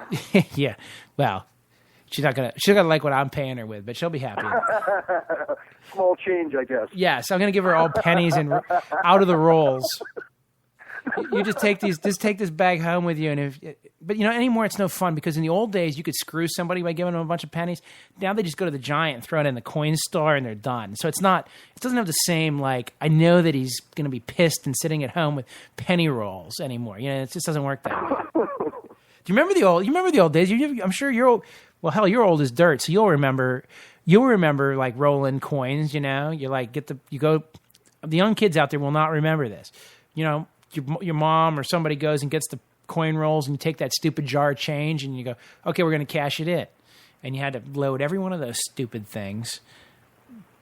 Speaker 1: Yeah. Well, she's not gonna like what I'm paying her with, but she'll be happy.
Speaker 6: Small change, I guess.
Speaker 1: Yes, I'm gonna give her all pennies and out of the rolls. You just take this bag home with you, but anymore it's no fun, because in the old days you could screw somebody by giving them a bunch of pennies. Now they just go to the Giant and throw it in the coin store and they're done. So it doesn't have the same, I know that he's gonna be pissed and sitting at home with penny rolls anymore. It just doesn't work that way. Do you remember the old days? I'm sure you're old. Well, hell, you're old as dirt, so you'll remember rolling coins. The young kids out there will not remember this. Your mom or somebody goes and gets the coin rolls, and you take that stupid jar of change, and you go, okay, we're going to cash it in, and you had to load every one of those stupid things,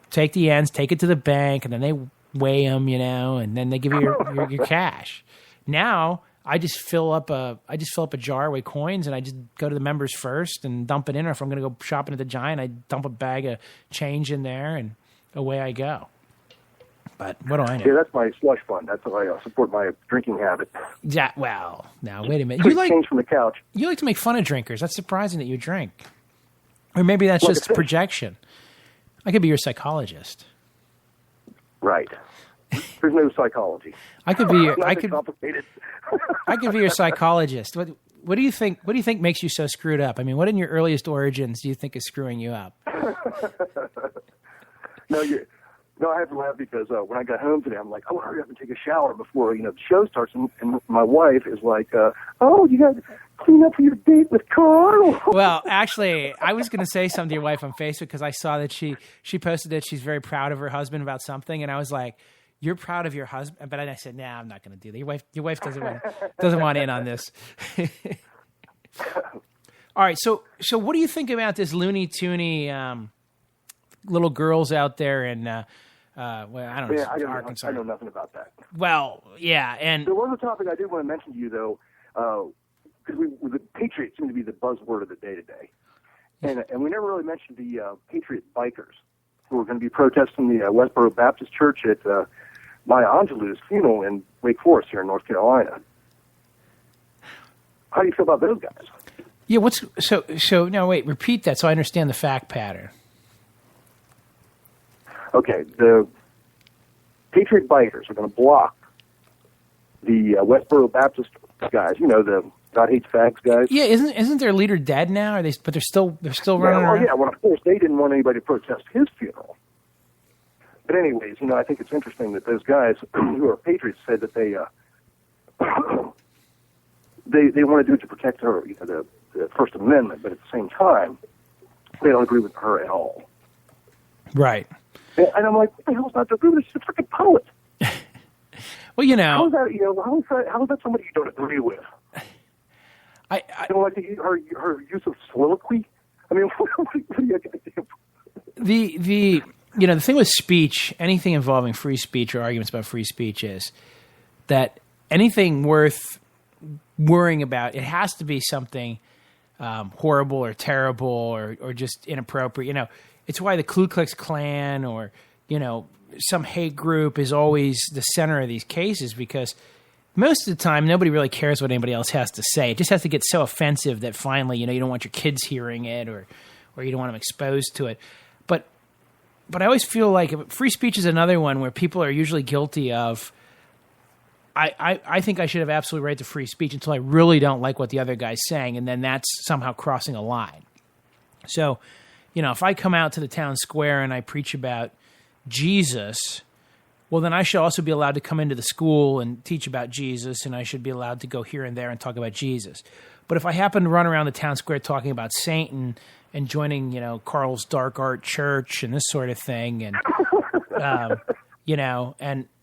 Speaker 1: take the ends, take it to the bank, and then they weigh them, and then they give you your cash. Now, I just fill up a jar with coins, and I just go to the members first and dump it in. Or if I'm going to go shopping at the Giant, I dump a bag of change in there, and away I go. But what do I know?
Speaker 6: Yeah, that's my slush fund. That's how I support my drinking habit.
Speaker 1: Yeah. Well, now wait a minute.
Speaker 6: Change from the couch.
Speaker 1: You like to make fun of drinkers. That's surprising that you drink. Or maybe that's just projection. I could be your psychologist.
Speaker 6: Right. There's no psychology.
Speaker 1: I could be.
Speaker 6: Complicated.
Speaker 1: I could be your psychologist. What do you think? What do you think makes you so screwed up? I mean, what in your earliest origins do you think is screwing you up?
Speaker 6: No, I have to laugh because when I got home today, I'm like, oh, hurry up and take a shower before the show starts. And my wife is like, oh, you got to clean up for your date with Karl.
Speaker 1: Well, actually, I was going to say something to your wife on Facebook because I saw that she posted that she's very proud of her husband about something, and I was like, you're proud of your husband? But I said, nah, I'm not going to do that. Your wife doesn't want in on this. All right, so what do you think about this Looney Toony little girls out there in I don't know, Arkansas?
Speaker 6: I know nothing about that.
Speaker 1: Well, yeah, and
Speaker 6: there was a topic I did want to mention to you though, because the Patriots seem to be the buzzword of the day today, and we never really mentioned the Patriot bikers who are going to be protesting the Westboro Baptist Church at Maya Angelou's funeral in Wake Forest here in North Carolina. How do you feel about those guys?
Speaker 1: Yeah, so now wait, repeat that so I understand the fact pattern.
Speaker 6: Okay, the Patriot bikers are going to block the Westboro Baptist guys. The God Hates Fags guys.
Speaker 1: Yeah, isn't their leader dead now? Are they? But they're still running around.
Speaker 6: Yeah, well, of course they didn't want anybody to protest his funeral. But anyways, I think it's interesting that those guys who are patriots said that they want to do it to protect her, the First Amendment, but at the same time, they don't agree with her at all.
Speaker 1: Right.
Speaker 6: And I'm like, what the hell's not to agree with? She's a freaking poet.
Speaker 1: Well,
Speaker 6: how is that? How is that somebody you don't agree with?
Speaker 1: I
Speaker 6: don't like her use of soliloquy. I mean, what do you think?
Speaker 1: The thing with speech, anything involving free speech or arguments about free speech, is that anything worth worrying about, it has to be something horrible or terrible or just inappropriate. It's why the Ku Klux Klan or some hate group is always the center of these cases, because most of the time nobody really cares what anybody else has to say. It just has to get so offensive that finally you don't want your kids hearing it or you don't want them exposed to it. But I always feel like free speech is another one where people are usually guilty of, I think I should have absolute right to free speech until I really don't like what the other guy's saying, and then that's somehow crossing a line. So, if I come out to the town square and I preach about Jesus, well, then I should also be allowed to come into the school and teach about Jesus, and I should be allowed to go here and there and talk about Jesus. But if I happen to run around the town square talking about Satan and joining, Karl's dark art church and this sort of thing, and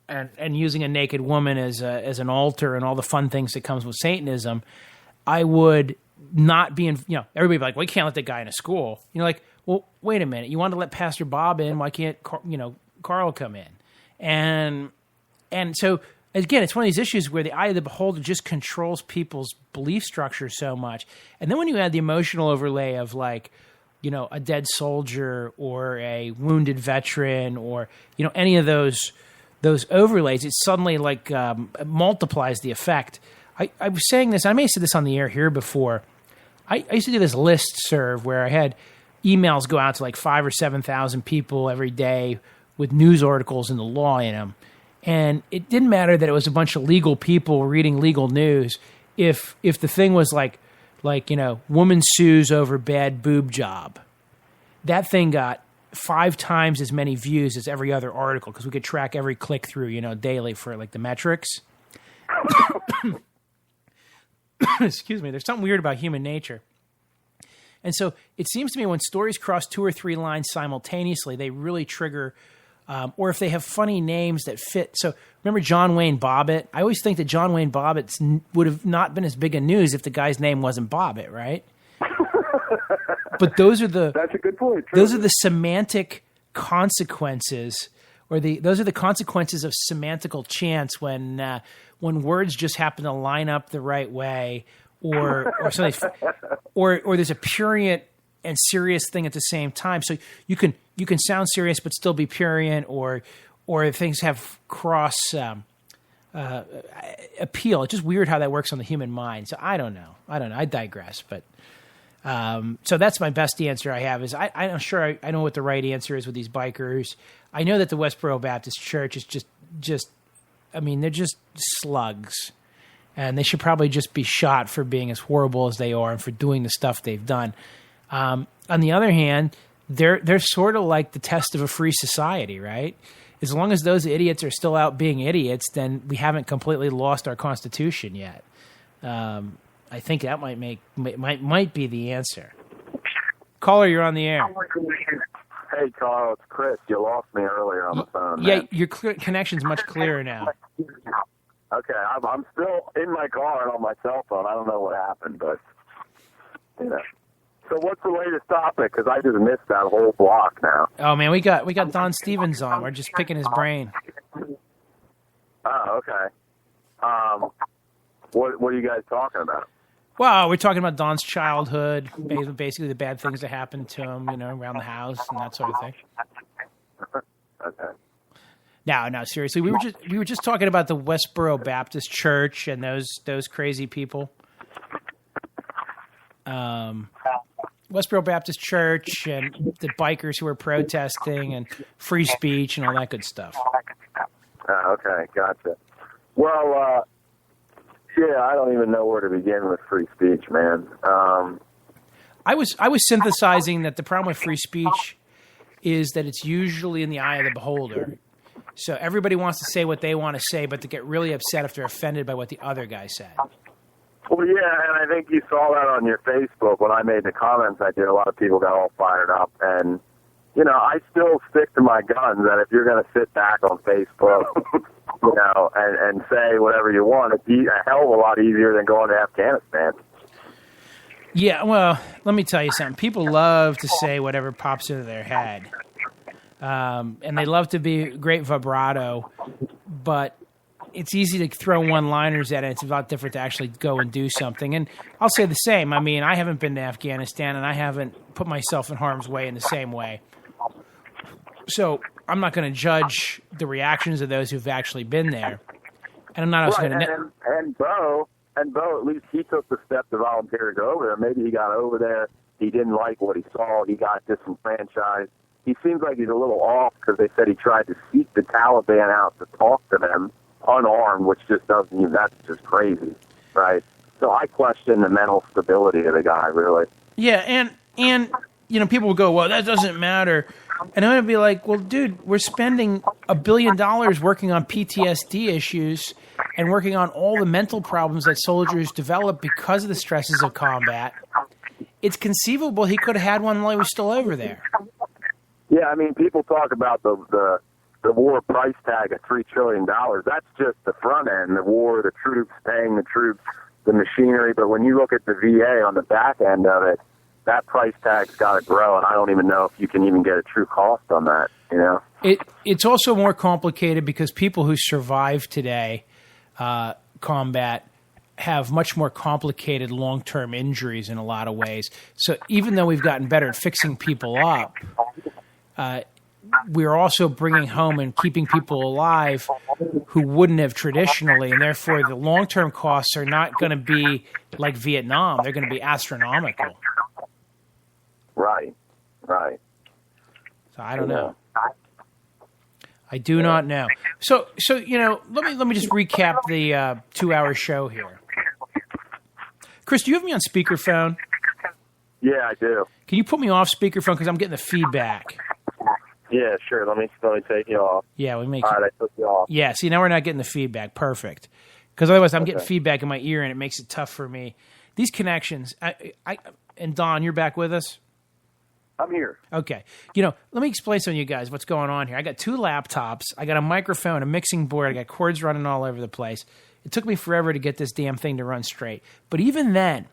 Speaker 1: and using a naked woman as an altar and all the fun things that comes with Satanism, I would not be in. Everybody would be like, "Well, you can't let that guy in a school." Like, well, wait a minute. You wanted to let Pastor Bob in? Why can't Karl come in? And so again, it's one of these issues where the eye of the beholder just controls people's belief structure so much. And then when you add the emotional overlay of like, a dead soldier or a wounded veteran or, any of those overlays, it suddenly like multiplies the effect. I was saying this, I may have said this on the air here before. I used to do this list serve where I had emails go out to like 5,000 or 7,000 people every day with news articles and the law in them. And it didn't matter that it was a bunch of legal people reading legal news. If the thing was like woman sues over bad boob job, that thing got 5 times as many views as every other article, because we could track every click through, daily for like the metrics. Excuse me. There's something weird about human nature. And so it seems to me when stories cross 2 or 3 lines simultaneously, they really trigger. Or if they have funny names that fit. So remember John Wayne Bobbitt? I always think that John Wayne Bobbitt would have not been as big a news if the guy's name wasn't Bobbitt, right? But that's a good point. True. Those are the semantic consequences, or those are the consequences of semantical chance when words just happen to line up the right way, or something, or there's a prurient and serious thing at the same time. So you can sound serious but still be prurient, or things have cross appeal. It's just weird how that works on the human mind. So I don't know. I digress. But so that's my best answer I have. Is I'm not sure I know what the right answer is with these bikers. I know that the Westboro Baptist Church is just I mean, they're just slugs. And they should probably just be shot for being as horrible as they are and for doing the stuff they've done. On the other hand, they're sort of like the test of a free society, right? As long as those idiots are still out being idiots, then we haven't completely lost our Constitution yet. I think that might be the answer. Caller, you're on the air.
Speaker 3: Hey, Karl, it's Chris. You lost me earlier on the phone.
Speaker 1: Yeah, your connection's much clearer now.
Speaker 3: Okay, I'm still in my car and on my cell phone. I don't know what happened, but So what's the latest topic? Because I just missed that whole block now.
Speaker 1: Oh man, we got Don Stevens on. We're just picking his brain.
Speaker 3: Oh, okay. What are you guys talking about?
Speaker 1: Well, we're talking about Don's childhood, basically the bad things that happened to him, around the house and that sort of thing.
Speaker 3: Okay.
Speaker 1: No, seriously. We were just talking about the Westboro Baptist Church and those crazy people. Westboro Baptist Church and the bikers who were protesting and free speech and all that good stuff.
Speaker 3: Okay, gotcha. Well, yeah, I don't even know where to begin with free speech, man.
Speaker 1: I was synthesizing that the problem with free speech is that it's usually in the eye of the beholder. So everybody wants to say what they want to say, but they get really upset if they're offended by what the other guy said.
Speaker 3: Well, yeah, and I think you saw that on your Facebook when I made the comments I did. A lot of people got all fired up, and I still stick to my guns that if you're going to sit back on Facebook, and say whatever you want, it'd be a hell of a lot easier than going to Afghanistan.
Speaker 1: Yeah, well, let me tell you something. People love to say whatever pops into their head, and they love to be great vibrato, but it's easy to throw one-liners at it. It's a lot different to actually go and do something. And I'll say the same. I mean, I haven't been to Afghanistan, and I haven't put myself in harm's way in the same way. So I'm not going to judge the reactions of those who've actually been there. And I'm not also going to...
Speaker 3: And Bo, at least he took the step to volunteer to go over there. Maybe he got over there. He didn't like what he saw. He got disenfranchised. He seems like he's a little off because they said he tried to seek the Taliban out to talk to them unarmed, which just doesn't even... That's just crazy, right? So I question the mental stability of the guy, really.
Speaker 1: Yeah, and people will go, well, that doesn't matter. And I'm going to be like, well, dude, we're spending $1 billion working on PTSD issues and working on all the mental problems that soldiers develop because of the stresses of combat. It's conceivable he could have had one while he was still over there.
Speaker 3: Yeah, I mean, people talk about the war price tag of $3 trillion. That's just the front end, the war, the troops, paying the troops, the machinery. But when you look at the VA on the back end of it, that price tag's got to grow, and I don't even know if you can even get a true cost on that, It's
Speaker 1: also more complicated because people who survive today combat have much more complicated long-term injuries in a lot of ways. So even though we've gotten better at fixing people up, we're also bringing home and keeping people alive who wouldn't have traditionally, and therefore the long-term costs are not going to be like Vietnam. They're going to be astronomical.
Speaker 3: Right.
Speaker 1: So I don't know. I do not know. So let me just recap the 2-hour show here. Chris, do you have me on speakerphone?
Speaker 3: Yeah, I do.
Speaker 1: Can you put me off speakerphone because I'm getting the feedback?
Speaker 3: Yeah, sure. Let me take you off.
Speaker 1: Yeah, we make.
Speaker 3: All right, I took you off.
Speaker 1: Yeah, see, now we're not getting the feedback. Perfect. Because otherwise, I'm getting feedback in my ear, and it makes it tough for me. These connections. And Don, you're back with us?
Speaker 6: I'm here.
Speaker 1: Okay. Let me explain to you guys what's going on here. I got 2 laptops. I got a microphone, a mixing board. I got cords running all over the place. It took me forever to get this damn thing to run straight. But even then,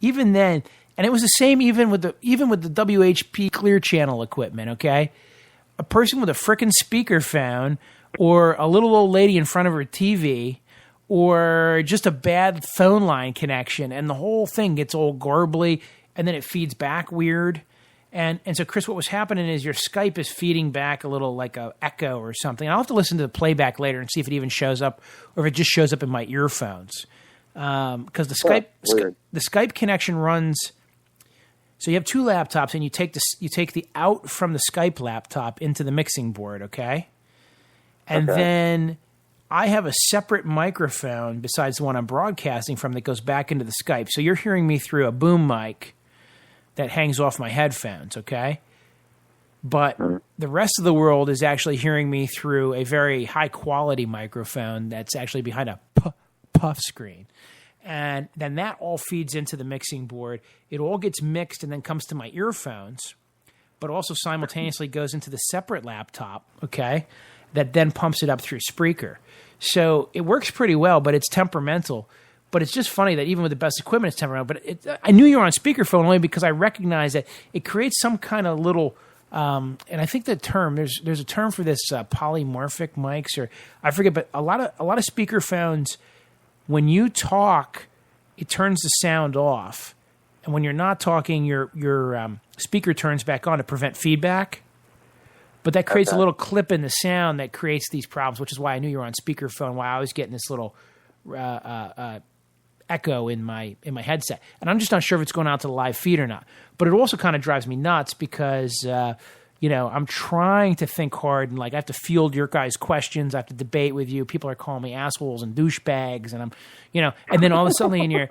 Speaker 1: and it was the same even with the WHP Clear Channel equipment, okay? A person with a frickin' speakerphone or a little old lady in front of her TV or just a bad phone line connection, and the whole thing gets all garbly, and then it feeds back weird. And so, Chris, what was happening is your Skype is feeding back a little like a echo or something. I'll have to listen to the playback later and see if it even shows up or if it just shows up in my earphones. Because the Skype connection runs. So you have 2 laptops, and you take the out from the Skype laptop into the mixing board, okay? And then I have a separate microphone besides the one I'm broadcasting from that goes back into the Skype. So you're hearing me through a boom mic that hangs off my headphones, okay? But the rest of the world is actually hearing me through a very high-quality microphone that's actually behind a puff screen. And then that all feeds into the mixing board. It all gets mixed and then comes to my earphones, but also simultaneously goes into the separate laptop, okay, that then pumps it up through Spreaker. So it works pretty well, but it's temperamental. But it's just funny that even with the best equipment, it's temperamental. But I knew you were on speakerphone only because I recognize that it creates some kind of little and I think the term there's a term for this polymorphic mics, or I forget, but a lot of speakerphones, when you talk, it turns the sound off, and when you're not talking, your speaker turns back on to prevent feedback. But that creates a little clip in the sound that creates these problems, which is why I knew you were on speakerphone. Why I was getting this little echo in my headset, and I'm just not sure if it's going out to the live feed or not. But it also kind of drives me nuts because I'm trying to think hard, and like I have to field your guys' questions. I have to debate with you. People are calling me assholes and douchebags, and I'm, and then all of a sudden in your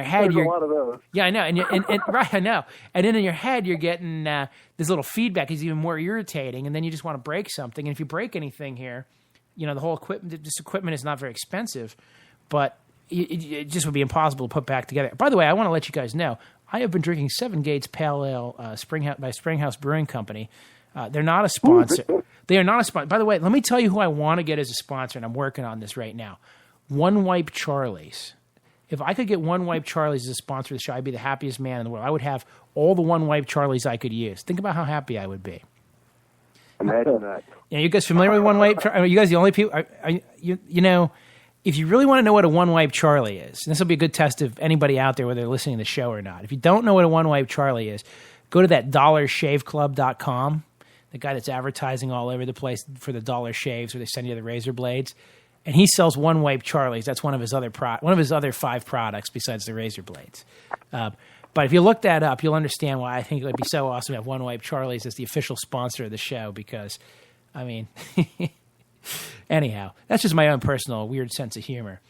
Speaker 1: head,
Speaker 6: there's a lot of those.
Speaker 1: Yeah, I know, and right, I know, and then in your head you're getting this little feedback is even more irritating, and then you just want to break something, and if you break anything here, the whole equipment, this equipment is not very expensive, but it just would be impossible to put back together. By the way, I want to let you guys know, I have been drinking 7 Gates Pale Ale by Springhouse Brewing Company. They're not a sponsor. They are not a sponsor. By the way, let me tell you who I want to get as a sponsor, and I'm working on this right now. One Wipe Charlie's. If I could get One Wipe Charlie's as a sponsor of the show, I'd be the happiest man in the world. I would have all the One Wipe Charlie's I could use. Think about how happy I would be.
Speaker 3: Imagine that.
Speaker 1: Yeah, you guys familiar with One Wipe? Are you guys the only people? You know, if you really want to know what a One Wipe Charlie is, and this will be a good test of anybody out there whether they're listening to the show or not. If you don't know what a One Wipe Charlie is, go to that dollarshaveclub.com, the guy that's advertising all over the place for the dollar shaves where they send you the razor blades. And he sells One Wipe Charlies. That's one of his other 5 products besides the razor blades. But if you look that up, you'll understand why I think it would be so awesome to have One Wipe Charlies as the official sponsor of the show. Because, I mean, anyhow, that's just my own personal weird sense of humor.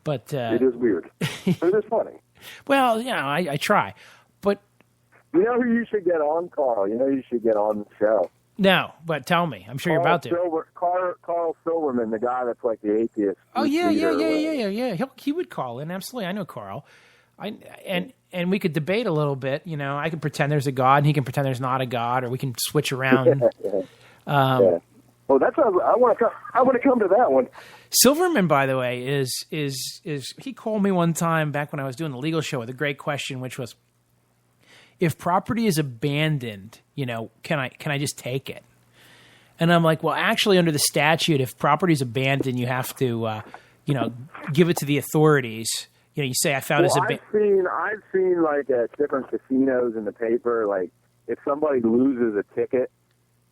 Speaker 1: But
Speaker 6: it is weird. But it is funny.
Speaker 1: Well, you know, I try. But
Speaker 6: you know who you should get on, Carl? You know who you should get on the show?
Speaker 1: No, but tell me. I'm sure you're about to.
Speaker 6: Carl Silverman, the guy that's like the atheist.
Speaker 1: Oh, yeah. He would call in. Absolutely. I know Karl. And we could debate a little bit. You know, I could pretend there's a God, and he can pretend there's not a God, or we can switch around.
Speaker 6: Yeah. Well, that's I want to come to that one.
Speaker 1: Silverman, by the way, is he called me one time back when I was doing the legal show with a great question, which was, if property is abandoned, you know, can I just take it? And I'm like, well, actually, under the statute, if property is abandoned, you have to, give it to the authorities. You know, you say I found this.
Speaker 3: I've seen like at different casinos in the paper, like if somebody loses a ticket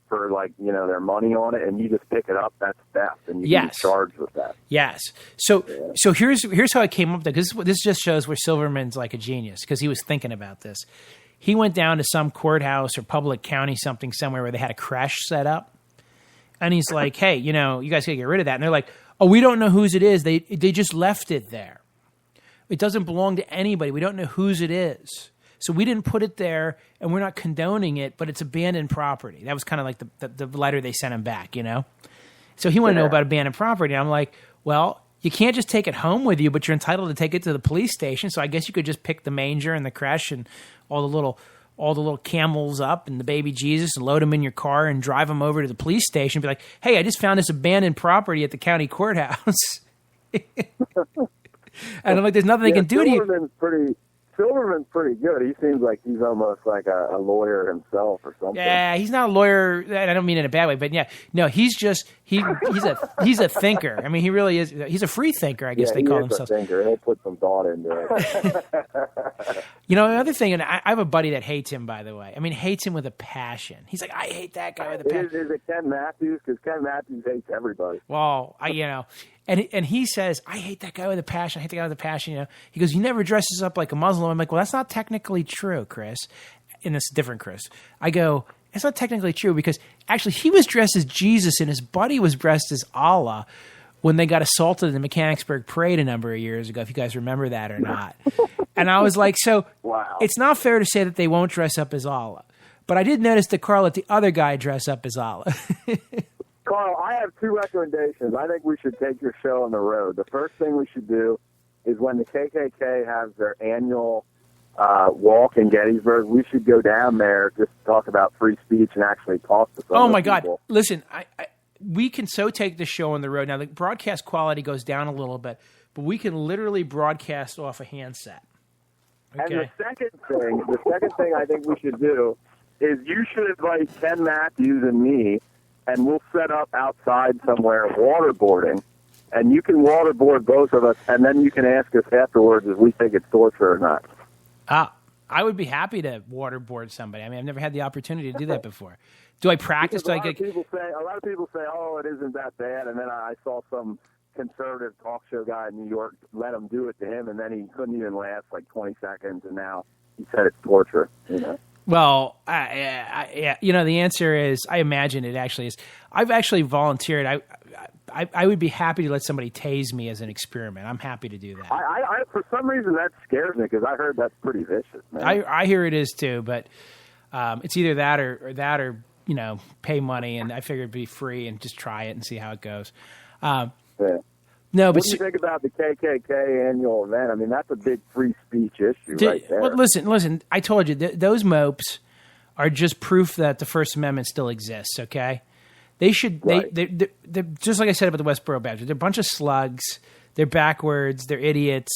Speaker 3: for like their money on it, and you just pick it up, that's theft, and you get charged with that.
Speaker 1: Yes. So here's how I came up with that, because this just shows where Silverman's like a genius, because he was thinking about this. He went down to some courthouse or public county something somewhere where they had a creche set up. And he's like, hey, you guys got to get rid of that. And they're like, oh, we don't know whose it is. They just left it there. It doesn't belong to anybody. We don't know whose it is. So we didn't put it there, and we're not condoning it, but it's abandoned property. That was kind of like the letter they sent him back, So he wanted to know about abandoned property. And I'm like, well, you can't just take it home with you, but you're entitled to take it to the police station. So I guess you could just pick the manger and the creche and all the little camels up and the baby Jesus and load them in your car and drive them over to the police station and be like, hey, I just found this abandoned property at the county courthouse. And I'm like, there's nothing they can do to you.
Speaker 3: Silverman's pretty good. He seems like he's almost like a lawyer himself or something.
Speaker 1: Yeah, he's not a lawyer, and I don't mean it in a bad way, but yeah, no, he's a thinker. I mean, he really is. He's a free thinker, I guess they call themselves.
Speaker 3: He's a thinker. He'll put some thought into it.
Speaker 1: Another thing, and I have a buddy that hates him, by the way. I mean, hates him with a passion. He's like, I hate that guy with a passion.
Speaker 3: Is it Ken Matthews? Because Ken Matthews hates everybody.
Speaker 1: Well, And he says, I hate that guy with a passion. I hate the guy with a passion. He goes, he never dresses up like a Muslim. I'm like, well, that's not technically true, Chris. And it's different, Chris. I go, it's not technically true, because actually he was dressed as Jesus and his buddy was dressed as Allah when they got assaulted in the Mechanicsburg Parade a number of years ago, if you guys remember that or not. And I was like, so
Speaker 3: wow.
Speaker 1: It's not fair to say that they won't dress up as Allah. But I did notice that Karl let the other guy dress up as Allah.
Speaker 3: Karl, I have 2 recommendations. I think we should take your show on the road. The first thing we should do is when the KKK has their annual walk in Gettysburg, we should go down there just to talk about free speech and actually talk to some
Speaker 1: Oh, my
Speaker 3: people.
Speaker 1: God. Listen, we can so take the show on the road. Now, the broadcast quality goes down a little bit, but we can literally broadcast off a handset. Okay?
Speaker 3: And the second thing I think we should do is you should invite Ken Matthews and me, and we'll set up outside somewhere waterboarding, and you can waterboard both of us, and then you can ask us afterwards if we think it's torture or not.
Speaker 1: I would be happy to waterboard somebody. I mean, I've never had the opportunity to do that before. Do I practice?
Speaker 3: A lot of people say, oh, it isn't that bad, and then I saw some conservative talk show guy in New York let him do it to him, and then he couldn't even last like 20 seconds, and now he said it's torture,
Speaker 1: Well, the answer is, I imagine it actually is. I've actually volunteered. I would be happy to let somebody tase me as an experiment. I'm happy to do that.
Speaker 3: I for some reason that scares me, because I heard that's pretty vicious, man.
Speaker 1: I hear it is too, but it's either that or pay money, and I figured it'd be free and just try it and see how it goes.
Speaker 3: Yeah.
Speaker 1: No, but
Speaker 3: what do you think about the KKK annual event? I mean, that's a big free speech issue right there.
Speaker 1: Well, listen. I told you those mopes are just proof that the First Amendment still exists. Okay, they should.
Speaker 3: Right.
Speaker 1: They're just like I said about the Westboro Baptist. They're a bunch of slugs. They're backwards. They're idiots.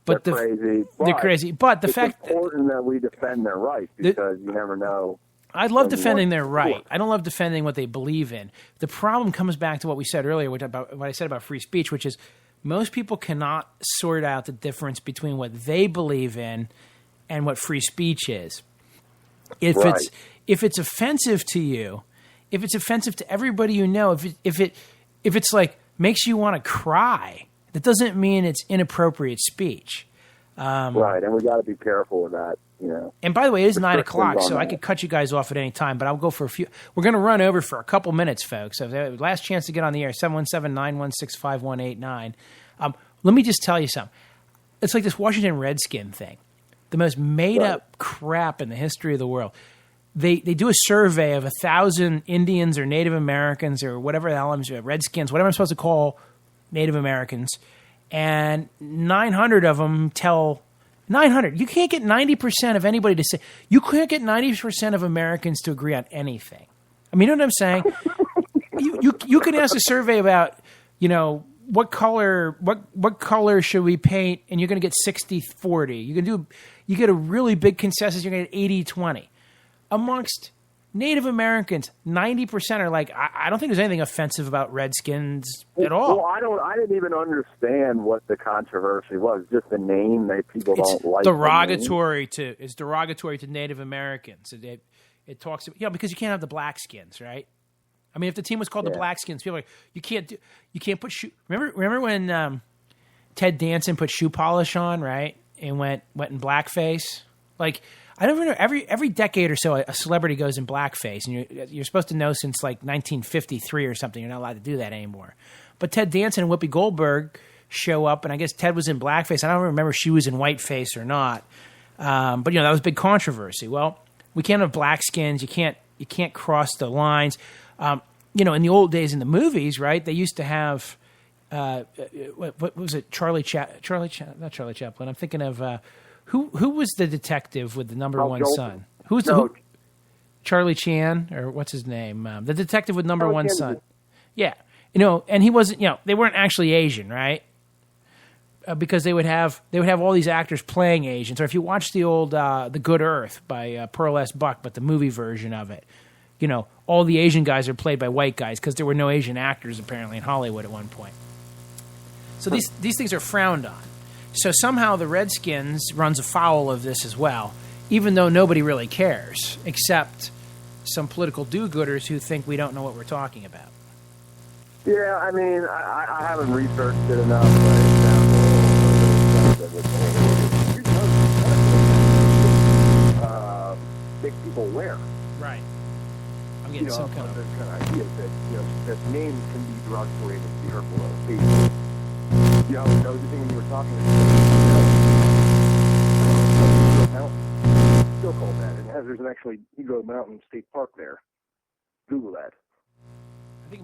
Speaker 1: But
Speaker 3: they're crazy.
Speaker 1: They're crazy. But the fact
Speaker 3: it's important that we defend their rights because you never know.
Speaker 1: I love defending their right. I don't love defending what they believe in. The problem comes back to what we said earlier, what I said about free speech, which is most people cannot sort out the difference between what they believe in and what free speech is. If it's offensive to you, if it's offensive to everybody you know, if it's like makes you want to cry, that doesn't mean it's inappropriate speech.
Speaker 3: Right, and we got to be careful with that. You know.
Speaker 1: And by the way, it is 9 o'clock, so I could cut you guys off at any time, but I'll go for a few. We're going to run over for a couple minutes, folks. So last chance to get on the air, 717-916-5189. Let me just tell you something. It's like this Washington Redskin thing, the most made-up crap in the history of the world. They do a survey of 1,000 Indians or Native Americans or whatever the hell Redskins, whatever I'm supposed to call Native Americans, and 900 of them tell 900. You can't get 90% of anybody to say. You can't get 90% of Americans to agree on anything. I mean, you know what I'm saying? you can ask a survey about, what color should we paint, and you're going to get 60-40. You get a really big consensus. You're going to get 80-20. Amongst Native Americans, 90% are like, I don't think there's anything offensive about Redskins at all.
Speaker 3: Well, I didn't even understand what the controversy was. Just the name that people don't like.
Speaker 1: It's derogatory to Native Americans. It talks about, because you can't have the Blackskins, right? I mean, if the team was called the Blackskins, people are like, you can't put shoe. Remember when Ted Danson put shoe polish on, right, and went in blackface, like. I don't know. Every decade or so, a celebrity goes in blackface, and you're supposed to know since like 1953 or something. You're not allowed to do that anymore. But Ted Danson and Whoopi Goldberg show up, and I guess Ted was in blackface. I don't remember if she was in whiteface or not. But that was a big controversy. Well, we can't have blackskins. You can't cross the lines. In the old days in the movies, right? They used to have what was it? Not Charlie Chaplin. I'm thinking of. Who was the detective with the number one son? Charlie Chan, or what's his name? The detective with number one son. Yeah. And he wasn't, they weren't actually Asian, right? Because they would have all these actors playing Asians. Or if you watch the old The Good Earth by Pearl S. Buck, but the movie version of it, all the Asian guys are played by white guys because there were no Asian actors apparently in Hollywood at one point. So these things are frowned on. So somehow the Redskins runs afoul of this as well, even though nobody really cares, except some political do-gooders who think we don't know what we're talking about.
Speaker 3: Yeah, I mean, I haven't researched it enough. Make people aware.
Speaker 1: Right. I'm getting some kind of
Speaker 5: idea that names can be derogatory and be hurtful to people. That was the thing when you were talking about still called that. And there's actually Eagle Mountain State Park there. Google that.
Speaker 3: I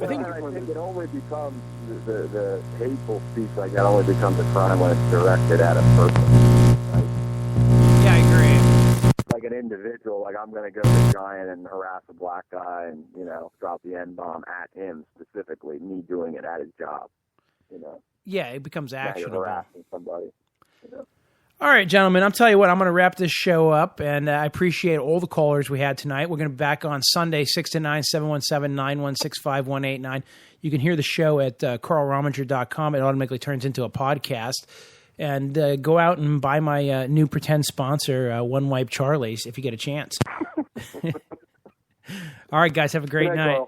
Speaker 3: think it only becomes the hateful speech like that only becomes a crime when it's directed at a person. Right?
Speaker 1: Yeah, I agree.
Speaker 3: Like an individual, like I'm going to go to Giant and harass a black guy and drop the N-bomb at him specifically. Me doing it at his job.
Speaker 1: Yeah, it becomes actionable.
Speaker 3: You're harassing somebody.
Speaker 1: All right, gentlemen, I'll tell you what, I'm going to wrap this show up, and I appreciate all the callers we had tonight. We're going to be back on Sunday, 6 to 9, 717-916-5189. You can hear the show at KarlRominger.com. It automatically turns into a podcast. And go out and buy my new pretend sponsor, One Wipe Charlie's, if you get a chance. All right, guys, have a great night.